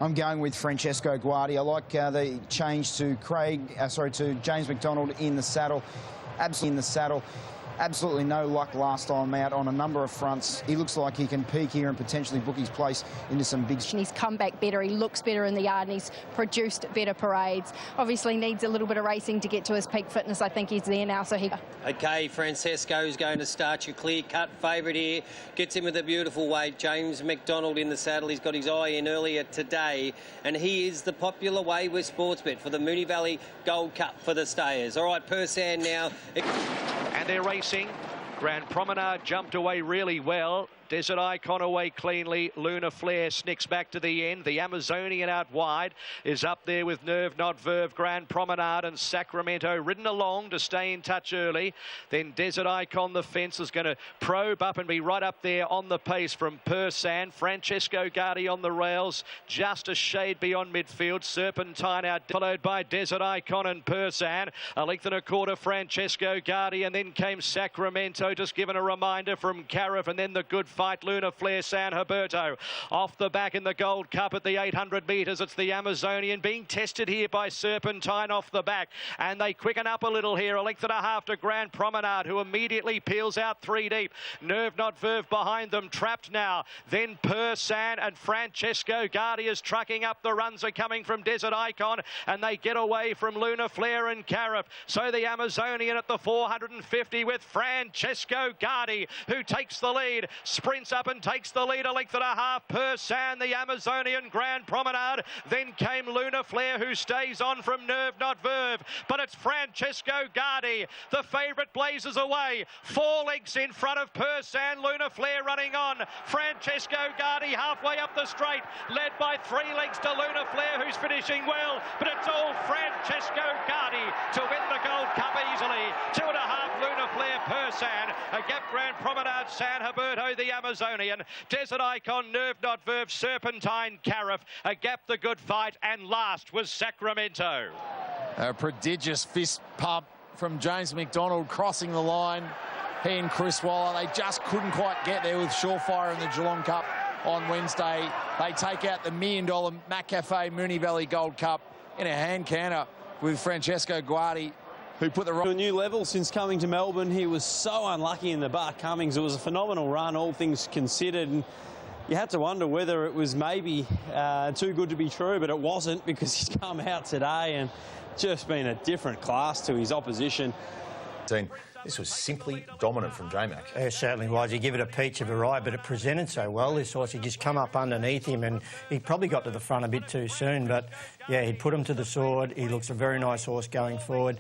I'm going with Francesco Guardi. I like the change to to James McDonald in the saddle. Absolutely in the saddle. Absolutely no luck last time out on a number of fronts. He looks like he can peak here and potentially book his place into some big... He's come back better, he looks better in the yard and he's produced better parades. Obviously needs a little bit of racing to get to his peak fitness. I think he's there now, so he... OK, Francesco's going to start your clear-cut favourite here. Gets him with a beautiful weight. James McDonald in the saddle. He's got his eye in earlier today. And he is the popular way with Sportsbet for the Moonee Valley Gold Cup for the stayers. All right, Persan now. And they're racing. Grand Promenade jumped away really well. Desert Icon away cleanly. Luna Flare snicks back to the end. The Amazonian out wide is up there with Nerve Not Verve, Grand Promenade and Sacramento ridden along to stay in touch early. Then Desert Icon, the fence, is going to probe up and be right up there on the pace from Persan. Francesco Guardi on the rails, just a shade beyond midfield. Serpentine out, followed by Desert Icon and Persan. A length and a quarter, Francesco Guardi, and then came Sacramento, just given a reminder from Cariff, and then the good fight, Luna Flare, San Huberto. Off the back in the Gold Cup at the 800 metres, it's the Amazonian being tested here by Serpentine off the back, and they quicken up a little here. A length and a half to Grand Promenade, who immediately peels out 3 deep. Nerve Not Verve behind them, trapped now. Then Persan and Francesco Guardi is trucking up. The runs are coming from Desert Icon, and they get away from Luna Flare and Cariff. So the Amazonian at the 450 with Francesco Guardi, who takes the lead, sprints up and takes the lead a length and a half. Persan, the Amazonian, Grand Promenade. Then came Luna Flare, who stays on from Nerve Not Verve. But it's Francesco Guardi. The favourite blazes away. 4 lengths in front of Persan. Luna Flare running on. Francesco Guardi halfway up the straight, led by 3 lengths to Luna Flare, who's finishing well. But it's all Francesco Guardi to win the Gold Cup easily. 2.5 Luna Flare, Persan. A gap Grand Promenade, San Huberto, the Amazonian. Desert Icon, Nerve Not Verve, Serpentine, Cariff. A gap, the good fight. And last was Sacramento. A prodigious fist pump from James McDonald crossing the line. He and Chris Waller, they just couldn't quite get there with Surefire in the Geelong Cup on Wednesday. They take out the $1 million McCafe Moonee Valley Gold Cup in a hand canter with Francesco Guardi, who put the to a new level since coming to Melbourne. He was so unlucky in the Bart Cummings. It was a phenomenal run, all things considered. And you had to wonder whether it was maybe too good to be true, but it wasn't, because he's come out today and just been a different class to his opposition. This was simply dominant from J-Mac. It certainly was. You give it a peach of a ride, but it presented so well, this horse. He just come up underneath him, and he probably got to the front a bit too soon. But, yeah, he put him to the sword. He looks a very nice horse going forward.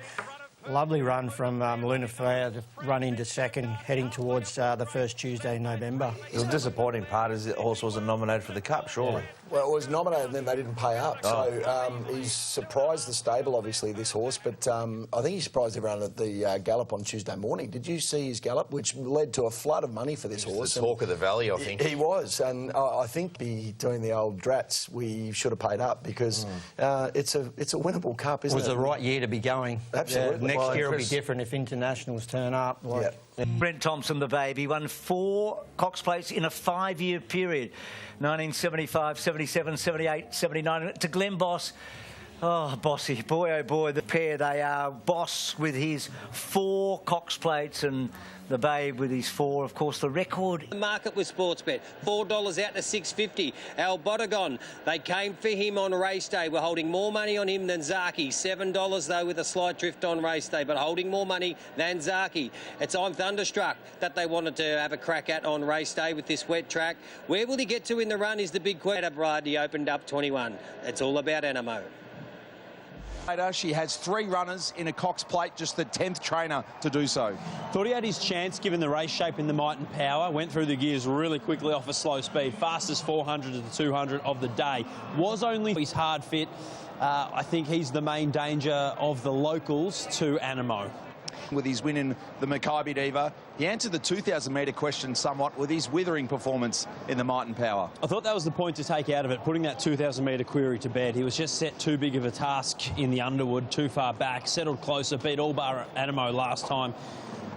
Lovely run from Luna Flare to run into second, heading towards the first Tuesday in November. The disappointing part is the horse wasn't nominated for the Cup, surely. Yeah. Well, it was nominated and then they didn't pay up. Oh. So he's surprised the stable, obviously, this horse. But I think he surprised everyone at the gallop on Tuesday morning. Did you see his gallop, which led to a flood of money for this horse? The talk of the valley, I think. He was. And I think doing the old drats, we should have paid up, because it's a winnable cup, isn't it? It was the right year to be going. Absolutely. Yeah, next year will be different if internationals turn up. Brent Thompson, the baby, won 4 Cox Plates in a 5-year period. 1975, 77, 78, 79. To Glenn Boss. Oh, Bossy. Boy, oh, boy, the pair they are. Boss with his 4 Cox Plates and the Babe with his 4. Of course, the record. Market with Sportsbet. $4 out to $6.50. Al Bodegon, they came for him on race day. We're holding more money on him than Zaki. $7 though with a slight drift on race day, but holding more money than Zaki. It's I'm Thunderstruck that they wanted to have a crack at on race day with this wet track. Where will he get to in the run is the big question. He opened up 21. It's all about Animo. She has 3 runners in a Cox Plate, just the 10th trainer to do so. Thought he had his chance given the race shape in the Might and Power. Went through the gears really quickly off a slow speed. Fastest 400 to the 200 of the day. Was only he's hard fit. I think he's the main danger of the locals to Animo. With his win in the Maccabi Diva, he answered the 2,000-metre question somewhat with his withering performance in the Might and Power. I thought that was the point to take out of it, putting that 2,000-metre query to bed. He was just set too big of a task in the Underwood, too far back, settled closer, beat all bar Animo last time.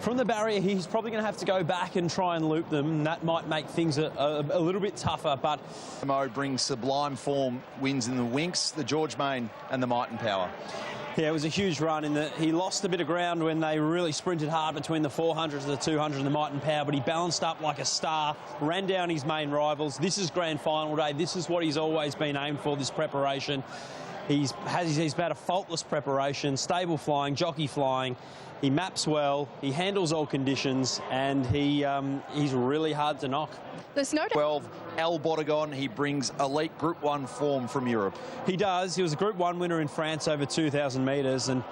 From the barrier, he's probably going to have to go back and try and loop them, and that might make things a little bit tougher, but... Animo brings sublime form, wins in the Winx, the George Main and the Might and Power. Yeah, it was a huge run in that he lost a bit of ground when they really sprinted hard between the 400 to the 200 and the Might and Power, but he balanced up like a star, ran down his main rivals. This is grand final day. This is what he's always been aimed for, this preparation. He's about a faultless preparation, stable flying, jockey flying. He maps well, he handles all conditions, and he's really hard to knock. There's no doubt. 12, Al Bodegon, he brings elite Group 1 form from Europe. He does. He was a Group 1 winner in France over 2,000 metres, and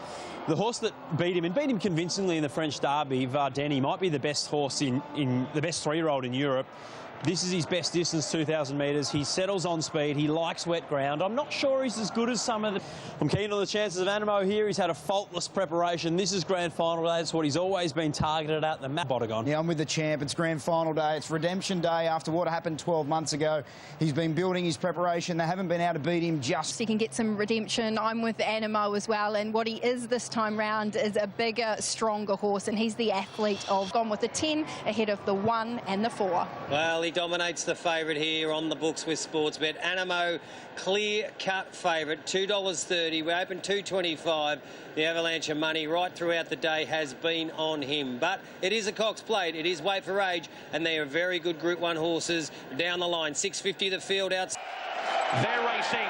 the horse that beat him, and beat him convincingly in the French Derby, Vardeni, might be the best horse in the best 3-year-old in Europe. This is his best distance, 2,000 metres. He settles on speed. He likes wet ground. I'm not sure he's as good as some of the... I'm keen on the chances of Animo here. He's had a faultless preparation. This is grand final day. It's what he's always been targeted at, the map. Bodegon. Yeah, I'm with the champ. It's grand final day. It's redemption day after what happened 12 months ago. He's been building his preparation. They haven't been able to beat him just... He can get some redemption. I'm with Animo as well, and what he is this time round is a bigger, stronger horse, and he's the athlete of gone with the 10 ahead of the 1 and the 4. Well, he dominates the favourite here on the books with Sportsbet. Animo, clear-cut favourite, $2.30. We opened $2.25. The avalanche of money right throughout the day has been on him. But it is a Cox Plate. It is weight for age, and they are very good Group 1 horses down the line. 6.50 the field out. They're racing.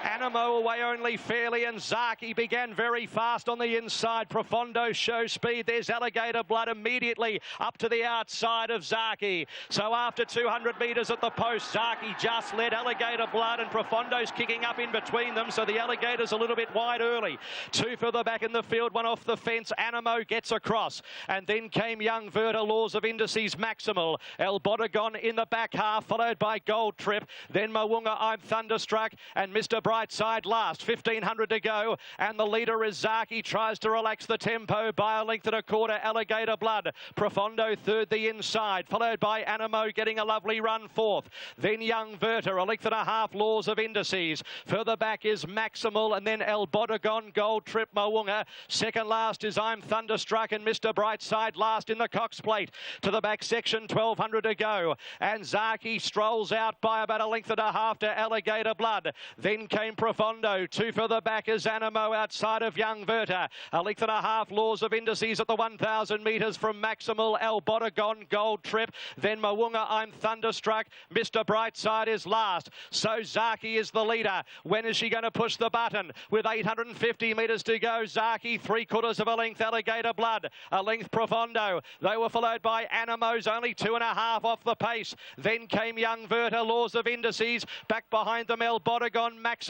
Animo away only fairly, and Zaki began very fast on the inside. Profondo shows speed. There's Alligator Blood immediately up to the outside of Zaki. So after 200 metres at the post, Zaki just led Alligator Blood, and Profondo's kicking up in between them, so the Alligator's a little bit wide early. 2 further back in the field, 1 off the fence. Animo gets across, and then came Young Verta, Laws of Indices, Maximal. El Bodegon in the back half, followed by Gold Trip. Then Mo'unga, I'm Thunderstruck, and Mr. Brightside last. 1,500 to go, and the leader is Zaki. Tries to relax the tempo by a length and a quarter. Alligator Blood. Profondo third the inside, followed by Animo getting a lovely run fourth. Then Young Verta, a length and a half. Laws of Indices. Further back is Maximal, and then El Bodegon, Gold Trip, Mo'unga. Second last is I'm Thunderstruck, and Mr. Brightside last in the Cox Plate. To the back section, 1,200 to go, and Zaki strolls out by about a length and a half to Alligator Blood. Then came Profondo. 2 further back is Animo outside of Young Verta. A length and a half. Laws of Indices at the 1,000 metres from Maximal. El Bodegon, Gold Trip. Then Mo'unga, I'm Thunderstruck. Mr. Brightside is last. So Zaki is the leader. When is she going to push the button? With 850 metres to go, Zaki 3/4 of a length. Alligator Blood, a length Profondo. They were followed by Animo's, only 2.5 off the pace. Then came Young Verta, Laws of Indices. Back behind them, El Bodegon, Maximal.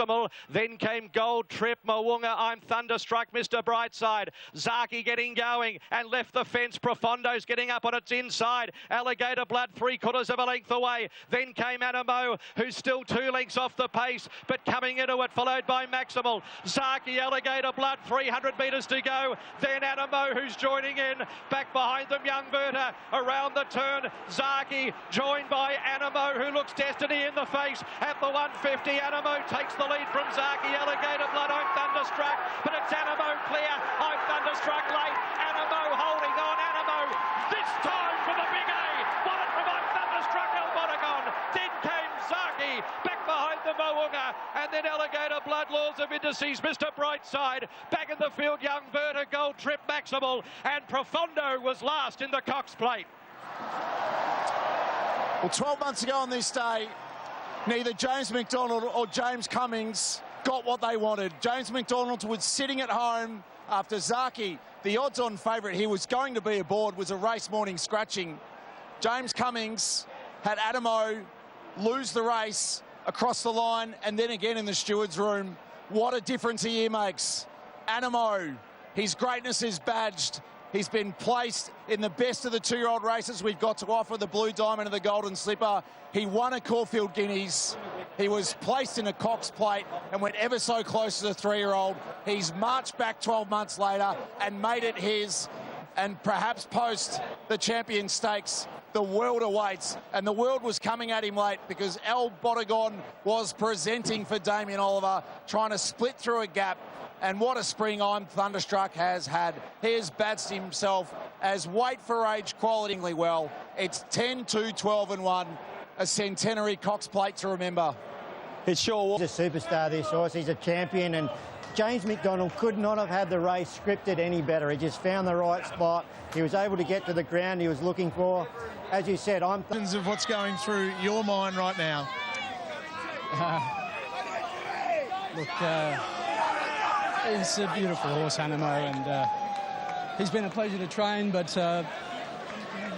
Then came Gold Trip, Mo'unga, I'm Thunderstruck, Mr. Brightside. Zaki getting going and left the fence. Profondo's getting up on its inside. Alligator Blood 3/4 of a length away. Then came Animo, who's still 2 lengths off the pace, but coming into it, followed by Maximal. Zaki, Alligator Blood, 300 metres to go. Then Animo, who's joining in. Back behind them, Young Verta. Around the turn, Zaki, joined by Animo, who looks destiny in the face. At the 150, Animo takes the lead from Zaki. Alligator Blood, I'm Thunderstruck, but it's Animo clear. I'm Thunderstruck late. Animo holding on. Animo this time for the big A. Won it from I'm Thunderstruck, El Bodegon. Then came Zaki, back behind the Mo'unga, and then Alligator Blood, Laws of Indices, Mr. Brightside. Back in the field, Young Verta, Gold Trip, Maximal, and Profondo was last in the Cox Plate. Well, 12 months ago on this day, neither James McDonald or James Cummings got what they wanted. James McDonald was sitting at home after Zaki, the odds-on favourite he was going to be aboard, was a race morning scratching. James Cummings had Animo lose the race across the line and then again in the steward's room. What a difference a year makes. Animo, his greatness is badged. He's been placed in the best of the 2-year-old races we've got to offer, the Blue Diamond and the Golden Slipper. He won a Caulfield Guineas. He was placed in a Cox Plate and went ever so close to the 3-year-old. He's marched back 12 months later and made it his. And perhaps post the Champion Stakes, the world awaits. And the world was coming at him late because El Bodegon was presenting for Damien Oliver, trying to split through a gap. And what a spring I'm Thunderstruck has had. He has badged himself as weight for age qualityingly well. It's 10, 2, 12 and 1. A centenary Cox Plate to remember. It sure was. He's a superstar, this horse. He's a champion, and James McDonald could not have had the race scripted any better. He just found the right spot. He was able to get to the ground he was looking for. As you said, I'm... of what's going through your mind right now. He's a beautiful horse, Animo, and he's been a pleasure to train, but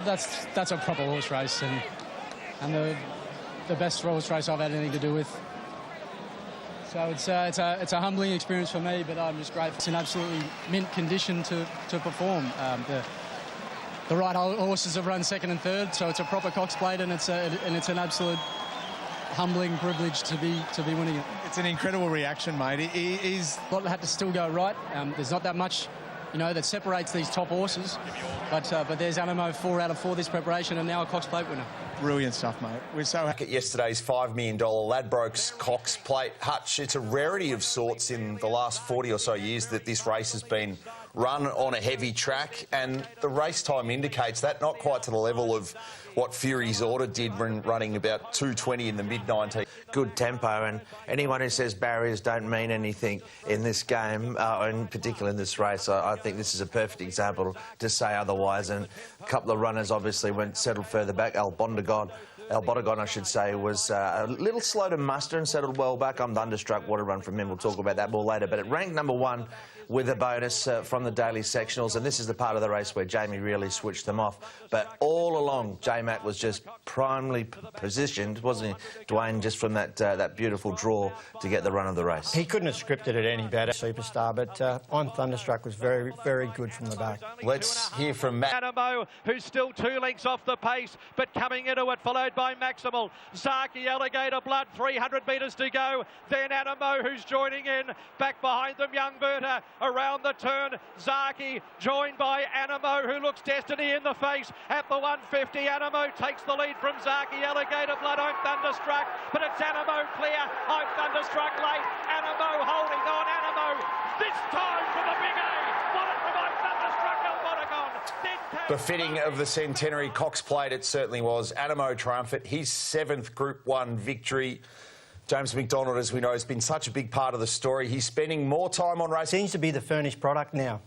that's a proper horse race and the best horse race I've had anything to do with. So it's a humbling experience for me, but I'm just grateful. It's in absolutely mint condition to perform. the right horses have run second and third, so it's a proper Cox Plate, and it's an absolute humbling privilege to be winning it. It's an incredible reaction, mate. A lot had to still go right. There's not that much, that separates these top horses, but there's Animo 4 out of 4 this preparation, and now a Cox Plate winner. Brilliant stuff, mate. We're so happy. At yesterday's $5 million Ladbrokes Cox Plate. Hutch, it's a rarity of sorts in the last 40 or so years that this race has been run on a heavy track, and the race time indicates that, not quite to the level of what Fury's Order did when running about 2:20 in the mid-90s. Good tempo, and anyone who says barriers don't mean anything in this game, in particular in this race, I think this is a perfect example to say otherwise. And a couple of runners obviously went settled further back. El Bodegon, I should say, was a little slow to muster and settled well back. I'm thunderstruck what a run from him. We'll talk about that more later. But it ranked number 1 with a bonus from the daily sectionals, and this is the part of the race where Jamie really switched them off. But all along, J-Mac was just primarily positioned, wasn't he, Dwayne, just from that beautiful draw to get the run of the race. He couldn't have scripted it any better, Superstar, but I'm thunderstruck was very, very good from the back. Let's hear from Matt. Animo, who's still 2 lengths off the pace, but coming into it, followed by Maximal. Zaki, Alligator Blood, 300 metres to go. Then Animo, who's joining in. Back behind them, Young Berta. Around the turn, Zaki, joined by Animo, who looks Destiny in the face. At the 150, Animo takes the lead from Zaki, Alligator Blood. I'm thunderstruck, but it's Animo clear. I'm thunderstruck late. Animo holding on. Animo, this time for the big A. What it from I'm thunderstruck, El Bodegon. Befitting of the centenary Cox Plate, it certainly was. Animo triumphant, his 7th Group 1 victory. James McDonald, as we know, has been such a big part of the story. He's spending more time on racing. Seems to be the furnished product now.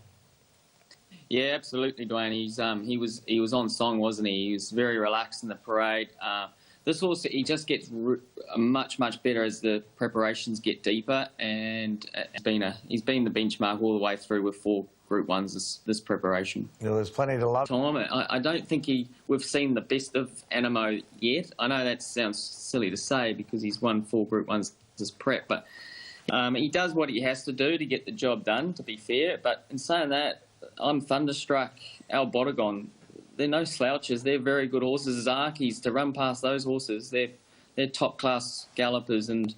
Yeah, absolutely, Dwayne. He was on song, wasn't he? He was very relaxed in the parade. This horse, he just gets much better as the preparations get deeper, and he's been the benchmark all the way through with 4 Group 1s this preparation. Yeah, there's plenty to love. I don't think we've seen the best of Animo yet. I know that sounds silly to say because he's won 4 Group 1s this prep, but he does what he has to do to get the job done, to be fair. But in saying that, I'm thunderstruck. El Bodegon, they're no slouches. They're very good horses. Zarki's, to run past those horses, they're top-class gallopers, and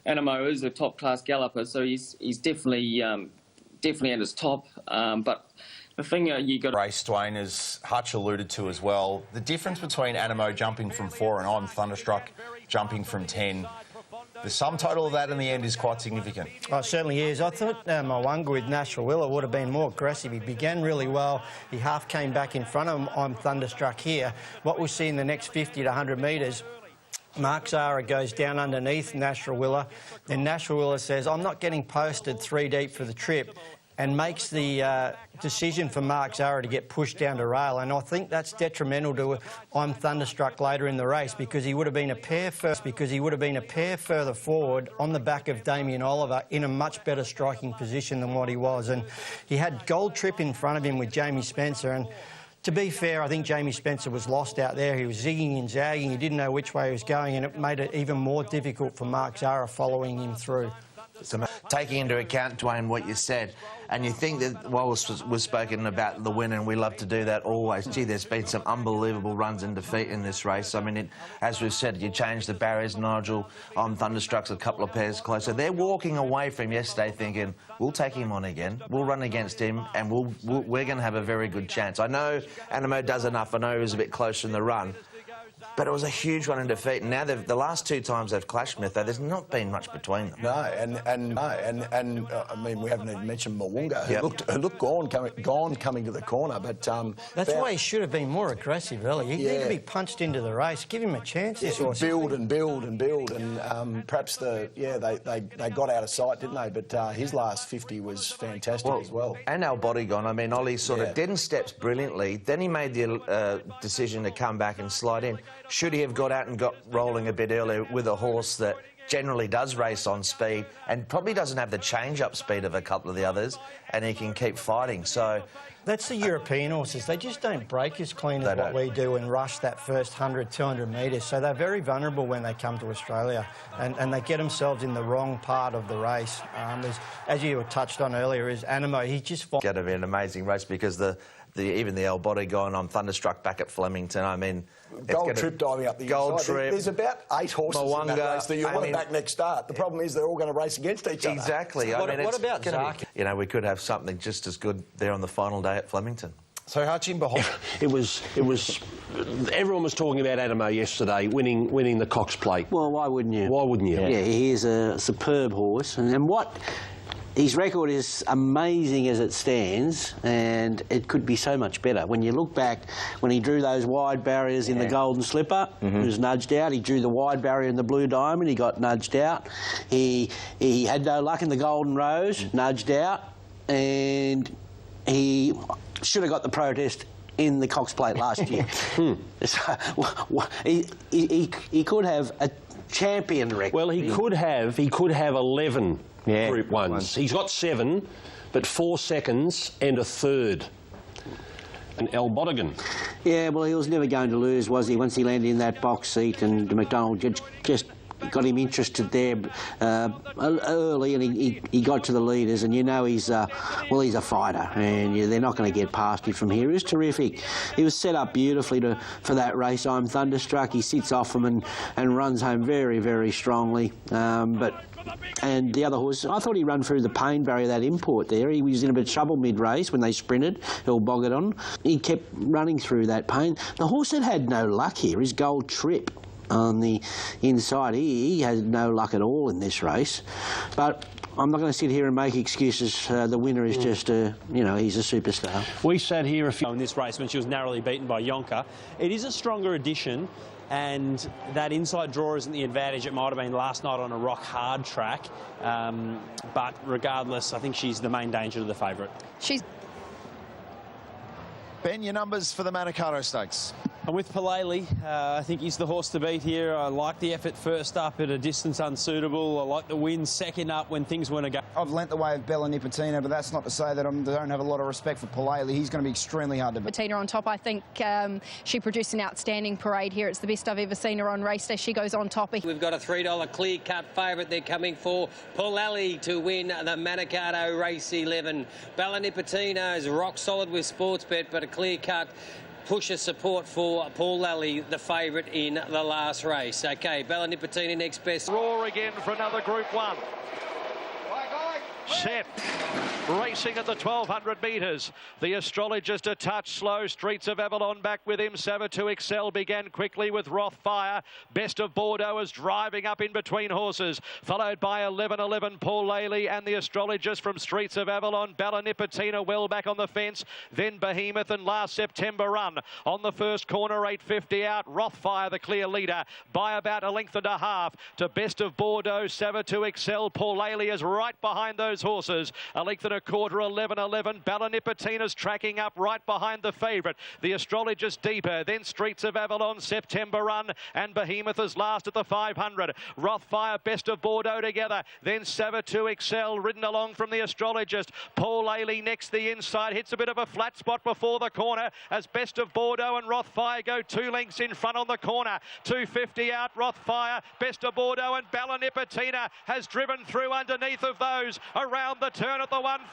Animo is a top-class galloper, so he's definitely at his top. But the thing you got... Race, Dwayne, as Hutch alluded to as well, the difference between Animo jumping from 4 and I'm thunderstruck jumping from 10, the sum total of that in the end is quite significant. Oh, it certainly is. I thought Mwanga with Natural Willa would have been more aggressive. He began really well. He half came back in front of him. I'm thunderstruck here. What we'll see in the next 50 to 100 metres, Mark Zara goes down underneath Natural Willa. Then Natural Willa says, I'm not getting posted 3 deep for the trip, and makes the decision for Mark Zara to get pushed down to rail. And I think that's detrimental to I'm thunderstruck later in the race, because he would have been a pair further forward on the back of Damien Oliver in a much better striking position than what he was. And he had Gold Trip in front of him with Jamie Spencer, and to be fair, I think Jamie Spencer was lost out there. He was zigging and zagging. He didn't know which way he was going, and it made it even more difficult for Mark Zara following him through. So, taking into account, Dwayne, what you said, and you think that while was spoken about the win, and we love to do that always, gee, there's been some unbelievable runs and defeat in this race. I mean, as we've said, you changed the barriers, Nigel. Thunderstruck's a couple of pairs closer. They're walking away from yesterday thinking, we'll take him on again, we'll run against him, and we're going to have a very good chance. I know Animo does enough. I know he was a bit closer in the run. But it was a huge run in defeat, and now the last 2 times they've clashed, Mytho, there's not been much between them. No, and I mean, we haven't even mentioned Mwanga, who looked gone coming to the corner, but that's why he should have been more aggressive, really. He needed to be punched into the race. Give him a chance. This horse. Build, and perhaps they got out of sight, didn't they? But his last 50 was fantastic as well. And El Bodegon, I mean, Ollie sort of didn't steps brilliantly. Then he made the decision to come back and slide in. Should he have got out and got rolling a bit earlier with a horse that generally does race on speed and probably doesn't have the change-up speed of a couple of the others, and he can keep fighting? So that's the European horses. They just don't break as clean as what we do and rush that first 100, 200 metres. So they're very vulnerable when they come to Australia, and they get themselves in the wrong part of the race. As you touched on earlier, is Animo. He just... It's going to be an amazing race because the even the El Botte guy, and I'm thunderstruck back at Flemington. I mean, Gold Trip diving up the Gold inside. Trip. There's about 8 horses in that race that you want to back next start. The problem is they're all going to race against each other. Exactly. So what about Zaki? You know, we could have something just as good there on the final day at Flemington. So Hutching behind. It was. Everyone was talking about Adamo yesterday winning the Cox Plate. Well, why wouldn't you? Why wouldn't you? Yeah, he is a superb horse, and what. His record is amazing as it stands, and it could be so much better. When you look back, when he drew those wide barriers in the Golden Slipper, he was nudged out. He drew the wide barrier in the Blue Diamond, he got nudged out. He had no luck in the Golden Rose, nudged out, and he should have got the protest in the Cox Plate last year. So, he could have a champion record. Well, he could have 11 Group 1s. He's got 7, but 4 seconds and a third. And El Botte. Yeah, well, he was never going to lose, was he? Once he landed in that box seat, and McDonald just got him interested there early, and he got to the leaders, and you know he's a fighter, and they're not going to get past him from here. He was terrific. He was set up beautifully for that race. I'm thunderstruck. He sits off them and runs home very, very strongly. And the other horse, I thought he ran through the pain barrier, that import there. He was in a bit of trouble mid-race when they sprinted, El Botte. He kept running through that pain. The horse that had no luck here is Gold Trip on the inside. He had no luck at all in this race. But I'm not going to sit here and make excuses. The winner is just, he's a superstar. We sat here in this race when she was narrowly beaten by Yonka. It is a stronger edition, and that inside draw isn't the advantage it might have been last night on a rock-hard track. But regardless, I think she's the main danger to the favourite. Ben, your numbers for the Manikato Stakes? I'm with Palele. I think he's the horse to beat here. I like the effort first up at a distance unsuitable. I like the win second up when things weren't a go. I've lent the way of Bella Nipotina, but that's not to say that I don't have a lot of respect for Palele. He's going to be extremely hard to beat. Nipotina on top. I think she produced an outstanding parade here. It's the best I've ever seen her on race day. She goes on top. We've got a $3 clear-cut favourite. They're coming for Palele to win the Manikato Race 11. Bella Nipotina is rock solid with Sportsbet, but a clear-cut push of support for Paul Lally, the favourite in the last race. OK, Bella Nipotina next best. Roar again for another Group 1. Set. Racing at the 1,200 metres. The astrologist a touch slow. Streets of Avalon back with him. Savatu Excel began quickly with Rothfire. Best of Bordeaux is driving up in between horses. Followed by 11-11 Paul Lally and the astrologist from Streets of Avalon. Bella Nipotina well back on the fence. Then Behemoth and Last September Run. On the first corner, 8.50 out. Rothfire the clear leader by about a length and a half to Best of Bordeaux. Savatu Excel. Paul Lally is right behind those horses. A length and a quarter, 11-11. Bella Nipotina's tracking up right behind the favourite. The astrologist deeper. Then Streets of Avalon, September Run, and Behemoth is last at the 500. Rothfire, Best of Bordeaux together. Then Savatu Excel ridden along from the astrologist. Paul Lally next the inside. Hits a bit of a flat spot before the corner as Best of Bordeaux and Rothfire go 2 lengths in front on the corner. 2.50 out, Rothfire, Best of Bordeaux, and Bella Nipotina has driven through underneath of those. Around the turn at the 150.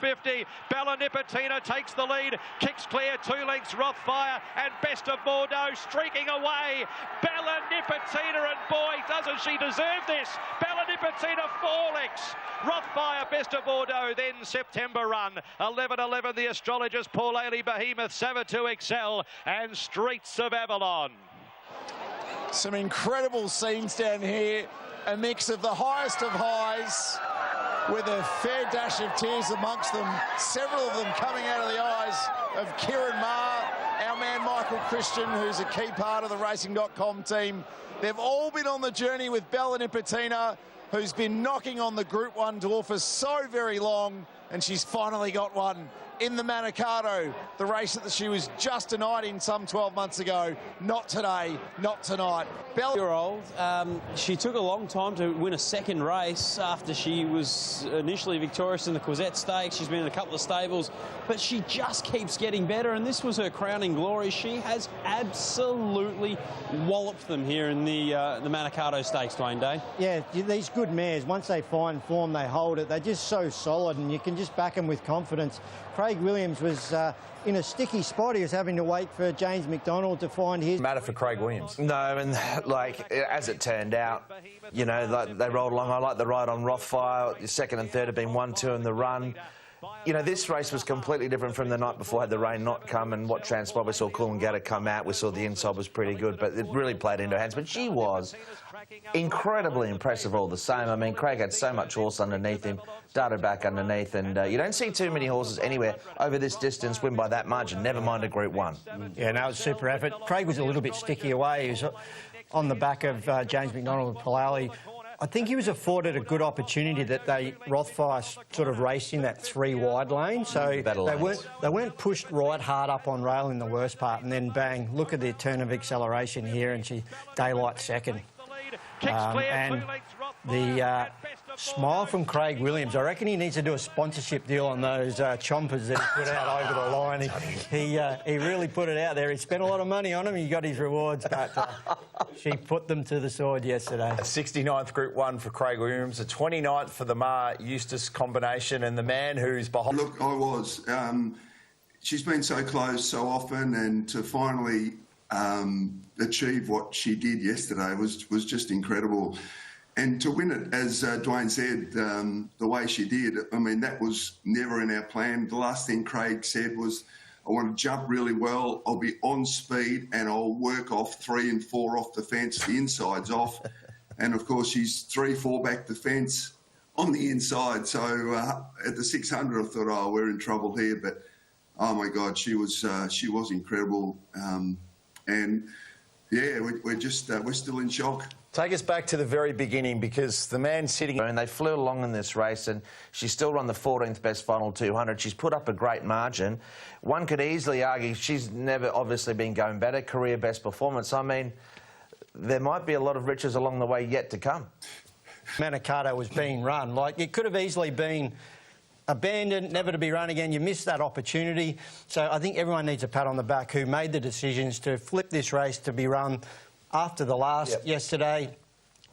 Bella Nipotina takes the lead, kicks clear 2 lengths, Rothfire and Best of Bordeaux streaking away. Bella Nipotina, and boy, doesn't she deserve this. Bella Nipotina 4 lengths. Rothfire, Best of Bordeaux, then September Run. 11-11 the astrologist, Paul Ailey, Behemoth, Savatu Excel and Streets of Avalon. Some incredible scenes down here. A mix of the highest of highs with a fair dash of tears amongst them. Several of them coming out of the eyes of Kieran Maher, our man Michael Christian, who's a key part of the Racing.com team. They've all been on the journey with Bella Nipotina, who's been knocking on the Group 1 door for so very long, and she's finally got one in the Manikato, the race that she was just denied in some 12 months ago. Not today, not tonight. Year-old, she took a long time to win a second race after she was initially victorious in the Quezette Stakes. She's been in a couple of stables, but she just keeps getting better, and this was her crowning glory. She has absolutely walloped them here in the Manikato Stakes, Dwayne Day. Yeah, these good mares, once they find form, they hold it. They're just so solid, and you can just back him with confidence. Craig Williams was in a sticky spot. He was having to wait for James McDonald to find his... Matter for Craig Williams. No, and like, as it turned out, you know, like, they rolled along. I like the ride on Rothfire. The second and third have been 1-2 in the run. You know, this race was completely different from the night before, had the rain not come and what transpired. We saw Coolangatta come out. We saw the inside was pretty good, but it really played into her hands. But she was incredibly impressive all the same. I mean, Craig had so much horse underneath him, darted back underneath, and you don't see too many horses anywhere over this distance win by that margin, never mind a Group 1. Yeah, no, it was a super effort. Craig was a little bit sticky away. He was on the back of James McDonald and Palali. I think he was afforded a good opportunity that Rothfire sort of raced in that 3 wide lane, so they weren't pushed right hard up on rail in the worst part, and then bang, look at the turn of acceleration here, and she daylight second. And the smile from Craig Williams, I reckon he needs to do a sponsorship deal on those chompers that he put out over the line. He really put it out there. He spent a lot of money on them. He got his rewards, but she put them to the sword yesterday. A 69th Group 1 for Craig Williams, a 29th for the Ma Eustace combination, and the man who's behind... Look, I was. She's been so close so often, and to finally achieve what she did yesterday was just incredible. And to win it, as Dwayne said, the way she did, I mean, that was never in our plan. The last thing Craig said was, I want to jump really well, I'll be on speed, and I'll work off 3 and 4 off the fence, the inside's off. And, of course, she's 3-4 back the fence on the inside. So at the 600, I thought, oh, we're in trouble here. But, oh, my God, she was incredible. And, yeah, we're still in shock. Take us back to the very beginning, because the man sitting... And they flew along in this race, and she still run the 14th best final 200. She's put up a great margin. One could easily argue she's never obviously been going better, career best performance. I mean, there might be a lot of riches along the way yet to come. Manicato was being run. Like, it could have easily been abandoned, never to be run again. You missed that opportunity. So I think everyone needs a pat on the back who made the decisions to flip this race to be run after the last yesterday.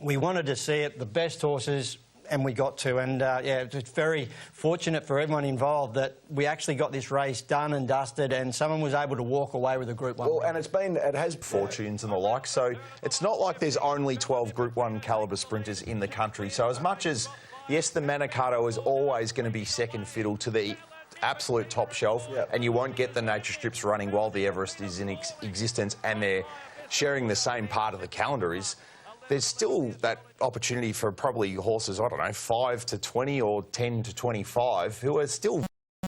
We wanted to see it, the best horses, and we got to. And, yeah, it's very fortunate for everyone involved that we actually got this race done and dusted, and someone was able to walk away with a Group 1. Well, and it has fortunes and the like, so it's not like there's only 12 Group 1 calibre sprinters in the country. So as much as, yes, the Manicato is always going to be second fiddle to the absolute top shelf, and you won't get the nature strips running while the Everest is in existence and they're sharing the same part of the calendar, there's still that opportunity for probably horses, I don't know, 5 to 20 or 10 to 25 who are still